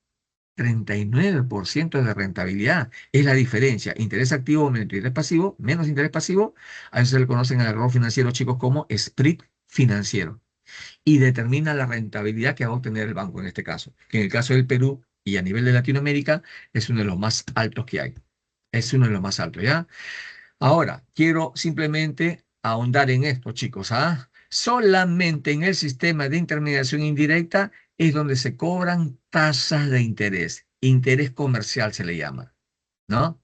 39% de rentabilidad. Es la diferencia. Interés activo menos interés pasivo, menos interés pasivo. A eso se le conocen en el error financiero, chicos, como spread financiero. Y determina la rentabilidad que va a obtener el banco en este caso. Que en el caso del Perú y a nivel de Latinoamérica es uno de los más altos que hay. Es uno de los más altos, ¿ya? Ahora, quiero simplemente ahondar en esto, chicos, ¿ah? Solamente en el sistema de intermediación indirecta es donde se cobran tasas de interés. Interés comercial se le llama, ¿no?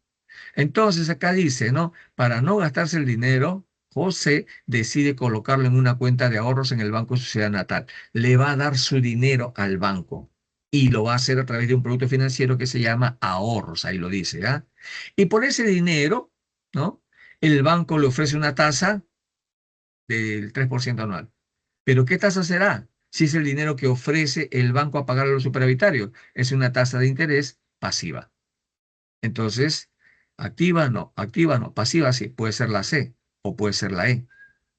Entonces acá dice, ¿no? Para no gastarse el dinero, José decide colocarlo en una cuenta de ahorros en el banco de su ciudad natal. Le va a dar su dinero al banco y lo va a hacer a través de un producto financiero que se llama ahorros, ahí lo dice, ¿ah? Y por ese dinero, ¿no? El banco le ofrece una tasa del 3% anual. ¿Pero qué tasa será? Si es el dinero que ofrece el banco a pagar a los superavitarios, es una tasa de interés pasiva. Entonces, activa no, pasiva sí, puede ser la C o puede ser la E.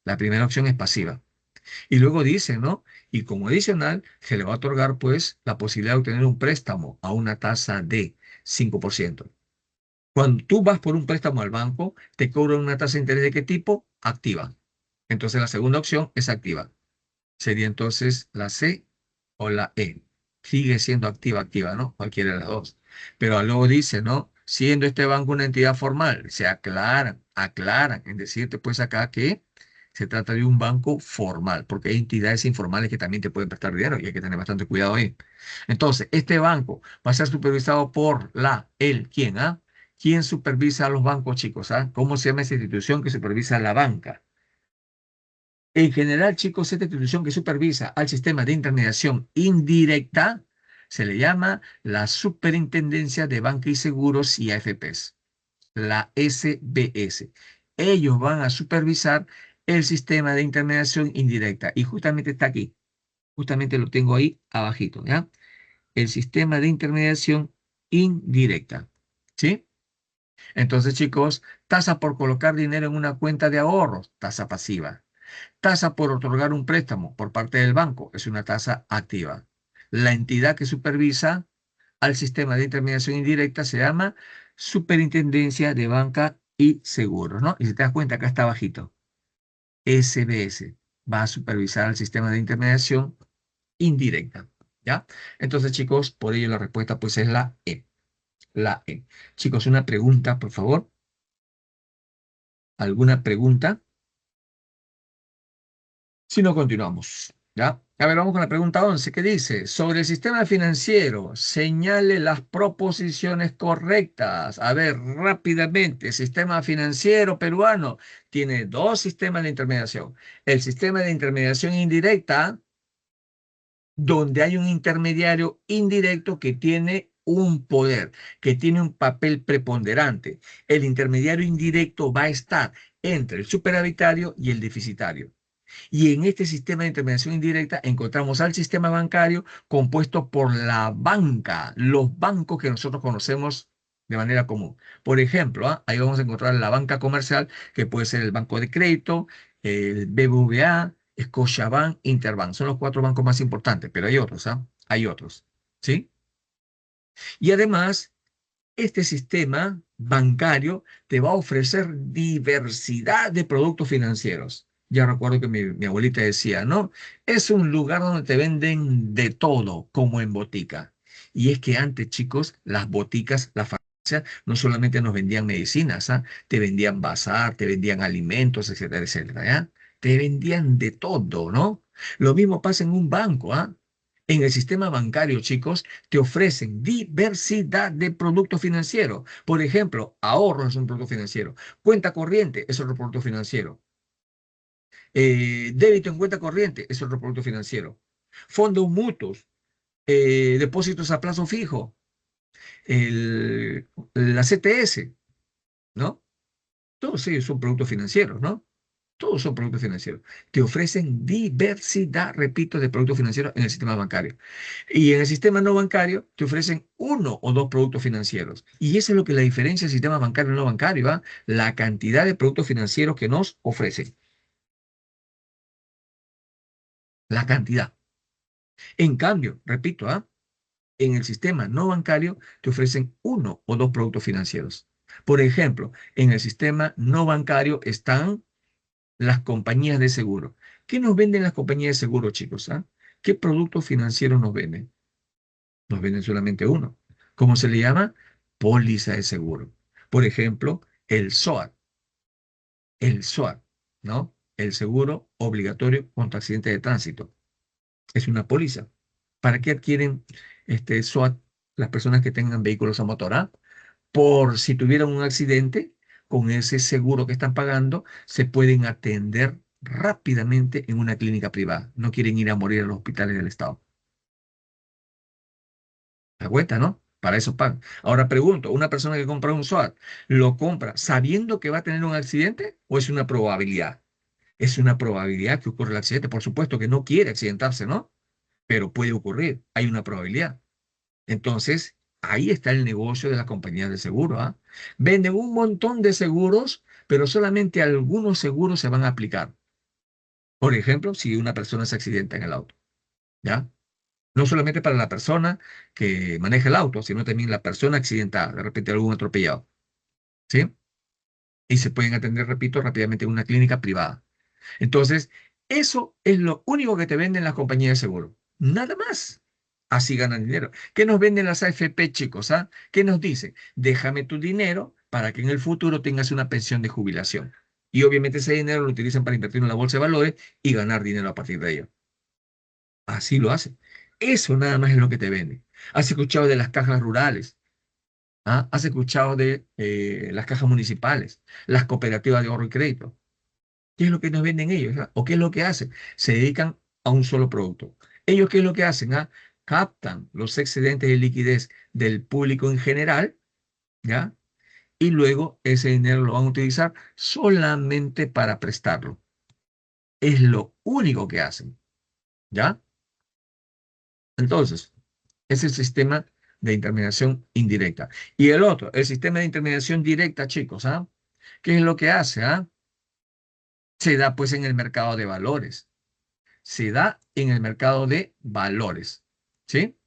La primera opción es pasiva. Y luego dice, ¿no? Y como adicional, se le va a otorgar pues la posibilidad de obtener un préstamo a una tasa de 5%. Cuando tú vas por un préstamo al banco, te cobran una tasa de interés de qué tipo? Activa. Entonces la segunda opción es activa. Sería entonces la C o la E. Sigue siendo activa, ¿no? Cualquiera de las dos. Pero luego dice, ¿no? Siendo este banco una entidad formal, se aclaran en decirte pues acá que se trata de un banco formal, porque hay entidades informales que también te pueden prestar dinero y hay que tener bastante cuidado ahí. Entonces, este banco va a ser supervisado por ¿quién, ah? ¿Quién supervisa a los bancos, chicos, ah? ¿Cómo se llama esa institución que supervisa la banca? En general, chicos, esta institución que supervisa al sistema de intermediación indirecta se le llama la Superintendencia de Banca y Seguros y AFPs, la SBS. Ellos van a supervisar el sistema de intermediación indirecta y justamente está aquí, justamente lo tengo ahí abajito, ¿ya? El sistema de intermediación indirecta, ¿sí? Entonces, chicos, tasa por colocar dinero en una cuenta de ahorros, tasa pasiva. Tasa por otorgar un préstamo por parte del banco es una tasa activa. La entidad que supervisa al sistema de intermediación indirecta se llama Superintendencia de Banca y Seguros, ¿no? Y si te das cuenta, acá está bajito. SBS va a supervisar al sistema de intermediación indirecta, ¿ya? Entonces, chicos, por ello la respuesta pues es la E. La E. Chicos, una pregunta, por favor. ¿Alguna pregunta? Si no, continuamos. ¿Ya? A ver, vamos con la pregunta 11. ¿Qué dice? Sobre el sistema financiero, señale las proposiciones correctas. A ver, rápidamente. Sistema financiero peruano tiene dos sistemas de intermediación. El sistema de intermediación indirecta, donde hay un intermediario indirecto que tiene un poder, que tiene un papel preponderante. El intermediario indirecto va a estar entre el superavitario y el deficitario. Y en este sistema de intermediación indirecta encontramos al sistema bancario compuesto por la banca, los bancos que nosotros conocemos de manera común. Por ejemplo, ahí vamos a encontrar la banca comercial, que puede ser el Banco de Crédito, el BBVA, Scotiabank, Interbank. Son los cuatro bancos más importantes, pero hay otros, Hay otros, ¿sí? Y además, este sistema bancario te va a ofrecer diversidad de productos financieros. Ya recuerdo que mi abuelita decía, ¿no? Es un lugar donde te venden de todo, como en botica. Y es que antes, chicos, las boticas, las farmacias, no solamente nos vendían medicinas, te vendían bazar, te vendían alimentos, etcétera, etcétera, ¿ya? Te vendían de todo, ¿no? Lo mismo pasa en un banco, ¿ah? En el sistema bancario, chicos, te ofrecen diversidad de productos financieros. Por ejemplo, ahorro es un producto financiero. Cuenta corriente es otro producto financiero. Débito en cuenta corriente es otro producto financiero. Fondos mutuos, depósitos a plazo fijo, la CTS, ¿no? Todos ellos son productos financieros, ¿no? Todos son productos financieros. Te ofrecen diversidad, repito, de productos financieros en el sistema bancario. Y en el sistema no bancario te ofrecen uno o dos productos financieros. Y eso es lo que la diferencia del sistema bancario y no bancario, ¿va? La cantidad de productos financieros que nos ofrecen. La cantidad. En cambio, repito, en el sistema no bancario te ofrecen uno o dos productos financieros. Por ejemplo, en el sistema no bancario están las compañías de seguro. ¿Qué nos venden las compañías de seguro, chicos? ¿Qué productos financieros nos venden? Nos venden solamente uno. ¿Cómo se le llama? Póliza de seguro. Por ejemplo, el SOAT, ¿no? El seguro obligatorio contra accidente de tránsito. Es una póliza. ¿Para qué adquieren este SOAT las personas que tengan vehículos a motor? por si tuvieran un accidente, con ese seguro que están pagando, se pueden atender rápidamente en una clínica privada. No quieren ir a morir a los hospitales del Estado. La cuenta, ¿no? Para eso pagan. Ahora pregunto, ¿una persona que compra un SOAT, lo compra sabiendo que va a tener un accidente o es una probabilidad? Es una probabilidad que ocurra el accidente. Por supuesto que no quiere accidentarse, ¿no? Pero puede ocurrir. Hay una probabilidad. Entonces, ahí está el negocio de las compañías de seguro, ¿ah? Venden un montón de seguros, pero solamente algunos seguros se van a aplicar. Por ejemplo, si una persona se accidenta en el auto, ¿ya? No solamente para la persona que maneja el auto, sino también la persona accidentada, de repente algún atropellado, ¿sí? Y se pueden atender, repito, rápidamente en una clínica privada. Entonces, eso es lo único que te venden las compañías de seguro. Nada más. Así ganan dinero. ¿Qué nos venden las AFP, chicos? ¿Ah? ¿Qué nos dicen? Déjame tu dinero para que en el futuro tengas una pensión de jubilación. Y obviamente ese dinero lo utilizan para invertir en la bolsa de valores y ganar dinero a partir de ello. Así lo hacen. Eso nada más es lo que te venden. ¿Has escuchado de las cajas rurales? ¿Ah? ¿Has escuchado de las cajas municipales? Las cooperativas de ahorro y crédito. ¿Qué es lo que nos venden ellos? ¿Ah? ¿O qué es lo que hacen? Se dedican a un solo producto. ¿Ellos qué es lo que hacen? ¿Ah? Captan los excedentes de liquidez del público en general, ¿ya? Y luego ese dinero lo van a utilizar solamente para prestarlo. Es lo único que hacen, ¿ya? Entonces, es el sistema de intermediación indirecta. Y el otro, el sistema de intermediación directa, chicos, ¿ah? ¿Qué es lo que hace? ¿Ah? Se da pues en el mercado de valores. Se da en el mercado de valores. ¿Sí?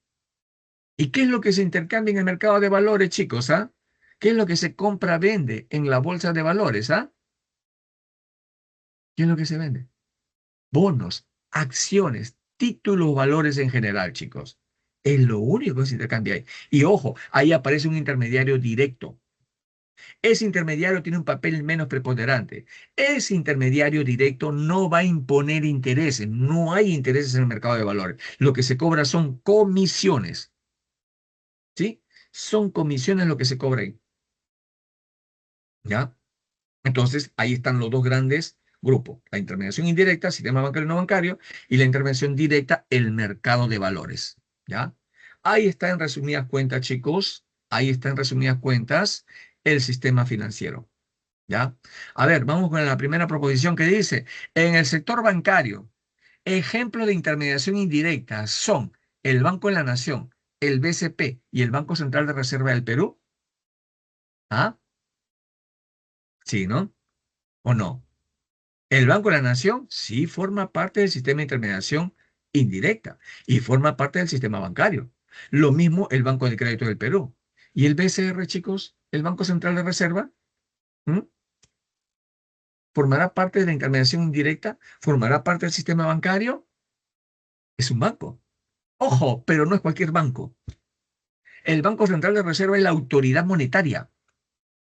¿Y qué es lo que se intercambia en el mercado de valores, chicos? ¿Ah? ¿Qué es lo que se compra-vende en la bolsa de valores? ¿Ah? ¿Qué es lo que se vende? Bonos, acciones, títulos, valores en general, chicos. Es lo único que se intercambia ahí. Y ojo, ahí aparece un intermediario directo. Ese intermediario tiene un papel menos preponderante. Ese intermediario directo no va a imponer intereses. No hay intereses en el mercado de valores. Lo que se cobra son comisiones. ¿Sí? Son comisiones lo que se cobra ahí. ¿Ya? Entonces, ahí están los dos grandes grupos. La intermediación indirecta, sistema bancario y no bancario, y la intervención directa, el mercado de valores. ¿Ya? Ahí está en resumidas cuentas, chicos. Ahí está en resumidas cuentas el sistema financiero. ¿Ya? A ver, vamos con la primera proposición que dice, en el sector bancario, ejemplos de intermediación indirecta son el Banco de la Nación, el BCP y el Banco Central de Reserva del Perú. ¿Ah? Sí, ¿no? ¿O no? El Banco de la Nación sí forma parte del sistema de intermediación indirecta y forma parte del sistema bancario. Lo mismo el Banco de Crédito del Perú. ¿Y el BCR, chicos? ¿El Banco Central de Reserva? ¿Mm? ¿Formará parte de la intermediación indirecta? ¿Formará parte del sistema bancario? Es un banco. Ojo, pero no es cualquier banco. El Banco Central de Reserva es la autoridad monetaria.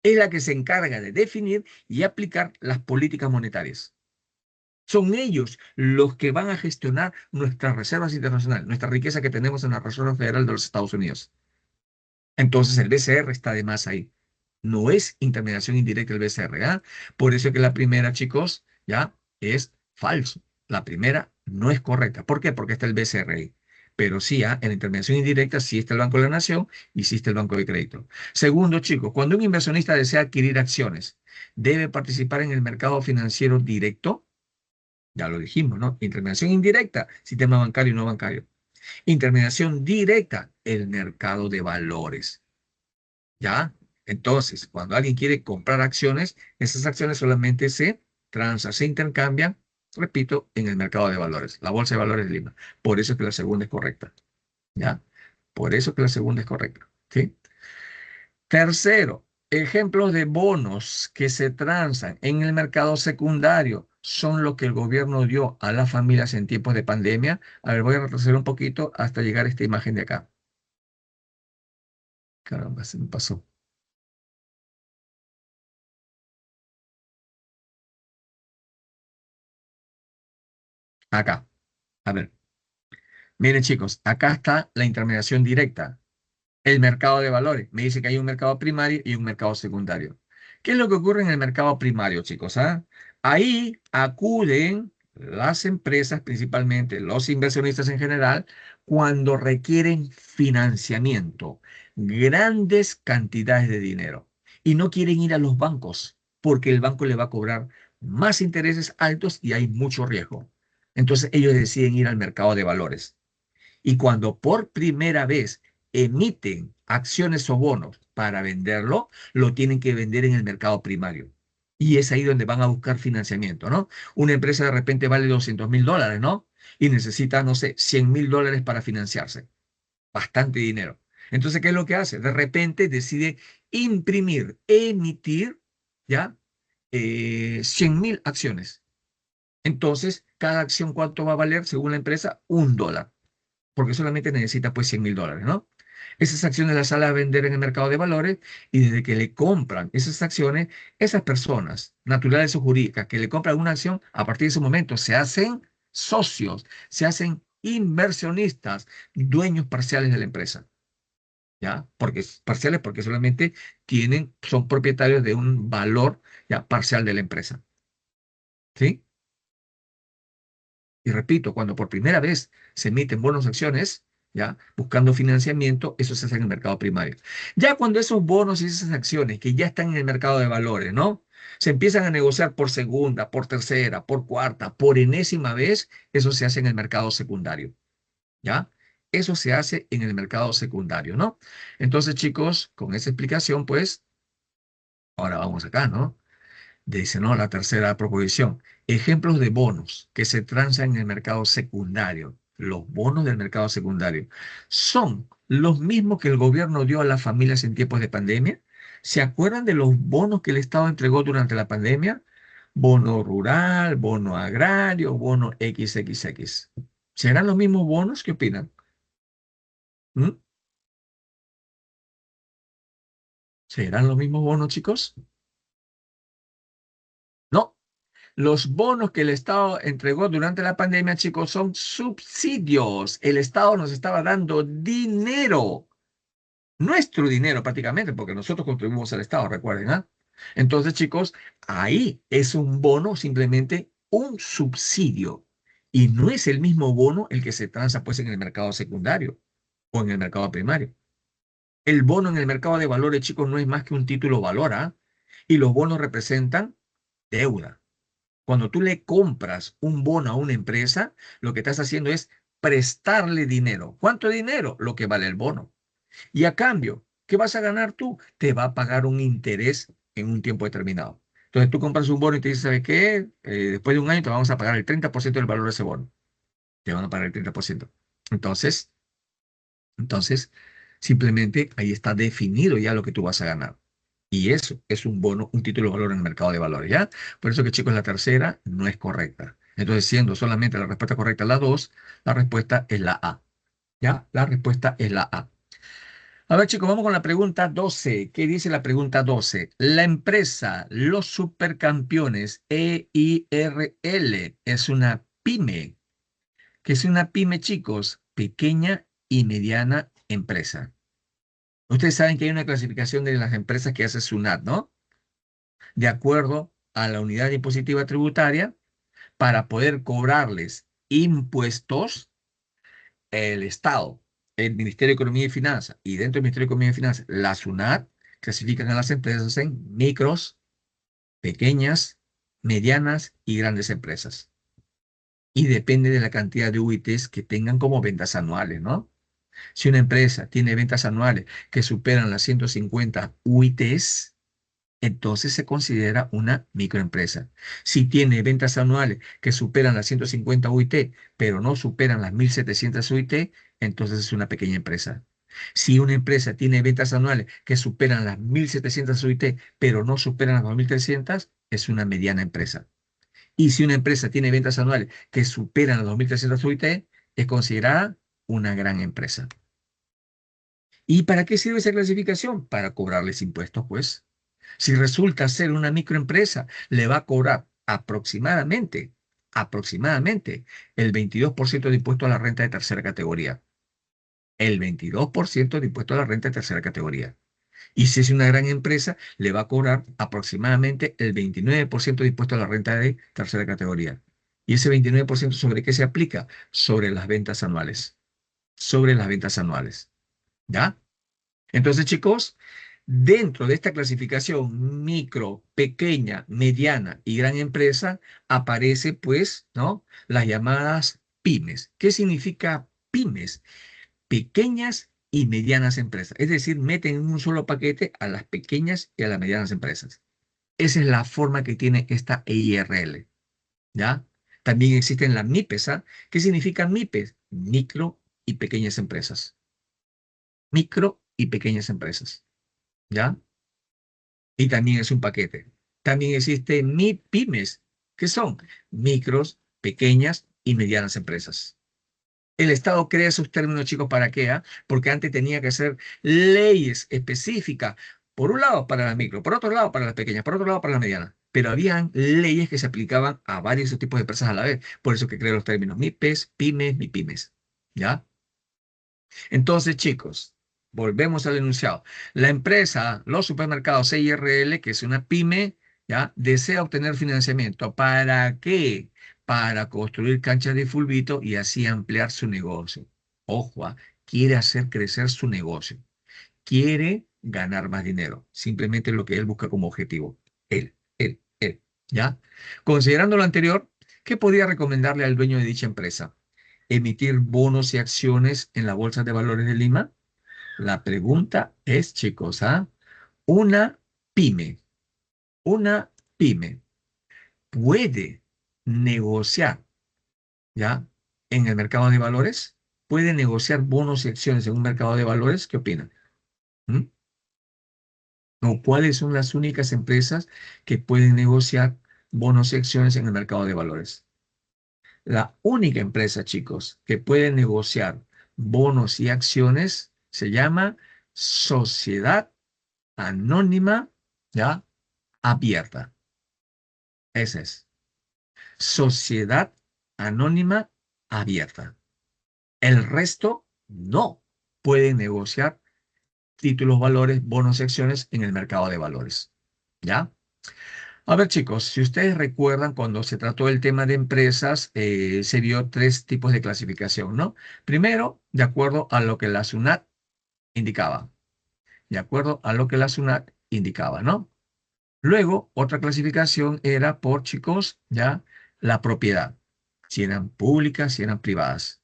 Es la que se encarga de definir y aplicar las políticas monetarias. Son ellos los que van a gestionar nuestras reservas internacionales, nuestra riqueza que tenemos en la Reserva Federal de los Estados Unidos. Entonces el BCR está de más ahí. No es intermediación indirecta el BCR, ¿ah? Por eso que la primera, chicos, ya es falso. La primera no es correcta. ¿Por qué? Porque está el BCR ahí. Pero sí, en la intermediación indirecta sí está el Banco de la Nación y sí está el Banco de Crédito. Segundo, chicos, cuando un inversionista desea adquirir acciones, ¿debe participar en el mercado financiero directo? Ya lo dijimos, ¿no? Intermediación indirecta, sistema bancario y no bancario. Intermediación directa, el mercado de valores. ¿Ya? Entonces, cuando alguien quiere comprar acciones, esas acciones solamente se transan, se intercambian, repito, en el mercado de valores, la Bolsa de Valores de Lima. Por eso es que la segunda es correcta. ¿Ya? Por eso es que la segunda es correcta. ¿Sí? Tercero, ejemplos de bonos que se transan en el mercado secundario son lo que el gobierno dio a las familias en tiempos de pandemia. A ver, voy a retroceder un poquito hasta llegar a esta imagen de acá. Caramba, se me pasó. Acá. A ver, miren chicos, acá está la intermediación directa. El mercado de valores. Me dice que hay un mercado primario y un mercado secundario. ¿Qué es lo que ocurre en el mercado primario, chicos? ¿Ah? Ahí acuden las empresas, principalmente los inversionistas en general, cuando requieren financiamiento, grandes cantidades de dinero. Y no quieren ir a los bancos, porque el banco le va a cobrar más intereses altos y hay mucho riesgo. Entonces ellos deciden ir al mercado de valores. Y cuando por primera vez emiten acciones o bonos para venderlo, lo tienen que vender en el mercado primario. Y es ahí donde van a buscar financiamiento, ¿no? Una empresa de repente vale $200.000, ¿no? Y necesita, no sé, $100.000 para financiarse. Bastante dinero. Entonces, ¿qué es lo que hace? De repente decide imprimir, emitir, ¿ya? 100.000 acciones. Entonces, cada acción, ¿cuánto va a valer según la empresa? $1, porque solamente necesita pues $100.000, ¿no? Esas acciones las sale a vender en el mercado de valores y desde que le compran esas acciones, esas personas, naturales o jurídicas, que le compran una acción, a partir de ese momento se hacen socios, se hacen inversionistas, dueños parciales de la empresa, ¿ya? Porque parciales porque solamente son propietarios de un valor ya parcial de la empresa, ¿sí? Y repito, cuando por primera vez se emiten bonos acciones, ya, buscando financiamiento, eso se hace en el mercado primario. Ya cuando esos bonos y esas acciones que ya están en el mercado de valores, ¿no? Se empiezan a negociar por segunda, por tercera, por cuarta, por enésima vez, eso se hace en el mercado secundario, ¿ya? Eso se hace en el mercado secundario, ¿no? Entonces, chicos, con esa explicación, pues, ahora vamos acá, ¿no? Dice, ¿no? La tercera proposición. Ejemplos de bonos que se transan en el mercado secundario. Los bonos del mercado secundario son los mismos que el gobierno dio a las familias en tiempos de pandemia. ¿Se acuerdan de los bonos que el Estado entregó durante la pandemia? Bono rural, bono agrario, bono XXX. ¿Serán los mismos bonos? ¿Qué opinan? ¿Mm? ¿Serán los mismos bonos, chicos? No. Los bonos que el Estado entregó durante la pandemia, chicos, son subsidios. El Estado nos estaba dando dinero, nuestro dinero prácticamente, porque nosotros contribuimos al Estado, recuerden, ¿ah? Entonces, chicos, ahí es un bono, simplemente un subsidio. Y no es el mismo bono el que se transa pues en el mercado secundario o en el mercado primario. El bono en el mercado de valores, chicos, no es más que un título valor, ¿ah? Y los bonos representan deuda. Cuando tú le compras un bono a una empresa, lo que estás haciendo es prestarle dinero. ¿Cuánto dinero? Lo que vale el bono. Y a cambio, ¿qué vas a ganar tú? Te va a pagar un interés en un tiempo determinado. Entonces tú compras un bono y te dices, ¿sabes qué? Después de un año te vamos a pagar el 30% del valor de ese bono. Te van a pagar el 30%. Entonces, entonces, simplemente ahí está definido ya lo que tú vas a ganar. Y eso es un bono, un título de valor en el mercado de valores, ¿ya? Por eso que, chicos, la tercera no es correcta. Entonces, siendo solamente la respuesta correcta la 2, la respuesta es la A, ¿ya? La respuesta es la A. A ver, chicos, vamos con la pregunta 12. ¿Qué dice la pregunta 12? La empresa Los Supercampeones EIRL es una pyme. ¿Qué es una pyme, chicos? Pequeña y mediana empresa. Ustedes saben que hay una clasificación de las empresas que hace SUNAT, ¿no? De acuerdo a la unidad impositiva tributaria, para poder cobrarles impuestos, el Estado, el Ministerio de Economía y Finanzas y dentro del Ministerio de Economía y Finanzas, la SUNAT, clasifican a las empresas en micros, pequeñas, medianas y grandes empresas. Y depende de la cantidad de UITs que tengan como ventas anuales, ¿no? Si una empresa tiene ventas anuales que superan las 150 UITs, entonces se considera una microempresa. Si tiene ventas anuales que superan las 150 UIT, pero no superan las 1.700 UIT, entonces es una pequeña empresa. Si una empresa tiene ventas anuales que superan las 1.700 UIT, pero no superan las 2.300, es una mediana empresa. Y si una empresa tiene ventas anuales que superan las 2.300 UIT, es considerada una gran empresa. ¿Y para qué sirve esa clasificación? Para cobrarles impuestos, pues. Si resulta ser una microempresa, le va a cobrar aproximadamente el 22% de impuesto a la renta de tercera categoría. El 22% de impuesto a la renta de tercera categoría. Y si es una gran empresa, le va a cobrar aproximadamente el 29% de impuesto a la renta de tercera categoría. ¿Y ese 29% sobre qué se aplica? Sobre las ventas anuales. Sobre las ventas anuales. ¿Ya? Entonces, chicos, dentro de esta clasificación micro, pequeña, mediana y gran empresa, aparece, pues, ¿no? Las llamadas pymes. ¿Qué significa pymes? Pequeñas y medianas empresas. Es decir, meten en un solo paquete a las pequeñas y a las medianas empresas. Esa es la forma que tiene esta EIRL, ¿ya? También existen las MIPES, ¿ah? ¿Qué significan MIPES? Micro y pequeñas empresas. Micro y pequeñas empresas, ¿ya? Y también es un paquete. También existe MIPYMES, que son micros, pequeñas y medianas empresas. El Estado crea esos términos, chicos, ¿para qué? Porque antes tenía que hacer leyes específicas, por un lado para las micro, por otro lado para las pequeñas, por otro lado para las medianas. Pero habían leyes que se aplicaban a varios tipos de empresas a la vez. Por eso que creó los términos MIPES, pymes, MIPYMES. ¿Ya? Entonces, chicos, volvemos al enunciado. La empresa, los supermercados CIRL, que es una pyme, ¿ya? Desea obtener financiamiento. ¿Para qué? Para construir canchas de fulbito y así ampliar su negocio. Ojo, quiere hacer crecer su negocio. Quiere ganar más dinero. Simplemente lo que él busca como objetivo. Él. ¿Ya? Considerando lo anterior, ¿qué podría recomendarle al dueño de dicha empresa? ¿Emitir bonos y acciones en la Bolsa de Valores de Lima? La pregunta es, chicos, una pyme, una pyme puede negociar, ¿ya? En el mercado de valores, puede negociar bonos y acciones en un mercado de valores. ¿Qué opinan? ¿Mm? ¿O cuáles son las únicas empresas que pueden negociar bonos y acciones en el mercado de valores? La única empresa, chicos, que puede negociar bonos y acciones se llama Sociedad Anónima, ¿ya? Abierta. Esa es. Sociedad Anónima Abierta. El resto no puede negociar títulos, valores, bonos y acciones en el mercado de valores. ¿Ya? A ver, chicos, si ustedes recuerdan, cuando se trató el tema de empresas, se vio tres tipos de clasificación, ¿no? Primero, de acuerdo a lo que la SUNAT indicaba. De acuerdo a lo que la SUNAT indicaba, ¿no? Luego, otra clasificación era por, chicos, ya la propiedad, si eran públicas, si eran privadas.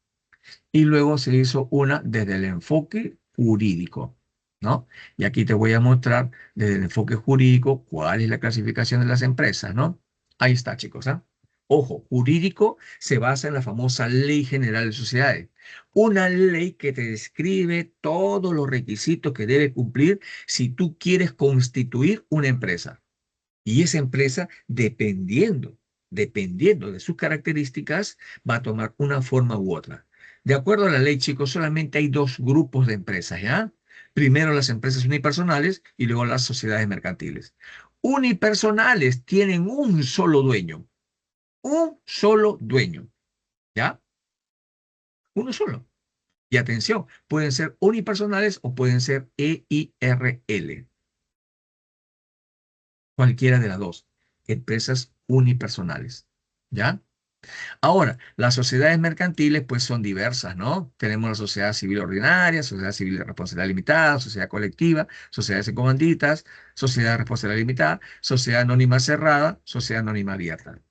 Y luego se hizo una desde el enfoque jurídico, ¿no? Y aquí te voy a mostrar desde el enfoque jurídico cuál es la clasificación de las empresas, ¿no? Ahí está, chicos, ¿ah? Ojo, jurídico se basa en la famosa Ley General de Sociedades, una ley que te describe todos los requisitos que debe cumplir si tú quieres constituir una empresa. Y esa empresa, dependiendo de sus características, va a tomar una forma u otra. De acuerdo a la ley, chicos, solamente hay dos grupos de empresas, ¿ya? Primero las empresas unipersonales y luego las sociedades mercantiles. Unipersonales tienen un solo dueño, ¿ya? Uno solo. Y atención, pueden ser unipersonales o pueden ser EIRL, cualquiera de las dos, empresas unipersonales, ¿ya? Ahora, las sociedades mercantiles pues son diversas, ¿no? Tenemos la sociedad civil ordinaria, sociedad civil de responsabilidad limitada, sociedad colectiva, sociedades en comanditas, sociedad de responsabilidad limitada, sociedad anónima cerrada, sociedad anónima abierta.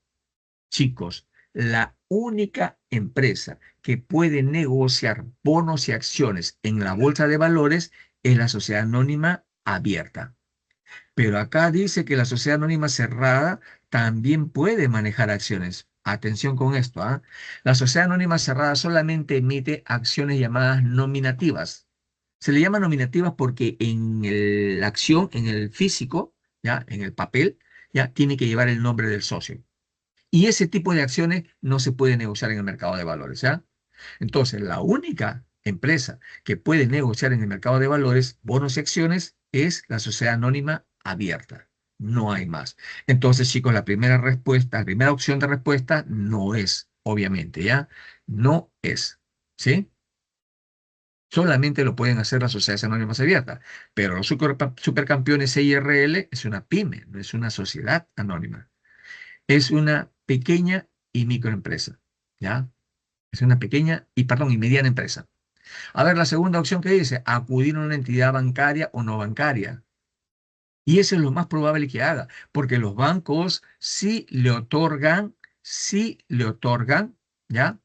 Chicos, la única empresa que puede negociar bonos y acciones en la bolsa de valores es la sociedad anónima abierta. Pero acá dice que la sociedad anónima cerrada también puede manejar acciones. Atención con esto, ¿ah? La sociedad anónima cerrada solamente emite acciones llamadas nominativas. Se le llama nominativas porque en la acción, en el físico, ya, en el papel, ya tiene que llevar el nombre del socio. Y ese tipo de acciones no se puede negociar en el mercado de valores, ¿ya? Entonces, la única empresa que puede negociar en el mercado de valores bonos y acciones es la sociedad anónima abierta. No hay más. Entonces, chicos, la primera respuesta, la primera opción de respuesta no es, obviamente, ¿ya? No es. ¿Sí? Solamente lo pueden hacer las sociedades anónimas abiertas, pero los supercampeones CIRL es una pyme, no es una sociedad anónima. Es una pequeña y microempresa, ¿ya? Es una pequeña y mediana empresa. A ver, la segunda opción que dice, acudir a una entidad bancaria o no bancaria. Y eso es lo más probable que haga, porque los bancos sí le otorgan, ¿ya?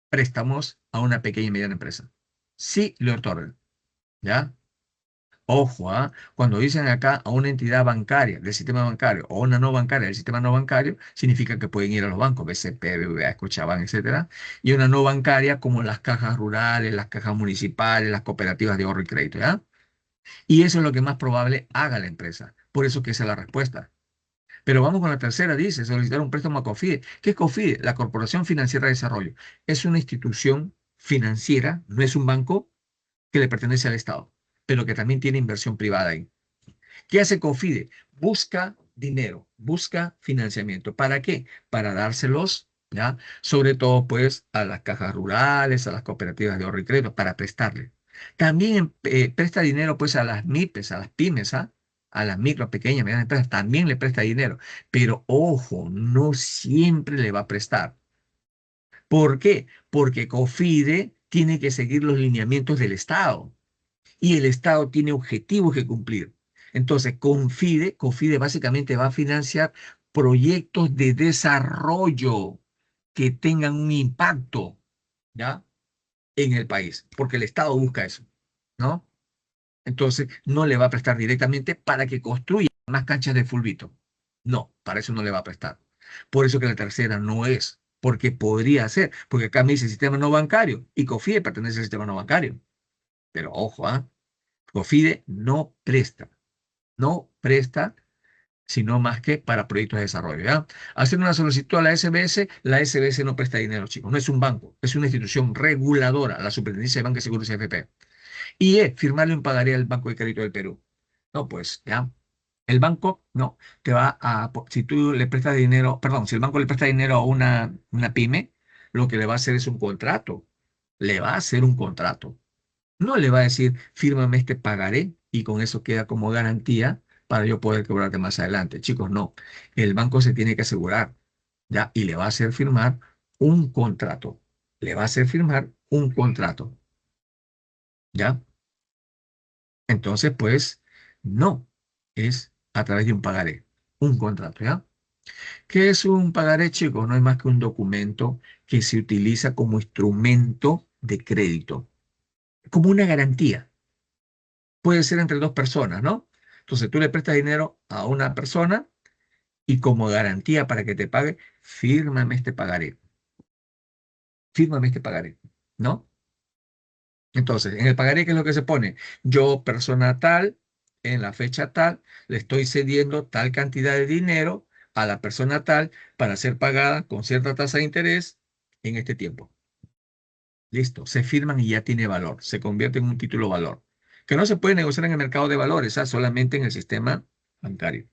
Préstamos a una pequeña y mediana empresa. Sí le otorgan, ¿ya? Ojo, ¿ah? Cuando dicen acá a una entidad bancaria del sistema bancario o una no bancaria del sistema no bancario, significa que pueden ir a los bancos, BCP, BBVA, Scotiabank, etcétera, y una no bancaria como las cajas rurales, las cajas municipales, las cooperativas de ahorro y crédito, ¿ya? Y eso es lo que más probable haga la empresa. Por eso que esa es la respuesta. Pero vamos con la tercera, dice, solicitar un préstamo a COFIDE. ¿Qué es COFIDE? La Corporación Financiera de Desarrollo. Es una institución financiera, no es un banco que le pertenece al Estado, pero que también tiene inversión privada ahí. ¿Qué hace COFIDE? Busca dinero, busca financiamiento. ¿Para qué? Para dárselos, ¿ya? Sobre todo, pues, a las cajas rurales, a las cooperativas de ahorro y crédito, para prestarle. También presta dinero, pues, a las MIPES, a las pymes, ¿ah? A las micro, pequeñas, medianas empresas, también le presta dinero. Pero, ojo, no siempre le va a prestar. ¿Por qué? Porque COFIDE tiene que seguir los lineamientos del Estado y el Estado tiene objetivos que cumplir. Entonces, COFIDE básicamente va a financiar proyectos de desarrollo que tengan un impacto, ¿ya? En el país, porque el Estado busca eso, ¿no? Entonces, no le va a prestar directamente para que construya más canchas de fulbito. No, para eso no le va a prestar. Por eso que la tercera no es, porque podría ser, porque acá me dice sistema no bancario y COFIDE pertenece al sistema no bancario. Pero ojo, ¿ah? COFIDE no presta, sino más que para proyectos de desarrollo, ¿ya? Hacer una solicitud a la SBS no presta dinero, chicos, no es un banco, es una institución reguladora, la Superintendencia de Banca y Seguros CFP. Y firmarle un pagaré al Banco de Crédito del Perú. No, pues, ¿ya? El banco, no, te va si tú le prestas dinero, perdón, si el banco le presta dinero a una pyme, lo que le va a hacer es un contrato, le va a hacer un contrato. No le va a decir, fírmame este pagaré y con eso queda como garantía para yo poder cobrarte más adelante. Chicos, no. El banco se tiene que asegurar, ¿ya? Y le va a hacer firmar un contrato. Le va a hacer firmar un contrato, ¿ya? Entonces, pues, no. Es a través de un pagaré, un contrato, ¿ya? ¿Qué es un pagaré, chicos? No es más que un documento que se utiliza como instrumento de crédito, como una garantía. Puede ser entre dos personas, ¿no? Entonces tú le prestas dinero a una persona y como garantía para que te pague, fírmame este pagaré, ¿no? Entonces, en el pagaré, ¿qué es lo que se pone? Yo, persona tal, en la fecha tal, le estoy cediendo tal cantidad de dinero a la persona tal para ser pagada con cierta tasa de interés en este tiempo. Listo, se firman y ya tiene valor, se convierte en un título valor, que no se puede negociar en el mercado de valores, solamente en el sistema bancario.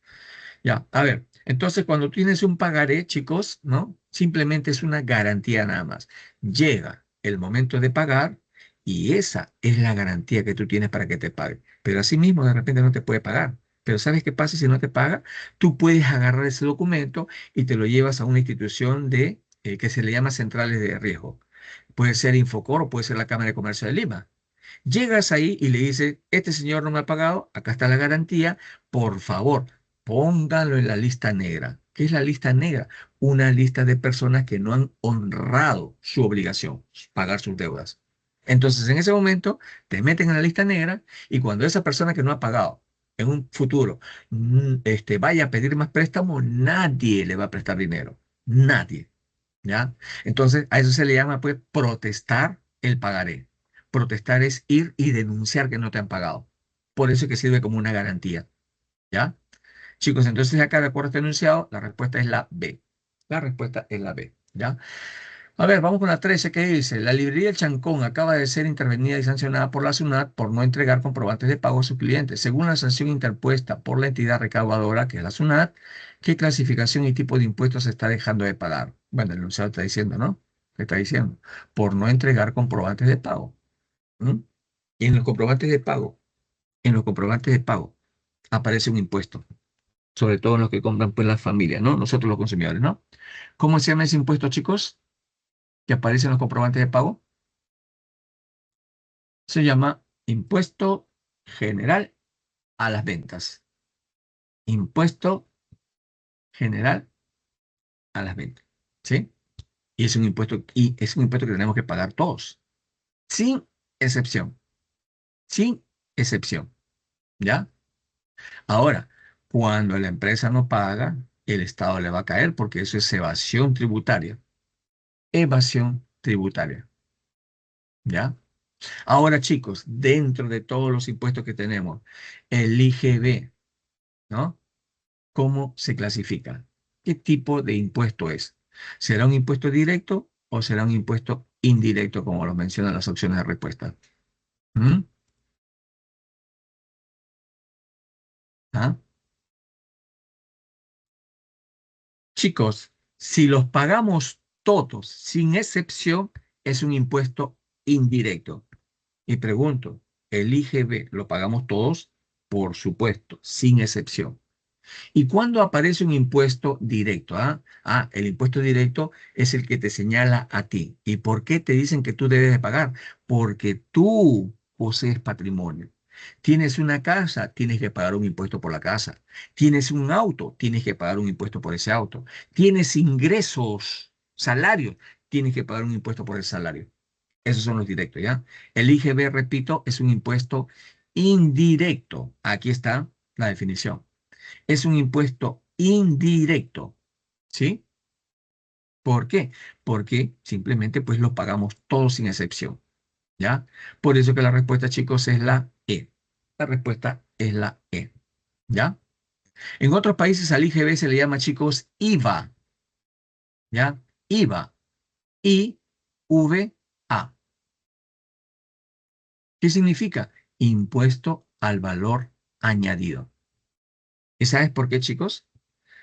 Ya, a ver, entonces cuando tienes un pagaré, chicos, ¿no? Simplemente es una garantía nada más. Llega el momento de pagar y esa es la garantía que tú tienes para que te pague. Pero así mismo de repente no te puede pagar. Pero ¿sabes qué pasa si no te paga? Tú puedes agarrar ese documento y te lo llevas a una institución que se le llama centrales de riesgo. Puede ser Infocor o puede ser la Cámara de Comercio de Lima. Llegas ahí y le dices, este señor no me ha pagado, acá está la garantía, por favor, póngalo en la lista negra. ¿Qué es la lista negra? Una lista de personas que no han honrado su obligación, pagar sus deudas. Entonces, en ese momento, te meten en la lista negra y cuando esa persona que no ha pagado en un futuro vaya a pedir más préstamo, nadie le va a prestar dinero. Nadie. ¿Ya? Entonces, a eso se le llama, pues, protestar el pagaré. Protestar es ir y denunciar que no te han pagado. Por eso es que sirve como una garantía, ¿ya? Chicos, entonces acá de acuerdo a este enunciado, la respuesta es la B. La respuesta es la B, ¿ya? A ver, vamos con la 13 que dice, la librería El Chancón acaba de ser intervenida y sancionada por la SUNAT por no entregar comprobantes de pago a sus clientes. Según la sanción interpuesta por la entidad recaudadora, que es la SUNAT, ¿qué clasificación y tipo de impuestos se está dejando de pagar? Bueno, el enunciado está diciendo, ¿no? ¿Qué está diciendo? Por no entregar comprobantes de pago. ¿Mm? En los comprobantes de pago, en los comprobantes de pago aparece un impuesto, sobre todo en los que compran pues las familias, ¿no? Nosotros los consumidores, ¿no? ¿Cómo se llama ese impuesto, chicos? Que aparece en los comprobantes de pago. Se llama impuesto general a las ventas. Impuesto general a las ventas. ¿Sí? Y es un impuesto que tenemos que pagar todos, sin excepción, sin excepción. ¿Ya? Ahora, cuando la empresa no paga, el Estado le va a caer porque eso es evasión tributaria. Evasión tributaria. ¿Ya? Ahora, chicos, dentro de todos los impuestos que tenemos, el IGB, ¿no? ¿Cómo se clasifica? ¿Qué tipo de impuesto es? ¿Será un impuesto directo o será un impuesto indirecto, como lo mencionan las opciones de respuesta? ¿Mm? ¿Ah? Chicos, si los pagamos todos, sin excepción, es un impuesto indirecto. Y pregunto, ¿el IGB lo pagamos todos? Por supuesto, sin excepción. ¿Y cuándo aparece un impuesto directo? El impuesto directo es el que te señala a ti. ¿Y por qué te dicen que tú debes de pagar? Porque tú posees patrimonio. Tienes una casa, tienes que pagar un impuesto por la casa. Tienes un auto, tienes que pagar un impuesto por ese auto. Tienes ingresos, salarios, tienes que pagar un impuesto por el salario. Esos son los directos, ¿ya? El IGB, repito, es un impuesto indirecto. Aquí está la definición. Es un impuesto indirecto, ¿sí? ¿Por qué? Porque simplemente pues lo pagamos todos sin excepción, ¿ya? Por eso que la respuesta, chicos, es la E. La respuesta es la E, ¿ya? En otros países al IGB se le llama, chicos, IVA, ¿ya? IVA, I-V-A. ¿Qué significa? Impuesto al valor añadido. ¿Y sabes por qué, chicos?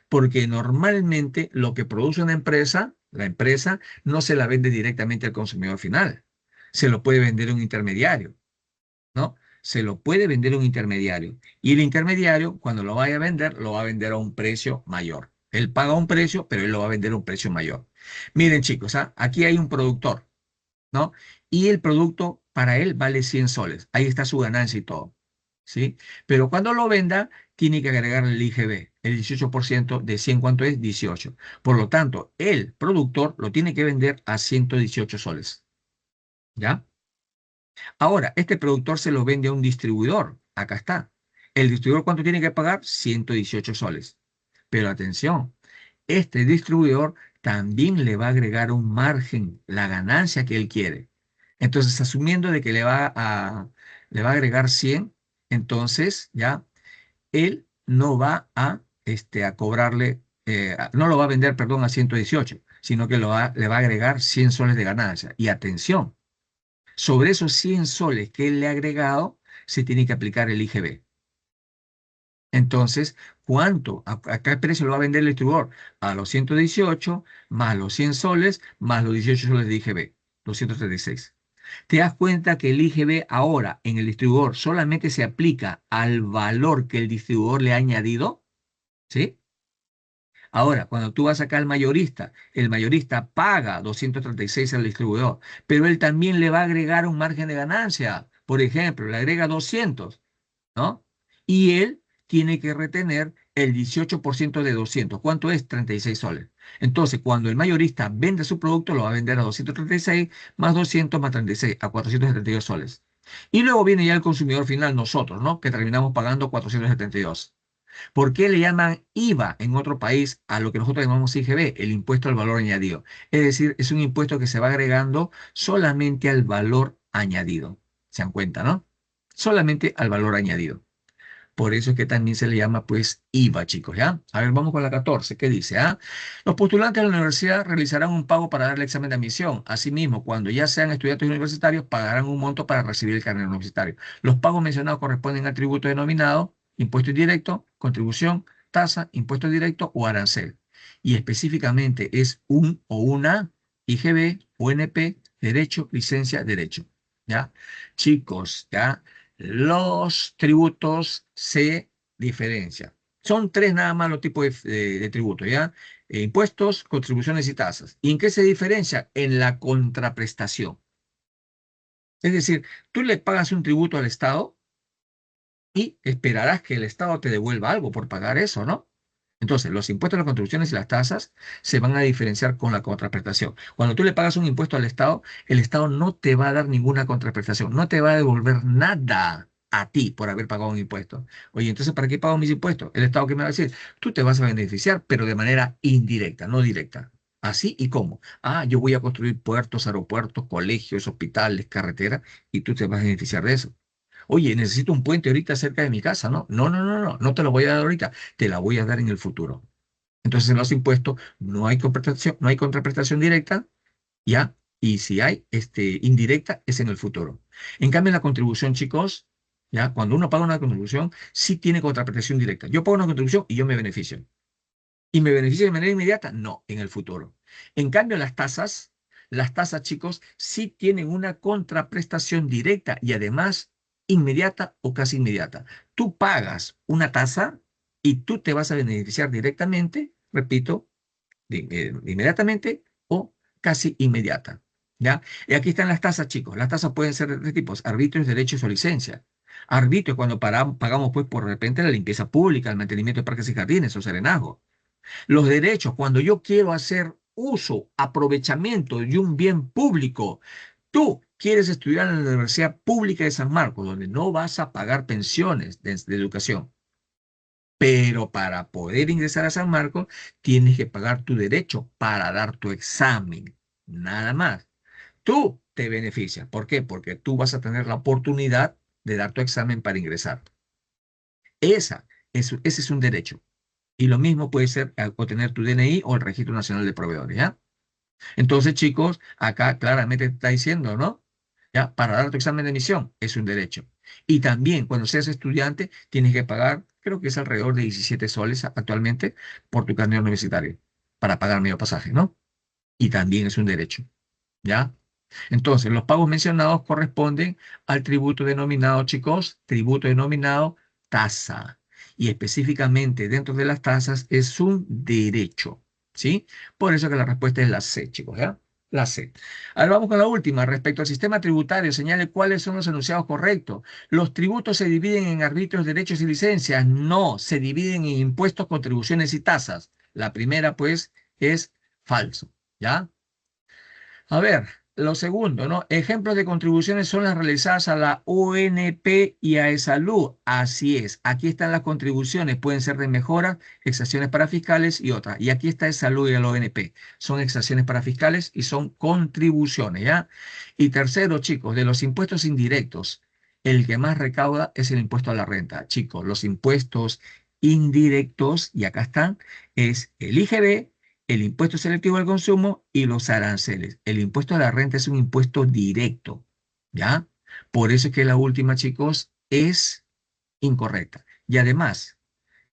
Porque normalmente lo que produce una empresa, la empresa no se la vende directamente al consumidor final. Se lo puede vender un intermediario, ¿no? Se lo puede vender un intermediario. Y el intermediario, cuando lo vaya a vender, lo va a vender a un precio mayor. Él paga un precio, pero él lo va a vender a un precio mayor. Miren, chicos, aquí hay un productor, ¿no? Y el producto para él vale 100 soles. Ahí está su ganancia y todo, ¿sí? Pero cuando lo venda, tiene que agregar el IGB. El 18% de 100, ¿cuánto es? 18. Por lo tanto, el productor lo tiene que vender a 118 soles, ¿ya? Ahora, este productor se lo vende a un distribuidor. Acá está. ¿El distribuidor cuánto tiene que pagar? 118 soles. Pero atención, este distribuidor también le va a agregar un margen, la ganancia que él quiere. Entonces, asumiendo de que le va a agregar 100, entonces ya él no va a cobrarle, no lo va a vender, perdón, a 118, sino que le va a agregar 100 soles de ganancia. Y atención, sobre esos 100 soles que él le ha agregado, se tiene que aplicar el IGB. Entonces, ¿cuánto? ¿A qué precio lo va a vender el distribuidor? A los 118 más los 100 soles más los 18 soles de IGB, 236. ¿Te das cuenta que el IGB ahora en el distribuidor solamente se aplica al valor que el distribuidor le ha añadido? ¿Sí? Ahora, cuando tú vas acá al mayorista, el mayorista paga 236 al distribuidor, pero él también le va a agregar un margen de ganancia. Por ejemplo, le agrega 200, ¿no? Y él tiene que retener el 18% de 200. ¿Cuánto es? 36 soles. Entonces, cuando el mayorista vende su producto, lo va a vender a 236 más 200 más 36, a 472 soles. Y luego viene ya el consumidor final, nosotros, ¿no? Que terminamos pagando 472. ¿Por qué le llaman IVA en otro país a lo que nosotros llamamos IGB, el impuesto al valor añadido? Es decir, es un impuesto que se va agregando solamente al valor añadido. ¿Se dan cuenta, no? Solamente al valor añadido. Por eso es que también se le llama pues IVA, chicos, ¿ya? A ver, vamos con la 14. ¿Qué dice? Los postulantes de la universidad realizarán un pago para dar el examen de admisión. Asimismo, cuando ya sean estudiantes universitarios, pagarán un monto para recibir el carnet universitario. Los pagos mencionados corresponden al tributo denominado impuesto indirecto, contribución, tasa, impuesto directo o arancel. Y específicamente es un o una IGB, UNP, derecho, licencia, derecho. ¿ya? Chicos, ¿ya? Los tributos se diferencian. Son tres nada más los tipos de tributos, ¿ya? Impuestos, contribuciones y tasas. ¿Y en qué se diferencia? En la contraprestación. Es decir, tú le pagas un tributo al Estado y esperarás que el Estado te devuelva algo por pagar eso, ¿no? Entonces, los impuestos, las contribuciones y las tasas se van a diferenciar con la contraprestación. Cuando tú le pagas un impuesto al Estado, el Estado no te va a dar ninguna contraprestación, no te va a devolver nada a ti por haber pagado un impuesto. Oye, entonces, ¿para qué pago mis impuestos? El Estado, ¿qué me va a decir? Tú te vas a beneficiar, pero de manera indirecta, no directa. ¿Así y cómo? Ah, yo voy a construir puertos, aeropuertos, colegios, hospitales, carreteras, y tú te vas a beneficiar de eso. Oye, necesito un puente ahorita cerca de mi casa, ¿no? No, no, no, no, no te lo voy a dar ahorita, te la voy a dar en el futuro. Entonces, en los impuestos no hay contraprestación, no hay contraprestación directa, ¿ya? Y si hay indirecta, es en el futuro. En cambio, en la contribución, chicos, ¿ya? Cuando uno paga una contribución, sí tiene contraprestación directa. Yo pago una contribución y yo me beneficio. ¿Y me beneficio de manera inmediata? No, en el futuro. En cambio, las tasas, chicos, sí tienen una contraprestación directa y además inmediata o casi inmediata. Tú pagas una tasa y tú te vas a beneficiar directamente, repito, inmediatamente o casi inmediata. ¿Ya? Y aquí están las tasas, chicos. Las tasas pueden ser de tres tipos: arbitrios, derechos o licencia. Arbitrio es cuando pagamos pues por repente la limpieza pública, el mantenimiento de parques y jardines o serenazgo. Los derechos, cuando yo quiero hacer uso, aprovechamiento de un bien público. Tú quieres estudiar en la Universidad Pública de San Marcos, donde no vas a pagar pensiones de educación. Pero para poder ingresar a San Marcos, tienes que pagar tu derecho para dar tu examen. Nada más. Tú te beneficias. ¿Por qué? Porque tú vas a tener la oportunidad de dar tu examen para ingresar. Ese es un derecho. Y lo mismo puede ser obtener tu DNI o el Registro Nacional de Proveedores, ¿ya? Entonces, chicos, acá claramente te está diciendo, ¿no? ¿Ya? Para dar tu examen de admisión es un derecho. Y también cuando seas estudiante tienes que pagar, creo que es alrededor de 17 soles actualmente por tu carnet universitario para pagar medio pasaje, ¿no? Y también es un derecho, ¿ya? Entonces, los pagos mencionados corresponden al tributo denominado, chicos, tributo denominado tasa. Y específicamente dentro de las tasas es un derecho, ¿sí? Por eso que la respuesta es la C, chicos, ¿ya? La C. Ahora vamos con la última. Respecto al sistema tributario, señale cuáles son los enunciados correctos. ¿Los tributos se dividen en arbitrios, derechos y licencias? No, se dividen en impuestos, contribuciones y tasas. La primera, pues, es falso, ¿ya? A ver, lo segundo, ¿no? Ejemplos de contribuciones son las realizadas a la ONP y a ESALUD. Así es, aquí están las contribuciones, pueden ser de mejora, exacciones para fiscales y otras. Y aquí está ESALUD y la ONP. Son exacciones para fiscales y son contribuciones, ¿ya? Y tercero, chicos, de los impuestos indirectos, el que más recauda es el impuesto a la renta. Chicos, los impuestos indirectos, y acá están, es el IGB, el impuesto selectivo al consumo y los aranceles. El impuesto a la renta es un impuesto directo, ¿ya? Por eso es que la última, chicos, es incorrecta. Y además,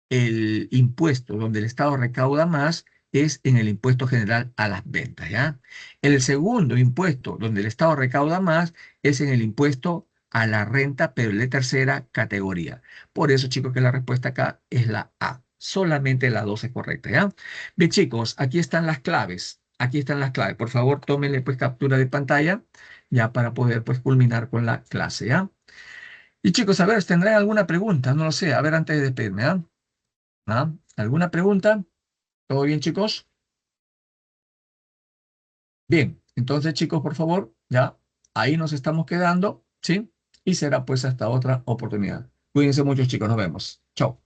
el impuesto donde el Estado recauda más es en el impuesto general a las ventas, ¿ya? El segundo impuesto donde el Estado recauda más es en el impuesto a la renta, pero de tercera categoría. Por eso, chicos, que la respuesta acá es la A. Solamente la 2 es correcta, ¿ya? Bien, chicos, aquí están las claves. Aquí están las claves. Por favor, tómenle pues captura de pantalla ya para poder pues culminar con la clase, ¿ya? Y chicos, a ver, ¿tendrán alguna pregunta? No lo sé. A ver, antes de despedirme, ¿ah? ¿Ah? ¿Alguna pregunta? ¿Todo bien, chicos? Bien, entonces, chicos, por favor, ya ahí nos estamos quedando, ¿sí? Y será pues hasta otra oportunidad. Cuídense mucho, chicos. Nos vemos. Chao.